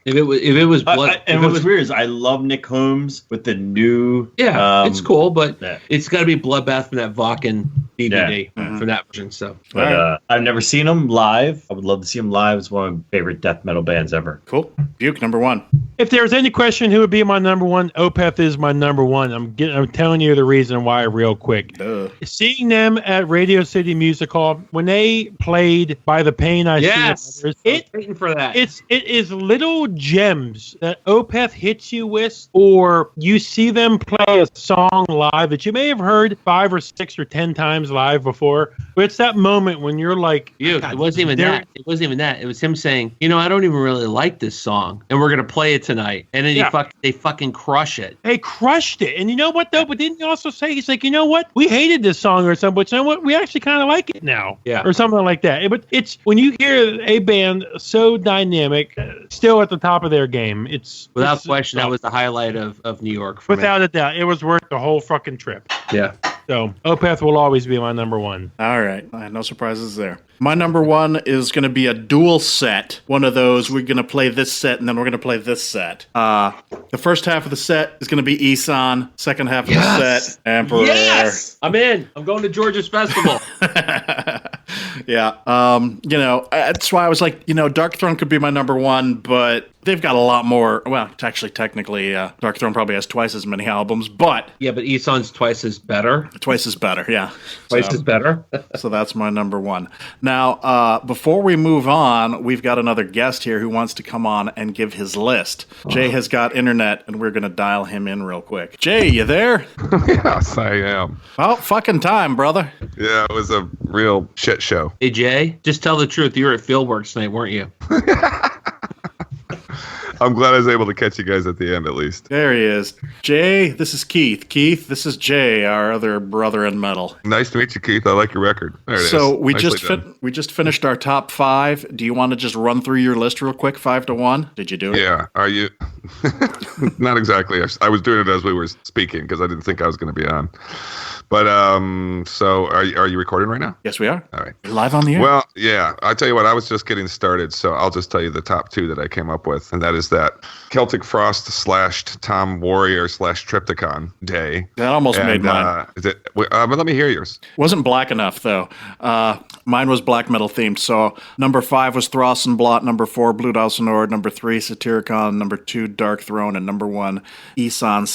If it was blood, and if it what's was, weird is I love Nick Holmes with the new. yeah, it's cool, but yeah. it's got to be Bloodbath from that Vakken DVD from that version. So But I've never seen him live. I would love to see him live. It's one of my favorite death metal bands ever. Cool. Buke, number one. If there's any question who would be my number one, Opeth is my number one. I'm telling you the reason why real quick. Seeing them at Radio City Music Hall when they played "By the Pain I See in yes, Others," I was waiting for that. it is little gems that Opeth hits you with, or you see them play a song live that you may have heard 5 or 6 or 10 times live before. But it's that moment when you're like, It wasn't even that. It wasn't even that. It was him saying, I don't even really like this song, and we're gonna play it tonight. And then they fucking crush it. They crushed it. And you know what, though? But didn't he also say, he's like, you know what? We hated this song or something, but you know what? We actually kind of like it now. Yeah. Or something like that. But it's when you hear a band so dynamic, still at the top of their game, Without question, that was the highlight of New York for without a doubt. It was worth the whole fucking trip. me. Yeah. So Opeth will always be my number one. All right. No surprises there. My number one is going to be a dual set. One of those, we're going to play this set, and then we're going to play this set. The first half of the set is going to be Isan. Second half of the set, Emperor. Yes! I'm in. I'm going to George's Festival. Yeah. That's why I was like, Dark Throne could be my number one, but they've got a lot more. Well, actually, technically, Dark Throne probably has twice as many albums, but Yeah, but Isan's twice as better. twice as better. Yeah. Twice as better. So that's my number one. Now, before we move on, we've got another guest here who wants to come on and give his list. Jay has got internet, and we're going to dial him in real quick. Jay, you there? Yes, I am. Well, fucking time, brother. Yeah, it was a real shit show. Hey, Jay, just tell the truth. You were at Fieldworks tonight, weren't you? I'm glad I was able to catch you guys at the end, at least. There he is. Jay, this is Keith. Keith, this is Jay, our other brother in metal. Nice to meet you, Keith. I like your record. There it is. So we Nicely just done. we just finished our top 5. Do you want to just run through your list real quick, 5 to 1? Did you do it? Yeah. Are you? Not exactly. I was doing it as we were speaking because I didn't think I was going to be on. But so are you recording right now? Yes, we are. All right. We're live on the air. Well, yeah. I tell you what. I was just getting started, so I'll just tell you the top 2 that I came up with, and that is that Celtic Frost / Tom Warrior / Triptychon Day. That almost made mine. Is it? But let me hear yours. Wasn't black enough though. Mine was black metal themed. So number 5 was Throssenblot, number 4 Blutausenord, number 3 Satyricon, number 2 Dark Throne, and number 1 Isan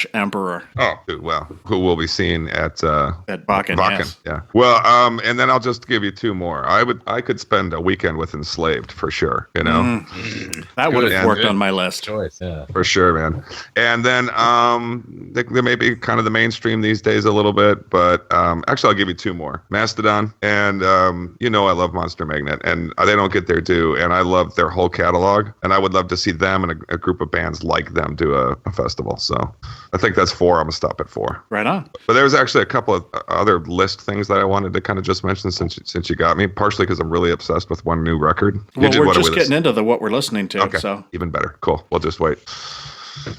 / Emperor. Oh, well, who we'll be seeing at Bakken, yes. Yeah. Well, and then I'll just give you 2 more. I could spend a weekend with Enslaved for sure. That would have Yeah, worked good. on my list. Choice, yeah. For sure, man. And then they may be kind of the mainstream these days a little bit, but actually I'll give you 2 more. Mastodon and I love Monster Magnet, and they don't get their due, and I love their whole catalog, and I would love to see them and a group of bands like them do a festival. So I think that's 4. I'm gonna stop at 4. Right on. But there was actually a couple of other list things that I wanted to kind of just mention since you got me, partially because I'm really obsessed with one new record. Well, we're just getting into what we're listening to. Okay, So even better. Cool. We'll just wait.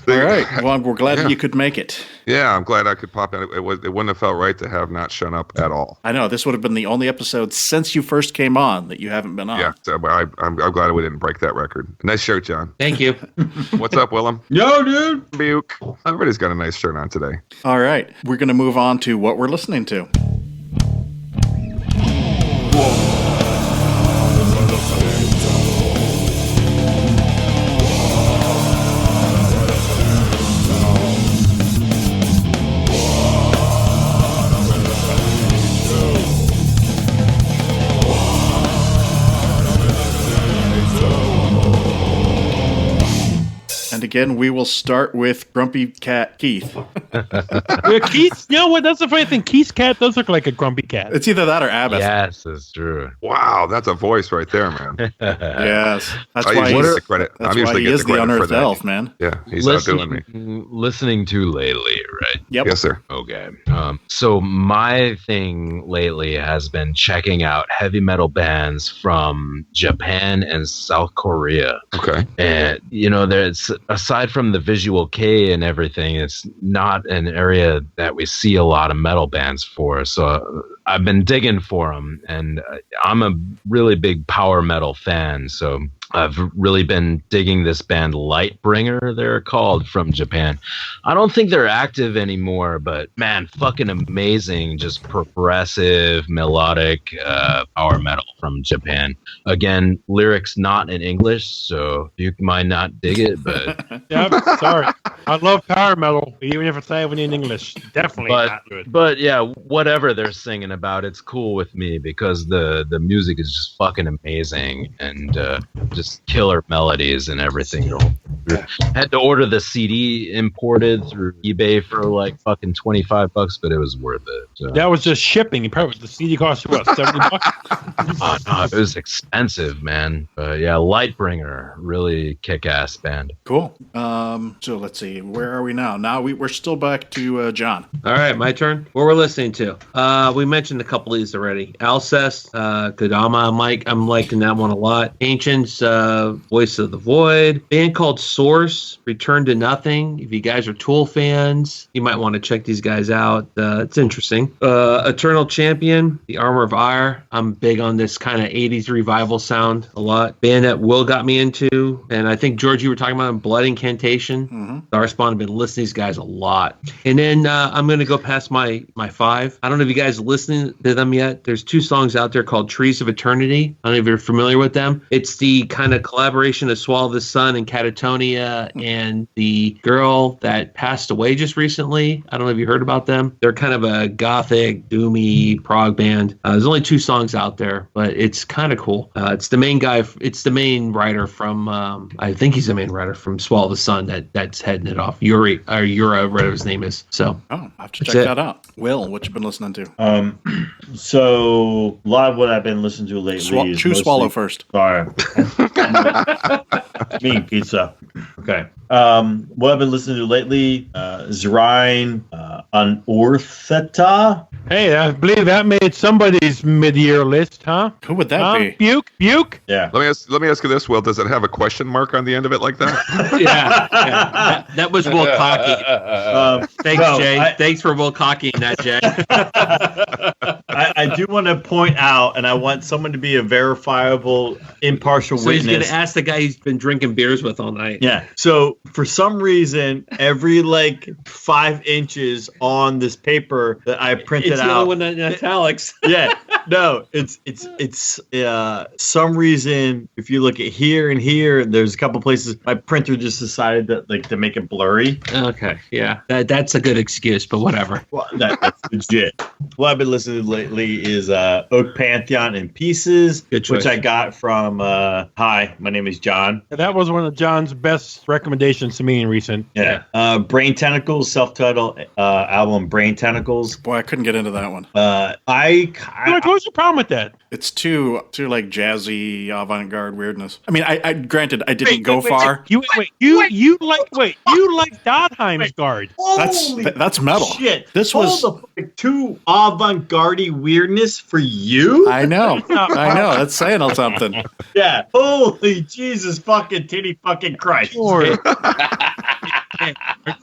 all right. Well, we're glad Yeah. you could make it. Yeah, I'm glad I could pop in. It wouldn't have felt right to have not shown up at all. I know this would have been the only episode since you first came on that you haven't been on. Yeah, so I'm glad we didn't break that record. Nice shirt, John. Thank you. What's up, Willem? Yo, dude. Buke. Everybody's got a nice shirt on today. All right. We're going to move on to what we're listening to. begin. We will start with Grumpy Cat Keith. Keith, you know what? That's the funny thing. Keith's cat does look like a grumpy cat. It's either that or Abbott. Yes, that's true. Wow, that's a voice right there, man. Yes. That's I why usually he's, get the credit. that's I'm why usually he get is the the credit for Unearthed that. Elf, man. Yeah, he's outdoing me. Listening to lately, right? Yep. Yes, sir. Okay. So my thing lately has been checking out heavy metal bands from Japan and South Korea. Okay. And, there's, aside from the visual K and everything, it's not an area that we see a lot of metal bands for. So I've been digging for them, and I'm a really big power metal fan. So I've really been digging this band Lightbringer, they're called, from Japan. I don't think they're active anymore, but man, fucking amazing, just progressive, melodic power metal from Japan. Again, lyrics not in English, so you might not dig it, but Yep, sorry. I love power metal, even if it's not even in English. Definitely not good. but yeah, whatever they're singing about, it's cool with me because the music is just fucking amazing and just killer melodies and everything. Had to order the CD imported through eBay for like fucking $25, but it was worth it. So. That was just shipping. Probably the CD cost you what, $70? Oh, no, it was expensive, man. But yeah, Lightbringer, really kick-ass band. Cool. So let's see. Where are we now? Now we're still back to John. All right, my turn. What we're listening to? We mentioned a couple of these already. Alcest, Kodama. I'm liking that one a lot. Ancients, Voice of the Void. Band called Source, Return to Nothing. If you guys are Tool fans, you might want to check these guys out. It's interesting. Eternal Champion, The Armor of Ire. I'm big on this kind of 80s revival sound a lot. Band that Will got me into, and I think, George, you were talking about Blood Incantation. Darspawn, I've been listening to these guys a lot. And then I'm going to go past my 5. I don't know if you guys are listening to them yet. There's 2 songs out there called Trees of Eternity. I don't know if you're familiar with them. It's the kind of collaboration of Swallow the Sun and Catatonia and the girl that passed away just recently. I don't know if you heard about them. They're kind of a gothic, doomy prog band. There's only 2 songs out there, but it's kind of cool. It's the main guy. It's the main writer from, I think he's the main writer from Swallow the Sun that's heading it off. Yura, whatever his name is. So I have to check that out. Will, what you been listening to? So a lot of what I've been listening to lately is Chew mostly- swallow first. Sorry. Me, pizza. Okay. What I've been listening to lately, Zrine, Unearthed. Hey, I believe that made somebody's mid-year list, huh? Who would that be? Buke? Yeah. Let me ask you this, Will. Does it have a question mark on the end of it like that? yeah. That was Will Cocky. Thanks, Jay. Thanks for Will Cockying that, Jay. I do want to point out, and I want someone to be a verifiable, impartial So witness. he's going to ask the guy he's been drinking beers with all night. Yeah. So for some reason, every 5 inches on this paper that I printed It's the out, only one in italics. yeah, no, it's some reason. If you look at here and here, there's a couple places my printer just decided that to make it blurry. Okay, yeah, that's a good excuse, but whatever. Well, that's legit. What I've been listening to lately is Oak Pantheon in Pieces, Good choice. which I got from hi, my name is John. That was one of John's best recommendations to me in recent. Yeah. Brain Tentacles, self-titled album Brain Tentacles. Boy, I couldn't get into that one. What was your problem with that? It's too like jazzy avant-garde weirdness. I mean, I granted I didn't go far. You like Dodheim's Guard. That's metal. Shit. This Hold was. the fuck, too avant-garde weirdness for you? I know. That's saying something. Yeah. Holy Jesus fucking titty fucking Christ. Sure. I'm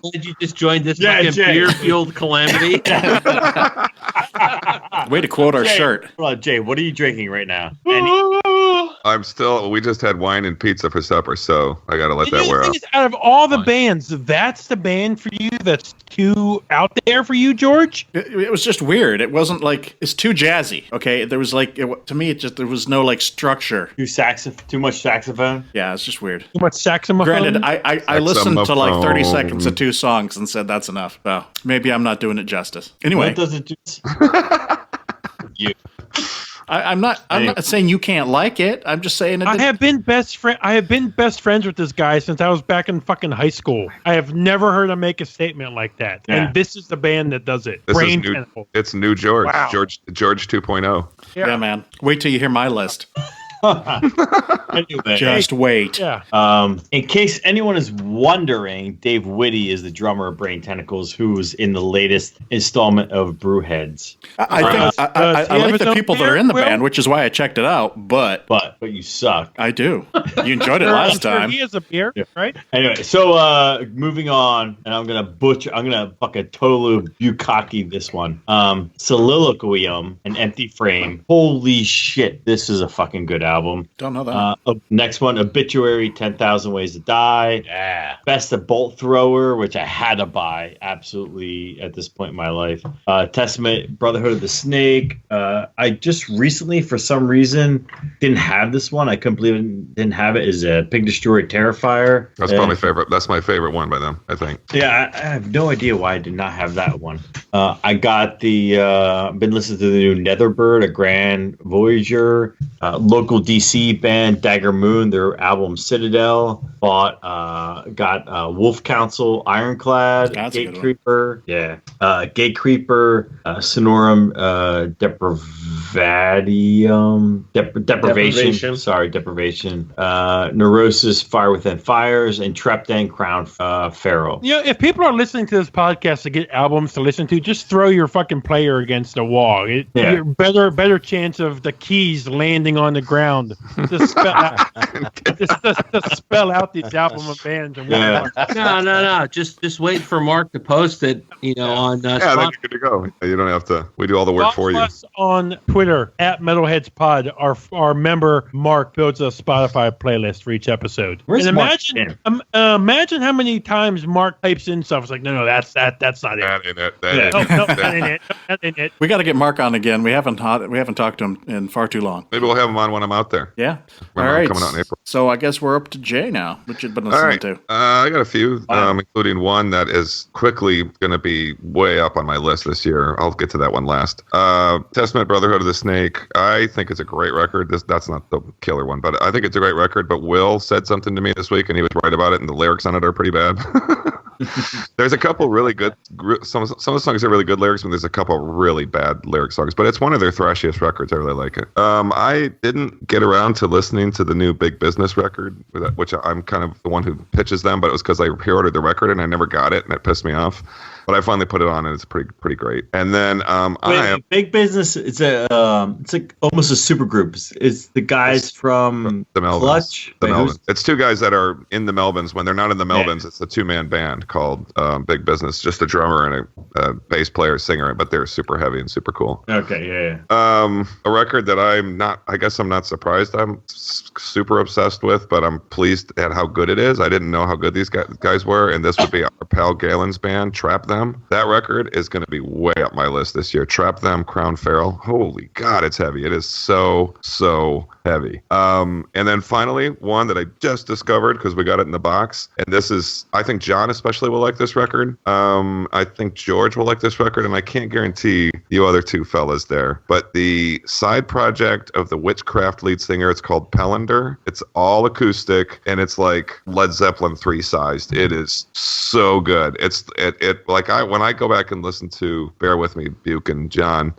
glad you just joined this Yeah, fucking Jay. beer-fueled calamity. Way to quote our Jay, shirt. Hold on, Jay, what are you drinking right now? We just had wine and pizza for supper, so I got to let that wear off. Out of all the bands, that's the band for you that's too out there for you, George? It was just weird. It wasn't like it's too jazzy. Okay, there was to me there was no structure. Too much saxophone? Yeah, it's just weird. Too much saxophone? Granted, I listened to 30 seconds of 2 songs and said that's enough. Well, maybe I'm not doing it justice. Anyway, What does it do? You. I'm not saying you can't like it. I'm just saying I have been best friends with this guy since I was back in fucking high school. I have never heard him make a statement like that. Yeah. And this is the band that does it. This Brain is new. Tentacle. It's new George. Wow. George 2.0. Yeah, man. Wait till you hear my list. Anyway, Just wait. Yeah. in case anyone is wondering, Dave Whitty is the drummer of Brain Tentacles, who's in the latest installment of Brewheads. I like the people that are in the band, which is why I checked it out. But you suck. I do. You enjoyed it last time. He has a beer, right? Anyway, so moving on, and I'm gonna fucking totally bukkake this one. Soliloquium, An Empty Frame. Holy shit, this is a fucking good album. Don't know that. Next one, Obituary, 10,000 Ways to Die. Yeah. Best of Bolt Thrower, which I had to buy absolutely at this point in my life. Testament, Brotherhood of the Snake. I just recently, for some reason, didn't have this one. I couldn't believe it didn't have it. Is Pig Destroyer Terrifier. That's probably favorite. That's my favorite one by them, I think. Yeah, I have no idea why I did not have that one. I got been listening to the new Netherbird, A Grand Voyager, local DC band Dagger Moon, their album Citadel. Got Wolf Council, Ironclad, That's a good one. Gatecreeper, Gatecreeper, Sonorum, Deprivation. Sorry, Deprivation. Neurosis, Fire Within Fires, and Treptan, Crown Pharaoh. You know, if people are listening to this podcast to get albums to listen to, just throw your fucking player against the wall. You're better chance of the keys landing on the ground. Just spell out these album of bands. And No. Just wait for Mark to post it. On Yeah, then Spotify. you're good to go. You don't have to. We do all the work for you. Follow us on Twitter at Metalheads Pod. Our member Mark builds a Spotify playlist for each episode. Where's and Mark imagine how many times Mark types in stuff. It's like, no, that's not it. That ain't it. That ain't it. We got to get Mark on again. We haven't talked to him in far too long. Maybe we'll have him on when I'm out there. Yeah. When All I'm right. coming out in April. So I guess we're up to Jay now, which you've been All listening right. to. I got a few, including one that is quickly going to be way up on my list this year. I'll get to that one last. Testament, Brotherhood of the Snake. I think it's a great record. That's not the killer one, but I think it's a great record. But Will said something to me this week, and he was right about it, and the lyrics on it are pretty bad. There's a couple really good. Some of the songs are really good lyrics, but there's a couple really bad lyric songs. But it's one of their thrashiest records. I really like it. I didn't get around to listening to the new Big Business record, which I'm kind of the one who pitches them, but it was because I pre-ordered the record and I never got it, and it pissed me off. But I finally put it on, and it's pretty great. And then Big Business. It's like almost a super group. It's the guys from the Melvins. Clutch. The Wait, Melvins. It's two guys that are in the Melvins. When they're not in the Melvins, it's a two-man band called Big Business. Just a drummer and a bass player, singer, but they're super heavy and super cool. Okay, yeah. A record that I'm not surprised I'm super obsessed with, but I'm pleased at how good it is. I didn't know how good these guys were, and this would be our pal Galen's band, Trap Them. That record is going to be way up my list this year. Trap Them, Crown Pharaoh. Holy God, it's heavy. It is so heavy. And then finally, one that I just discovered because we got it in the box, and this is, I think John especially will like this record. I think George will like this record, and I can't guarantee you other two fellas there, but the side project of the Witchcraft lead singer, it's called Pellender. It's all acoustic, and it's like Led Zeppelin 3 sized. It is so good. When I go back and listen to, bear with me, Buke and John,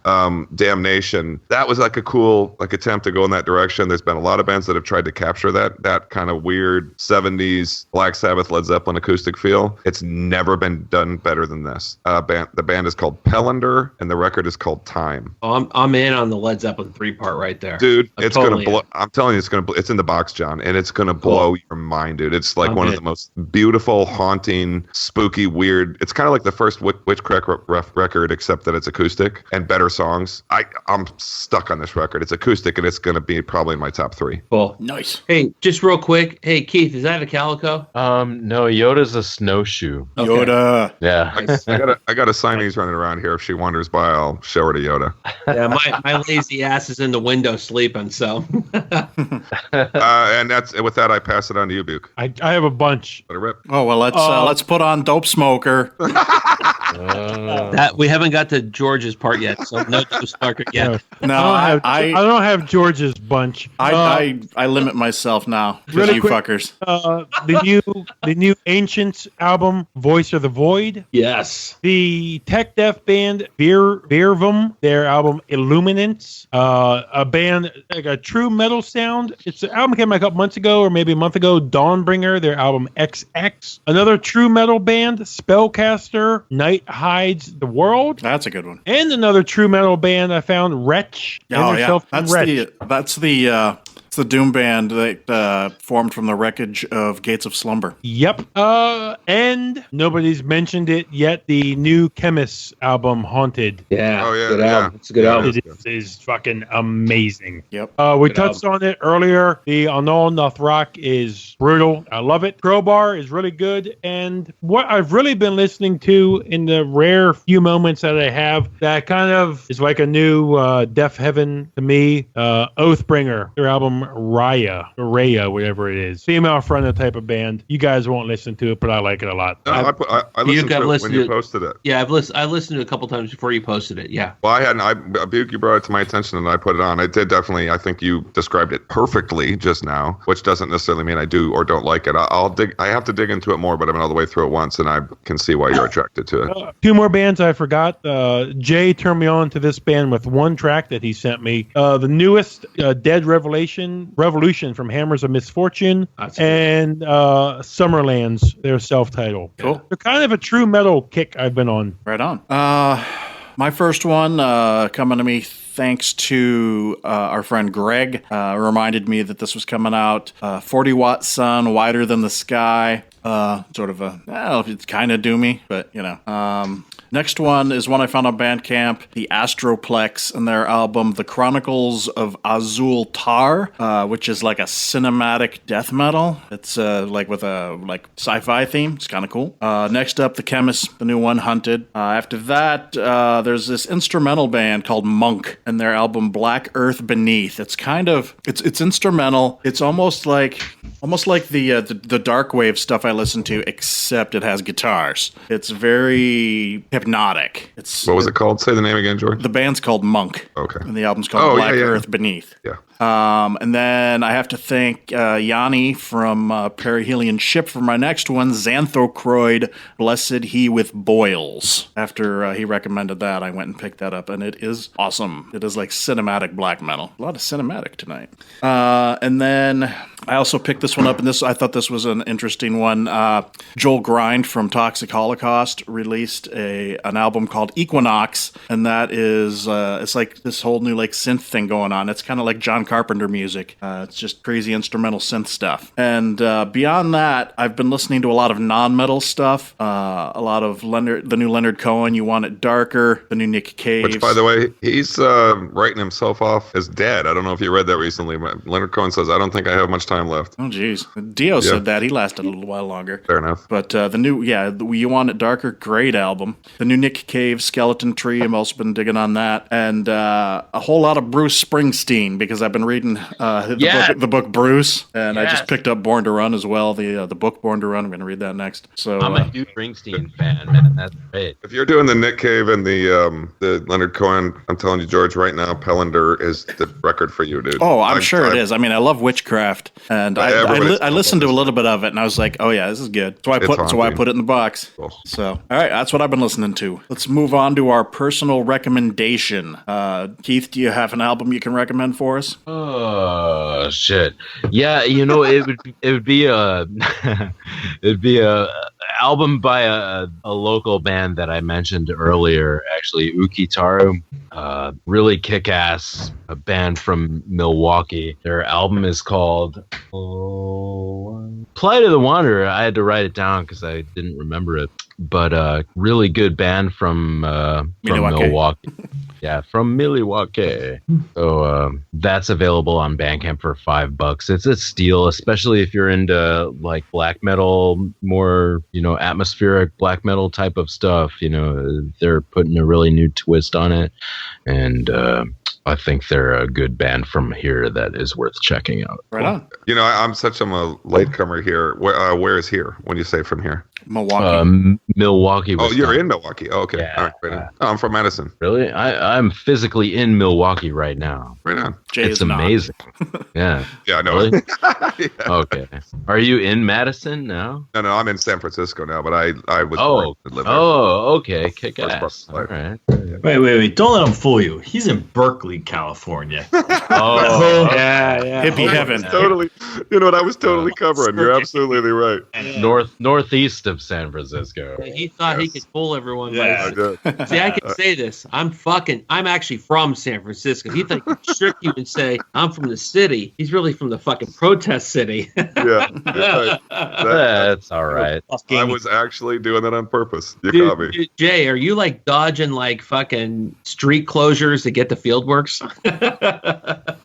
Damnation, that was like a cool attempt to go in that direction. There's been a lot of bands that have tried to capture that kind of weird 70s Black Sabbath, Led Zeppelin acoustic feel. It's never been done better than this. The band is called Pellender, and the record is called Time. Oh, I'm in on the Led Zeppelin 3 part right there. Dude, I'm it's totally gonna blow. in. I'm telling you, it's in the box, John, and it's gonna blow your mind, dude. It's like I'm one in. of the most beautiful, haunting, spooky, weird. It's kind of like the first Witchcraft record, except that it's acoustic and better songs. I'm stuck on this record. It's acoustic, and it's gonna be probably in my top 3. Cool. Nice. Hey, just real quick. Hey, Keith, is that a Calico? No, Yoda's a snowshoe. Okay. Yoda. Yeah. I got a Siamese running around here. If she wanders by, I'll show her to Yoda. Yeah, my lazy ass is in the window sleeping, so. And with that, I pass it on to you, Buke. I have a bunch. Let it rip. Oh well, let's put on Dope Smoker. That we haven't got to George's part yet, so no Joe Sparker yet. No, I don't have George's bunch. I limit myself now. Just Really you quick, fuckers. The new Ancients album, Voice of the Void. Yes. The tech death band Virvum, their album Illuminance, a band like a true metal sound. It's an album came out a couple months ago or maybe a month ago. Dawnbringer, their album XX. Another true metal band, Spellcaster, Night Hides the World. That's a good one. And another true metal band I found, Wretch. Oh yeah, Wretch. that's the doom band that formed from the wreckage of Gates of Slumber. Yep. And nobody's mentioned it yet. The new Chemist album, Haunted. Yeah. Oh, yeah, Good yeah. album. It's a good Yeah. album. It is fucking amazing. Yep. We touched on it earlier. The Unknown Rock is brutal. I love it. Crowbar is really good. And what I've really been listening to in the rare few moments that I have, that kind of is like a new Deaf Heaven to me, Oathbringer, their album Raya, or Raya, whatever it is. Female fronted type of band. You guys won't listen to it, but I like it a lot. No, I listened to it when you posted it. Yeah, I listened to it a couple times before you posted it. Yeah. Well, I hadn't. You brought it to my attention, and I put it on. I did definitely. I think you described it perfectly just now, which doesn't necessarily mean I do or don't like it. I'll dig. I have to dig into it more, but I've been all the way through it once, and I can see why you're attracted to it. Two more bands I forgot. Jay turned me on to this band with one track that he sent me. The newest Dead Revolution from Hammers of Misfortune, and Summerlands, their self-title. Cool. They're kind of a true metal kick I've been on. Right on. My first one coming to me thanks to our friend Greg. Reminded me that this was coming out. 40-watt sun, wider than the sky. Sort of it's kind of doomy, but you know. Next one is one I found on Bandcamp, the Astroplex, and their album The Chronicles of Azul Tar, which is like a cinematic death metal. It's like with a sci-fi theme. It's kind of cool. Next up, The Chemist, the new one, Hunted. After that, there's this instrumental band called Monk, and their album Black Earth Beneath. It's kind of it's instrumental. It's almost like the dark wave stuff I listen to, except it has guitars. It's very hypnotic. What was it called? Say the name again, George. The band's called Monk. Okay. And the album's called Black Earth Beneath. Yeah. And then I have to thank Yanni from Perihelion Ship for my next one, Xanthocroid, Blessed He with Boils. After he recommended that, I went and picked that up, and it is awesome. It is like cinematic black metal. A lot of cinematic tonight. And then I also picked this one up, and I thought this was an interesting one. Joel Grind from Toxic Holocaust released an album called Equinox, and that is it's like this whole new like synth thing going on. It's kind of like John Carpenter music. It's just crazy instrumental synth stuff. And beyond that, I've been listening to a lot of non-metal stuff. A lot of the new Leonard Cohen, You Want It Darker, the new Nick Cave. Which, by the way, he's writing himself off as dead. I don't know if you read that recently, but Leonard Cohen says, I don't think I have much time left. Oh, geez. Dio said that. He lasted a little while longer. Fair enough. But the You Want It Darker, great album. The new Nick Cave, Skeleton Tree, I've also been digging on that. And a whole lot of Bruce Springsteen, because I've been reading the book Bruce, and I just picked up Born to Run as well, the book Born to Run. I'm going to read that next. So I'm a huge Springsteen fan, man. That's great. If you're doing the Nick Cave and the Leonard Cohen, I'm telling you, George, right now, Pellender is the record for you, dude. Oh, I'm sure it is. I mean, I love Witchcraft, and I listened to a little bit of it, and I was like, oh yeah, this is good. So I put it in the box. Cool. So, all right, that's what I've been listening to. Let's move on to our personal recommendation. Keith, do you have an album you can recommend for us? Oh shit! Yeah, you know, it would be a it'd be a album by a local band that I mentioned earlier, actually, Ukitaru. Really kick-ass, a band from Milwaukee. Their album is called Plight of the Wanderer. I had to write it down because I didn't remember it. But really good band from Milwaukee. Yeah, from Milwaukee. So that's available on Bandcamp for $5. It's a steal, especially if you're into like black metal, more, atmospheric black metal type of stuff. They're putting a really new twist on it. And I think they're a good band from here that is worth checking out. Right on. I'm such a latecomer here. Where is here when you say from here? Milwaukee. Milwaukee. Oh, you're Wisconsin. in Milwaukee. Oh, okay. Yeah. All right. Right on. Oh, I'm from Madison. Really? I'm physically in Milwaukee right now. Right on. Jay It's is not. amazing. Yeah. Yeah, I know. Really? Yeah. Okay. Are you in Madison now? No, I'm in San Francisco now, but I was Oh. born and lived there. Oh, okay. Kick First part ass. of All life. right. Wait. Don't let him fool you. He's in Berkeley, California. Oh, Yeah. Hippie I heaven. was totally, you know what? I was totally covering. You're absolutely right. northeast of San Francisco. He thought he could fool everyone. Yeah. I did. See, I can say this. I'm actually from San Francisco. He thought he could trick you and say, I'm from the city. He's really from the fucking protest city. Yeah. That's all right. I was actually doing that on purpose. You caught me. Dude, Jay, are you like dodging like fucking street closures to get to Fieldworks?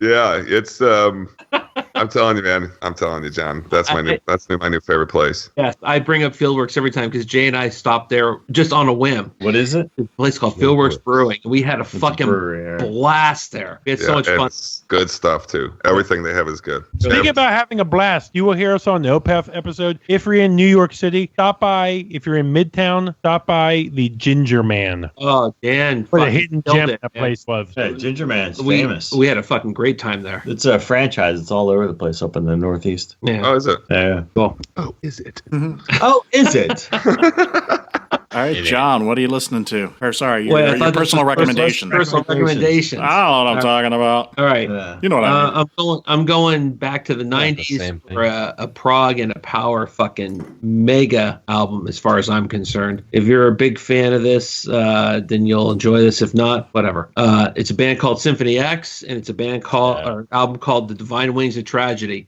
Yeah, it's I'm telling you, man. I'm telling you, John. That's my new favorite place. Yes, I bring up Fieldworks every time because Jay and I stopped there just on a whim. What is it? A place called Fieldworks Brewing. We had a fucking brewery, yeah. blast there. We had so much fun. It's good stuff too. Everything they have is good. Speaking about having a blast, you will hear us on the OPEF episode. If you're in New York City, stop by. If you're in Midtown, stop by the Ginger Man. Oh, Dan. What a fucking hidden killed gem it, that man. place was. Hey, Ginger Man's We famous. We had a fucking great time there. It's a franchise. It's all over the place up in the Northeast. Yeah. Oh, is it? Yeah. Cool. Oh, is it? Oh, is it? All right, John, what are you listening to? Or sorry, your, Wait, I your thought this personal was recommendation. Personal recommendations. I don't know what I'm talking about. All right. Yeah. You know what I mean. I'm going back to the the 90s same thing. for a prog and a power fucking mega album as far as I'm concerned. If you're a big fan of this, then you'll enjoy this. If not, whatever. It's a band called Symphony X, and it's a band called or album called The Divine Wings of Tragedy.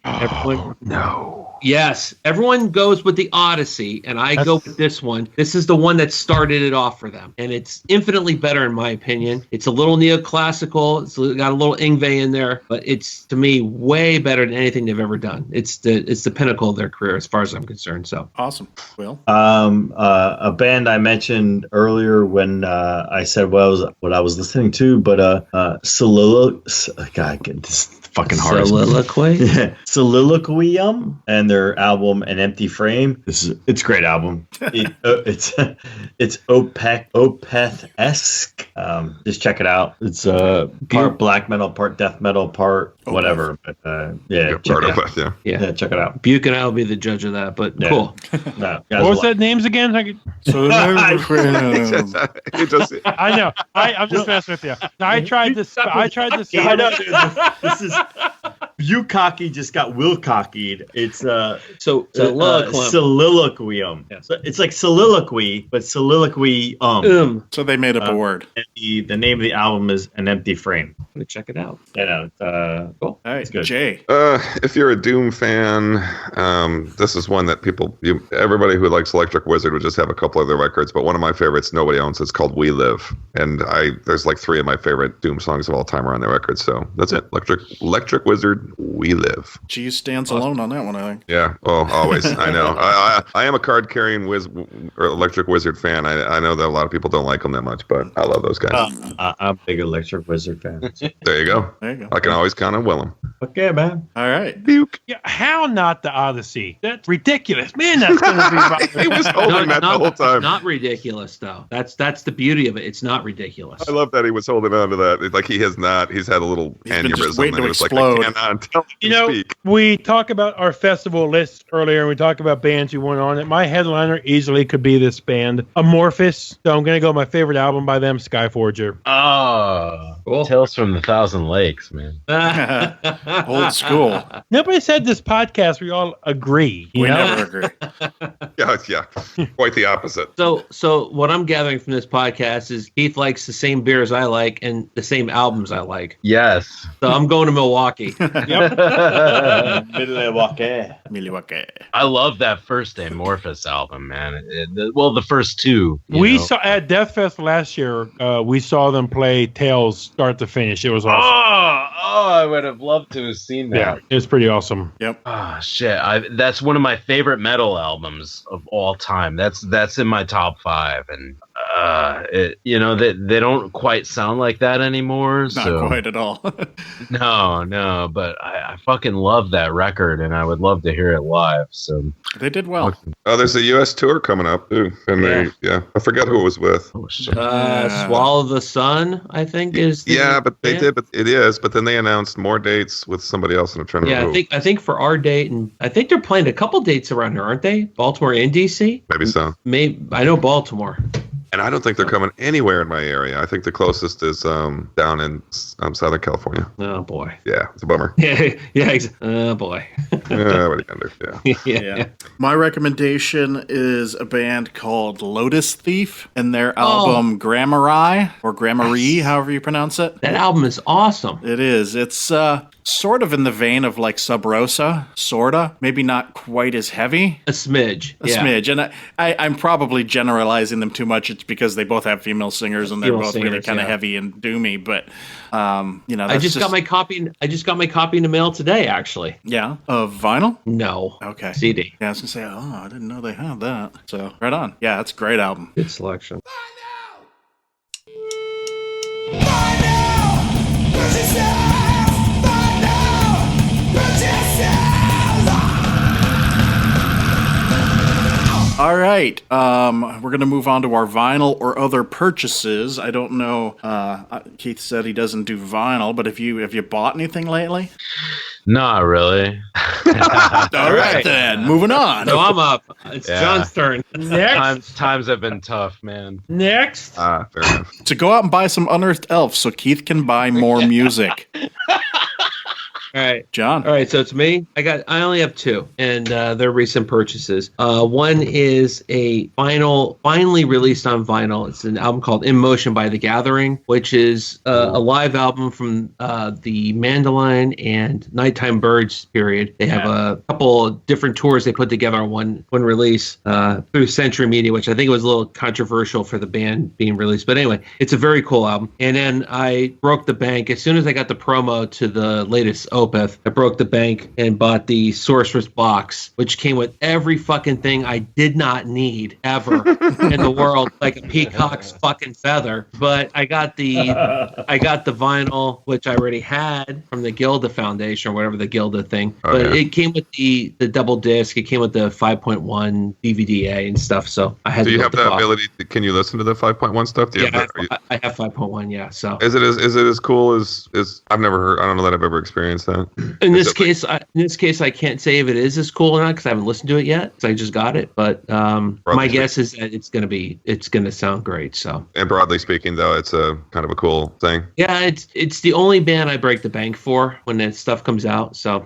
No. Yes, everyone goes with the Odyssey, and I go with this one. This is the one that started it off for them, and it's infinitely better in my opinion. It's a little neoclassical. It's got a little Yngwie in there, but it's to me way better than anything they've ever done. It's the pinnacle of their career as far as I'm concerned. So Awesome. Will? A band I mentioned earlier when I said what I was listening to, but God, this is fucking hard. Soliloquy. Soliloquium and their album An Empty Frame. It's a great album. It's Opeth-esque. Just check it out. It's part black metal, part death metal, part whatever. But yeah, Yeah, check part it of out. it, yeah. Yeah, check it out. Buke and I will be the judge of that, but Yeah. cool. No, What was that names again? I It just, know. I'm just messing with you. I tried this. I know, dude. This is Bukkake just got Wilcockeyed. It's soliloquium. Yes. So it's like soliloquy, but soliloquy. So they made up a word. And the name of the album is An Empty Frame. I'm gonna check it out. You know, cool. All right, It's good. Jay. if you're a Doom fan, this is one that everybody who likes Electric Wizard would just have a couple of their records, but one of my favorites nobody owns. It's called We Live, and there's like 3 of my favorite Doom songs of all time are on their record. So that's it. Electric Wizard, We Live. G stands alone on that one, I think. Yeah. Oh, always. I know. I am a card carrying Electric Wizard fan. I know that a lot of people don't like them that much, but I love those guys. I'm a big Electric Wizard fan. There you go. There you go. I can always count on Willem. Okay, man. All right. Buke. Yeah, how not the Odyssey? That's ridiculous, man. That's going to be. He was holding that the whole time. Not ridiculous though. That's the beauty of it. It's not ridiculous. I love that he was holding on to that. It's like he has not. He's had a little been just aneurysm. waiting And to it was explode. like, I cannot tell him You to know, speak. we talk about our festival list earlier, and we talk about bands who went on it. My headliner easily could be this band, Amorphous. So I'm going to go with my favorite album by them, Skyforger. Oh, Cool. Tales from the Thousand Lakes, man. Old school. Nobody said this podcast. We all agree. You We know? never agree. Yeah. Quite the opposite. So what I'm gathering from this podcast is Keith likes the same beers I like and the same albums I like. Yes. So I'm going to Milwaukee. Milwaukee. I love that first Amorphous album, man. The first 2. We saw at Death Fest last year. We saw them play Tales start to finish. It was awesome. I would have loved to have seen that. Yeah, it was pretty awesome. Yep. Oh shit! That's one of my favorite metal albums of all time. That's in my top 5, and they don't quite sound like that anymore. Not quite at all. No, but I fucking love that record, and I would love to hear it live. So they did well. Oh, there's a U.S. tour coming up too, and I forget who it was with. Oh shit! Swallow the Sun, I think is. But they did. But it is. But then they announced more dates with somebody else, and I'm trying to remember. I think for our date, and I think they're playing a couple dates around here, aren't they? Baltimore and DC. Maybe so. Maybe I know Baltimore. And I don't think they're coming anywhere in my area. I think the closest is down in Southern California. Oh boy. Yeah, it's a bummer. Oh boy. Yeah, what are you gonna do? Yeah. My recommendation is a band called Lotus Thief and their album Grammari, or Grammari, however you pronounce it. That album is awesome. It is. It's sort of in the vein of like Sub Rosa, sorta. Maybe not quite as heavy. A smidge. A smidge. And I'm probably generalizing them too much. It's because they both have female singers and they're both really kind of heavy and doomy. But that's I just got my copy. I just got my copy in the mail today, actually. Yeah, of vinyl. No. Okay. CD. Yeah, I was gonna say, I didn't know they had that. So right on. Yeah, it's a great album. Good selection. All right, we're going to move on to our vinyl or other purchases. I don't know. Keith said he doesn't do vinyl, but have you bought anything lately? Not really. All right, then. Moving on. So I'm up. It's John's turn. Next. Times have been tough, man. Next. Fair enough. To go out and buy some Unearthed Elf so Keith can buy more music. All right, John. All right, so it's me. I only have two, and they're recent purchases. One is a finally released on vinyl. It's an album called In Motion by The Gathering, which is a live album from the Mandolin and Nighttime Birds period. They have a couple of different tours they put together on one release through Century Media, which I think was a little controversial for the band being released. But anyway, it's a very cool album. And then I broke the bank as soon as I got the promo to the latest Opeth. I broke the bank and bought the Sorceress box, which came with every fucking thing I did not need ever in the world, like a peacock's fucking feather. But I got the vinyl, which I already had from the Gilda Foundation or whatever the Gilda thing. It came with the double disc. It came with the 5.1 DVD-A and stuff. So I had. Do you have the ability? Can you listen to the 5.1 stuff? Do you have I have 5.1. Yeah. So is it as cool as I've never heard? I don't know that I've ever experienced that. In this case, I can't say if it is as cool or not because I haven't listened to it yet. Because I just got it, but my guess is that it's gonna sound great. So. And broadly speaking, though, it's a kind of a cool thing. Yeah, it's the only band I break the bank for when that stuff comes out. So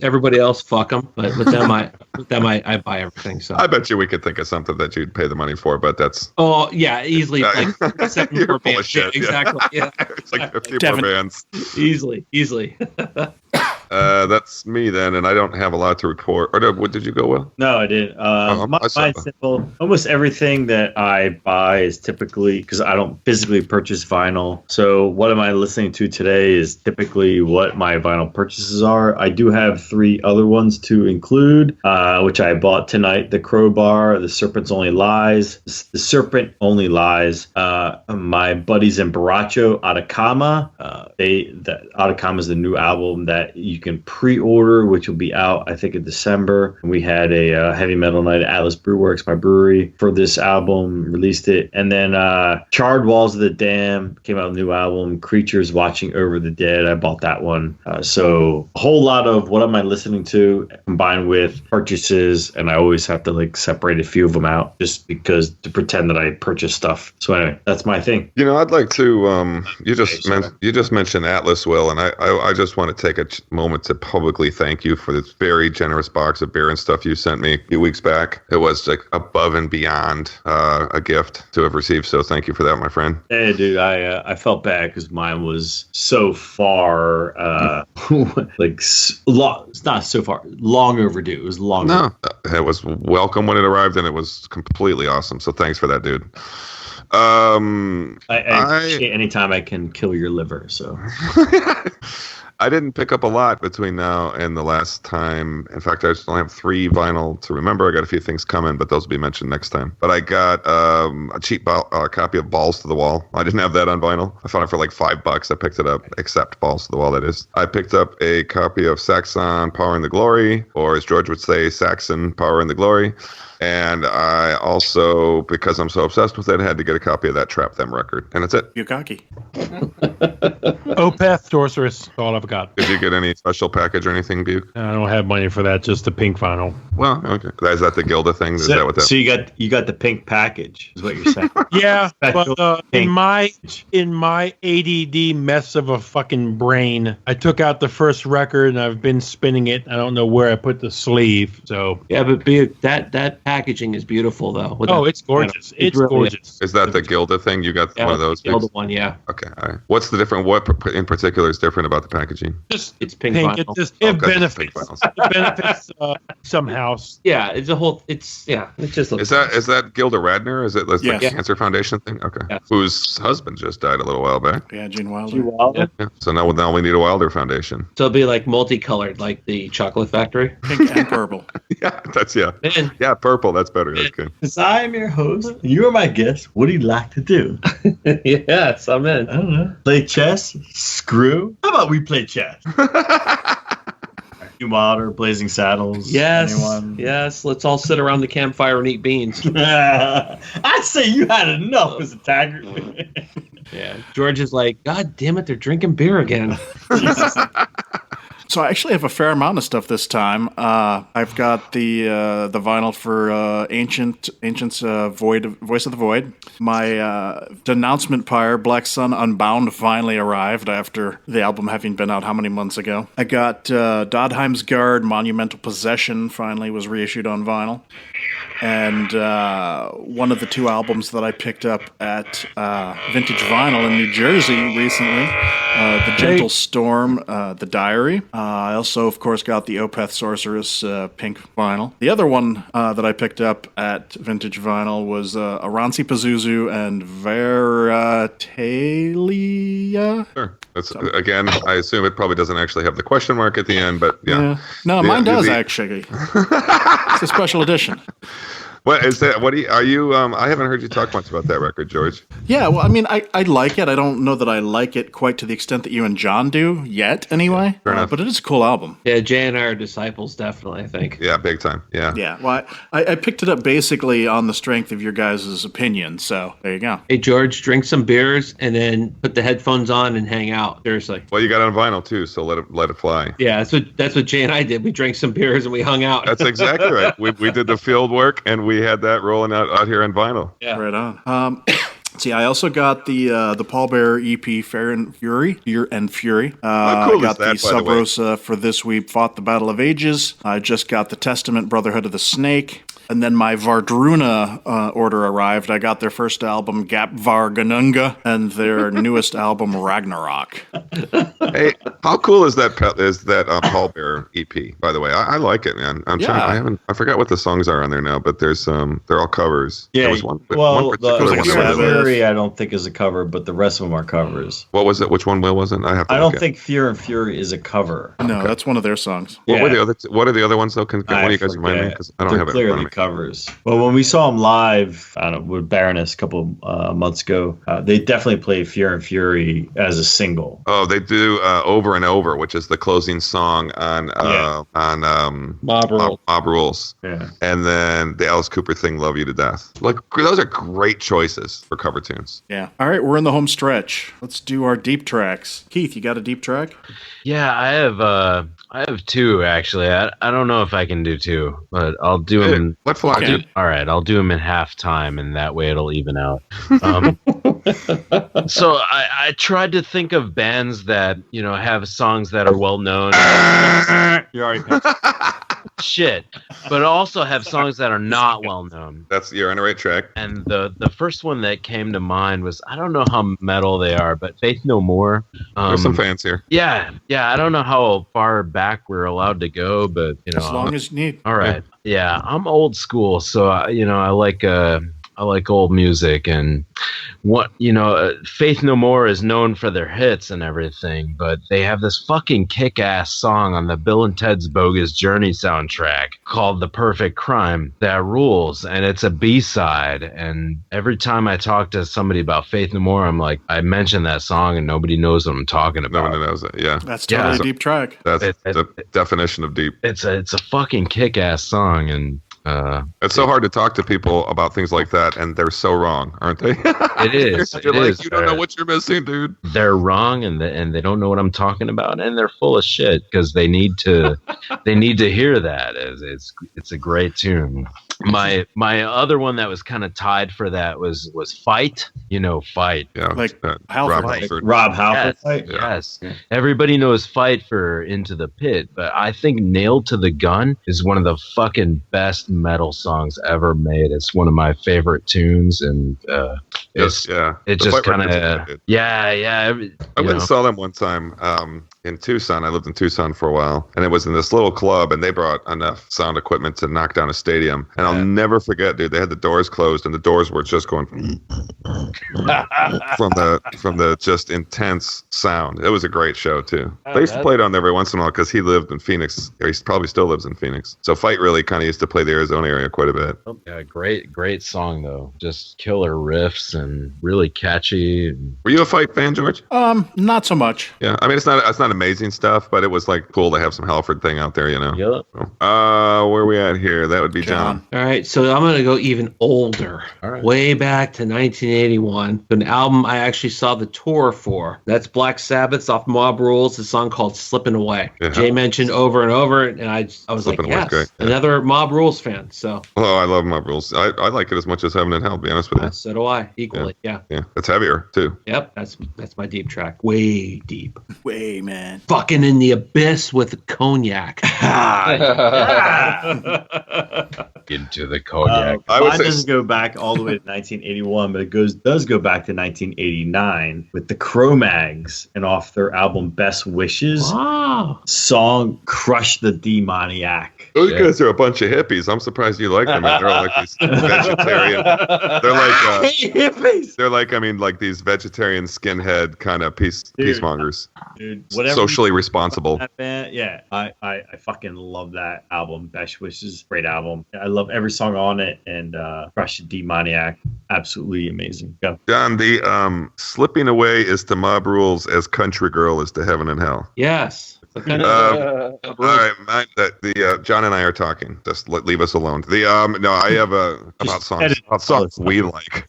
everybody else, fuck them. But with them, I buy everything. So I bet you we could think of something that you'd pay the money for, but that's. Oh yeah, easily like 7 more bands. Shit, yeah, exactly. Yeah, it's like 50 more bands. Easily. That's me then, and I don't have a lot to report. Or what did you go, Will? No, I didn't. Mine's simple. Almost everything that I buy is typically because I don't physically purchase vinyl. So what am I listening to today is typically what my vinyl purchases are. I do have 3 other ones to include, which I bought tonight: The Crowbar, The Serpent's Only Lies, The Serpent Only Lies. My buddies in Baracho, Atacama. Atacama is the new album that you can pre-order, which will be out, I think, in December. We had a heavy metal night at Atlas Brewworks, my brewery, for this album, released it. And then Charred Walls of the Dam came out with a new album, Creatures Watching Over the Dead. I bought that one. So a whole lot of what am I listening to combined with purchases, and I always have to separate a few of them out just because to pretend that I purchase stuff. So anyway, that's my thing. I'd like to, you just mentioned Atlas, Will, and I just want to take a moment to publicly thank you for this very generous box of beer and stuff you sent me a few weeks back. It was above and beyond a gift to have received. So thank you for that, my friend. Hey, dude, I felt bad because mine was so far, it's not so far, long overdue. It was long. No, it was welcome when it arrived, and it was completely awesome. So thanks for that, dude. I appreciate anytime I can kill your liver. So. I didn't pick up a lot between now and the last time. In fact, I just only have 3 vinyl to remember. I got a few things coming, but those will be mentioned next time. But I got a cheap copy of Balls to the Wall. I didn't have that on vinyl. I found it for like $5. I picked it up, except Balls to the Wall, that is. I picked up a copy of Saxon Power and the Glory, or as George would say, Saxon Power and the Glory. And I also, because I'm so obsessed with it, had to get a copy of that Trap Them record. And that's it. Yukaki. Opeth Sorceress. That's all I've got. Did you get any special package or anything, Buke? I don't have money for that, just the pink vinyl. Well, okay. Is that the Gilda thing? Is that what that? So you got the pink package, is what you're saying. Yeah, Special but pink. in my ADD mess of a fucking brain, I took out the first record and I've been spinning it. I don't know where I put the sleeve. So Yeah, but that packaging is beautiful though. it's gorgeous. It's really gorgeous. Is that the Gilda thing? You got one of those? The older Bukes? one, yeah. Okay. All right. What's the different? What in particular is different about the packaging? Just It's pink pink. vinyl. It Okay, benefits. pink vinyls. It benefits somehow. Yeah, it's a whole. It just looks. Is that Gilda Radner? Is it the Yes. Cancer Foundation thing? Okay. Yes. Whose husband just died a little while back. Yeah, Gene Wilder. Yeah. So now we need a Wilder Foundation. So it'll be like multicolored, like the Chocolate Factory. Pink and purple. Yeah, Man, yeah, purple. That's better. That's good. Since I am your host, you are my guest. What do you like to do? yes, I'm in. I don't know. Play chess? Screw? How about we play chess? New Wilder, Blazing Saddles. Yes, Anyone? yes. Let's all sit around the campfire and eat beans. I say you had enough, Mr. Taggart. Yeah, George is like, God damn it, they're drinking beer again. So I actually have a fair amount of stuff this time. I've got the vinyl for Ancient's Voice of the Void. My Denouncement Pyre, Black Sun Unbound finally arrived after the album having been out how many months ago. I got Dodheim's Guard, Monumental Possession finally was reissued on vinyl. And one of the 2 albums that I picked up at Vintage Vinyl in New Jersey recently, The Gentle Storm, The Diary. I also, of course, got the Opeth Sorceress pink vinyl. The other one that I picked up at Vintage Vinyl was Aranci Pazuzu and Veratalia. Sure. That's, again, I assume it probably doesn't actually have the question mark at the end, but yeah. No, mine does actually. It's a special edition. What is that? What are you? I haven't heard you talk much about that record, George. Yeah, well, I mean, I like it. I don't know that I like it quite to the extent that you and John do yet, anyway. Fair enough. But it is a cool album. Yeah, Jay and I are disciples, definitely, I think. Yeah, big time. Yeah. Yeah, well, I picked it up basically on the strength of your guys' opinion, so there you go. Hey, George, drink some beers and then put the headphones on and hang out. Seriously. Well, you got it on vinyl too, so let it fly. Yeah, that's what Jay and I did. We drank some beers and we hung out. That's exactly right. We did the field work and we had that rolling out here on vinyl. Yeah. Right on. See, I also got the Paul Bearer EP, Fear and Fury. How cool I got is that, the by the Sub way? Rosa for This We Fought the Battle of Ages. I just got the Testament, Brotherhood of the Snake. And then my Vardruna order arrived. I got their first album, Gap Varganunga, and their newest album, Ragnarok. Hey, how cool is that Paul Bearer EP? By the way, I like it, man. I forgot what the songs are on there now, but there's they're all covers. Yeah, there was one well, particular the one that Fear I and really liked. Fury I don't think is a cover, but the rest of them are covers. What was it? Which one Will was it? I have to I look don't at. think Fear and Fury is a cover. No, that's one of their songs. What were Yeah. the other? What are the other ones though? Can one of you guys remind me? Because I don't They're have it in front clearly of me. covers. Well, when we saw them live, I don't know, with Baroness a couple months ago, they definitely played Fear and Fury as a single. Oh, they do Over and Over, which is the closing song on Mob Rule. Mob Rules. Yeah. And then the Alice Cooper thing, Love You to Death. Like, those are great choices for cover tunes. Yeah. All right, we're in the home stretch. Let's do our deep tracks. Keith, you got a deep track? Yeah, I have 2 actually. I don't know if I can do 2, but I'll do them in. Let fly, Okay. dude. All right, I'll do them in half time, and that way it'll even out. So I tried to think of bands that have songs that are well known. You already picked. Shit, but also have songs that are not well known. You're on the right track. And the first one that came to mind was, I don't know how metal they are, but Faith No More. There's some fans here. Yeah. I don't know how far back we're allowed to go, but As long as you need. all right. Yeah, I'm old school, so I old music, and what Faith No More is known for their hits and everything, but they have this fucking kick-ass song on the Bill and Ted's Bogus Journey soundtrack called The Perfect Crime that rules, and it's a B-side. And every time I talk to somebody about Faith No More, I'm like, I mention that song and nobody knows what I'm talking about. No one knows it. Yeah, That's totally a deep track. that's the definition of deep. It's a fucking kick-ass song, and It's so hard to talk to people about things like that, and they're so wrong, aren't they? it is. You're it like, is. you don't know what you're missing, dude. They're wrong, and they don't know what I'm talking about, and they're full of shit because they need to hear that. It's a great tune. My other one that was kind of tied for that was Fight. Fight. Yeah, Like Rob Halford. Halford. Rob Halford. Yes, Right? yes. Everybody knows Fight for Into the Pit, but I think Nailed to the Gun is one of the fucking best metal songs ever made. It's one of my favorite tunes, and it The just Fight kind record's of good. yeah. I went and saw them one time in Tucson. I lived in Tucson for a while, and it was in this little club, and they brought enough sound equipment to knock down a stadium. And I'll never forget, dude, they had the doors closed, and the doors were just going from the just intense sound. It was a great show too. They used to play it on every once in a while because he lived in Phoenix. He probably still lives in Phoenix. So Fight really kind of used to play the Arizona area quite a bit. Yeah, great song though. Just killer riffs and really catchy. Were you a Fight fan, George? Not so much. Yeah, I mean it's not amazing stuff, but it was like cool to have some Halford thing out there, Yep. Where are we at here? That would be John. All right, so I'm going to go even older. All right. Way back to 1981. An album I actually saw the tour for. That's Black Sabbath's off Mob Rules, a song called Slipping Away. Yeah. Jay mentioned over and over, and I was Slippin' like, Away's yes, great. Yeah. another Mob Rules fan. So Oh, I love Mob Rules. I like it as much as Heaven and Hell, to be honest with you. so do I, equally. Yeah. Yeah, it's heavier too. Yep, that's my deep track. Way deep. Way, man. Fucking in the abyss with cognac. Into the cognac. I would Mine say- doesn't go back all the way to 1981, but it does go back to 1989 with the Cro-Mags, and off their album Best Wishes, Wow. song "Crush the Demoniac." Those guys are a bunch of hippies. I'm surprised you like them. They're all like these vegetarian. They're like Hippies, they're like like these vegetarian skinhead kind of peacemongers. dude. Whatever. Socially responsible. That band, yeah, I fucking love that album. Best Wishes, great album. I love every song on it, and Crush the Demoniac, absolutely amazing. Go. John, the slipping away is to Mob Rules as Country Girl is to Heaven and Hell. Yes. All right, John and I are talking. Just leave us alone. No, I have about songs we like.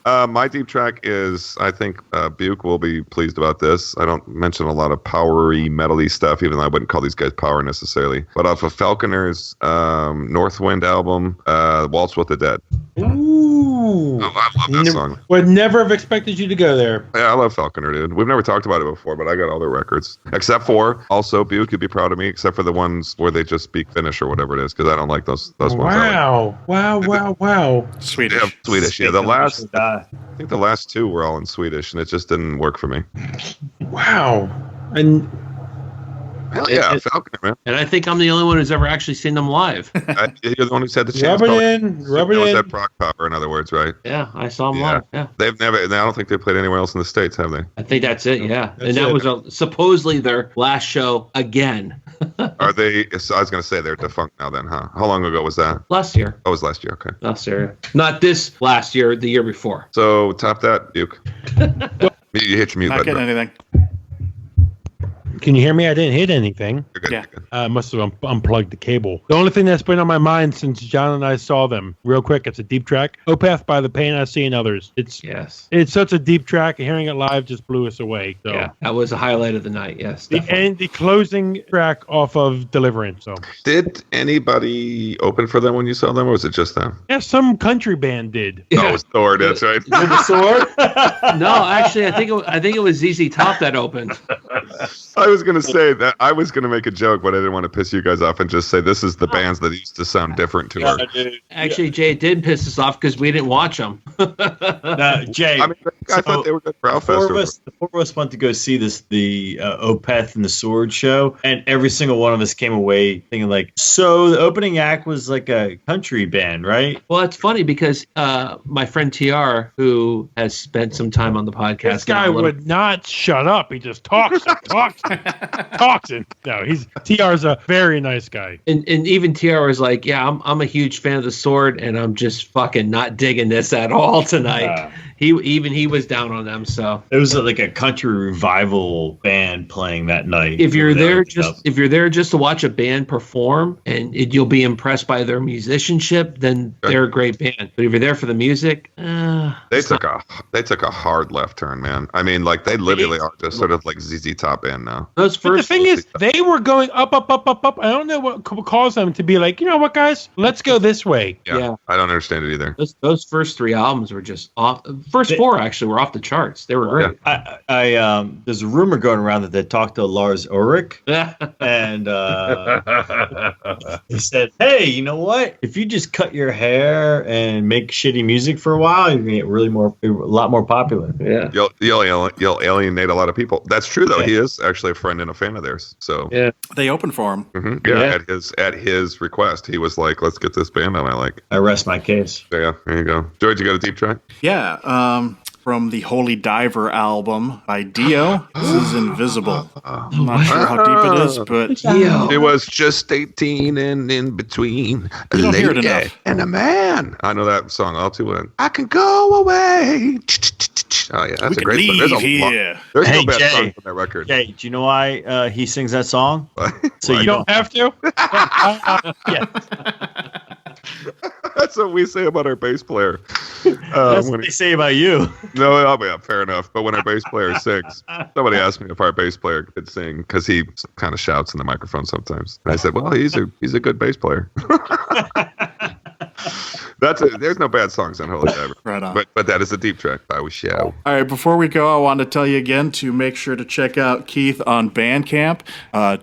My deep track is, I think Buke will be pleased about this. I don't mention a lot of powery, metally stuff, even though I wouldn't call these guys power necessarily. But off of Falconer's Northwind album, Waltz with the Dead. Ooh. Oh, I love that song. Would never have expected you to go there. Yeah, I love Falconer, dude. We've never talked about it before, but I got all their records. Except for, also, Buke, you'd be proud of me, except for the ones where they just speak Finnish or whatever it is, because I don't like those ones. Wow. Swedish. Yeah, Swedish. Yeah, Die. I think the last two were all in Swedish, and it just didn't work for me. Wow. And Hell yeah, Falconer, man. And I think I'm the only one who's ever actually seen them live. You're the one who's had the chance. rub it in. That was at Proc Power, in other words, right? Yeah, I saw them Yeah. live. Yeah. They've never. I don't think they've played anywhere else in the States, have they? I think that's it. Yeah. That's And that it. was supposedly their last show again. Are they? So I was going to say they're defunct now. Then, huh? How long ago was that? Last year. Oh, it was last year. Okay. Last year. Not this last year, the year before. So top that, Duke. You hit your mute Not button. getting anything. can you hear me? I didn't hit anything. You're good. Yeah. You're good. I must have unplugged the cable. The only thing that's been on my mind since John and I saw them, real quick, it's a deep track. Opeth by The Pain I See in Others. Yes. It's such a deep track. Hearing it live just blew us away. So. Yeah. That was a highlight of the night. Yes. The closing track off of Deliverance. So Did anybody open for them when you saw them, or was it just them? yeah, some country band did. Oh, it was Thor. That's right. No, actually, I think it was ZZ Top that opened. I was gonna say that I was gonna make a joke, but I didn't want to piss you guys off and just say this is the bands that used to sound different to her. Actually, Jay, it did piss us off because we didn't watch them. Jay, I mean, I thought they were good for Outfest. the four of us went to go see the Opeth and the Sword show, and every single one of us came away thinking like, so the opening act was like a country band, right? Well, it's funny because my friend TR, who has spent some time on the podcast, This guy would not shut up. He just talks and talks and talks. And no, TR's a very nice guy. and even TR was like, yeah, I'm a huge fan of the Sword, and I'm just fucking not digging this at all tonight. He was down on them. So It was like a country revival band playing that night. if you're there just to watch a band perform and you'll be impressed by their musicianship, then they're a great band. But if you're there for the music, They took a hard left turn, man. I mean, like they literally are just sort of like ZZ Top band now. those But the first thing is, they were going up, up, up, up, up. I don't know what caused them to be like, you know what, guys? Let's go this way. Yeah. I don't understand it either. those first three albums were just off. First four actually were off the charts. They were great. I there's a rumor going around that they talked to Lars Ulrich, and he said, "Hey, you know what? If you just cut your hair and make shitty music for a while, you're gonna get a lot more popular." Yeah. You'll alienate a lot of people. That's true though. He is actually a friend and a fan of theirs. So Yeah. They opened for him. at his request, he was like, "Let's get this band on." I like. I rest my case. Yeah, there you go. George, you got a deep track? Yeah. From the Holy Diver album by Dio. This is Invisible. I'm not sure how deep it is, but It was just 18 and in between a You don't hear it lady enough. and a man. I know that song all too well. I can go away. Oh yeah, that's we a can great song. leave here. There's Hey, no bad Jay. songs on that record. Jay, do you know why he sings that song? So You don't have to? Yeah. That's what we say about our bass player. That's what they say about you. No, yeah, fair enough. But when our bass player sings, somebody asked me if our bass player could sing because he kind of shouts in the microphone sometimes. And I said, "Well, he's a good bass player." There's no bad songs on Holy Diver. Right on. But that is a deep track by We Shall. All right, before we go, I want to tell you again to make sure to check out Keith on Bandcamp.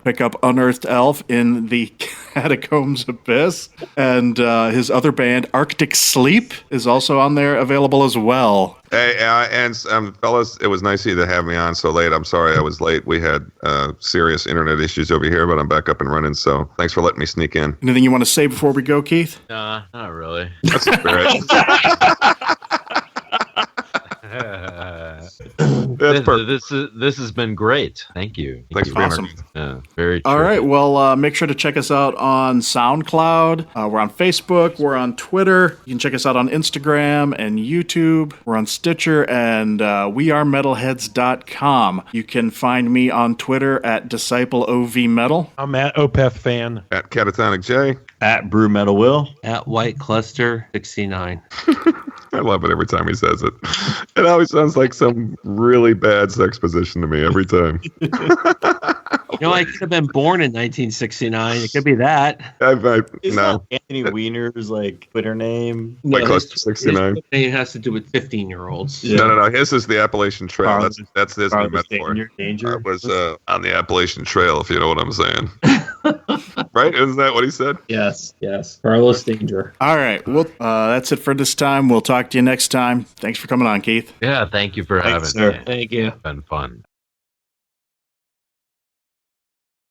Pick up Unearthed Elf in the Catacomb Abyss. And his other band, Arctic Sleep, is also on there, available as well. Hey, and fellas, it was nice of you to have me on so late. I'm sorry I was late. We had serious internet issues over here, but I'm back up and running. So thanks for letting me sneak in. Anything you want to say before we go, Keith? Nah, not really. That's the spirit. That's perfect. This has been great. Thank you. Thanks for being Awesome. Yeah, very All true. right. Well, make sure to check us out on SoundCloud. We're on Facebook. We're on Twitter. You can check us out on Instagram and YouTube. We're on Stitcher and wearemetalheads.com. You can find me on Twitter at DiscipleOVMetal. I'm at Opeth fan. At Catatonic J. At Brew Metal Will. At White Cluster 69. I love it every time he says it. It always sounds like some really bad sex position to me every time. You know, I could have been born in 1969. It could be that. It's No. not Anthony Weiner's like Twitter name. Like his- Cluster 69. his name has to do with 15-year-olds. Yeah. No. His is the Appalachian Trail. Carlos- That's his new Carlos metaphor. Danger. I was on the Appalachian Trail, if you know what I'm saying. Right? Isn't that what he said? Yes. Carlos Danger. All right. Well, that's it for this time. We'll talk to you next time. Thanks for coming on, Keith. Yeah, thank you for Thanks, having sir. me. Thank you. It's been fun.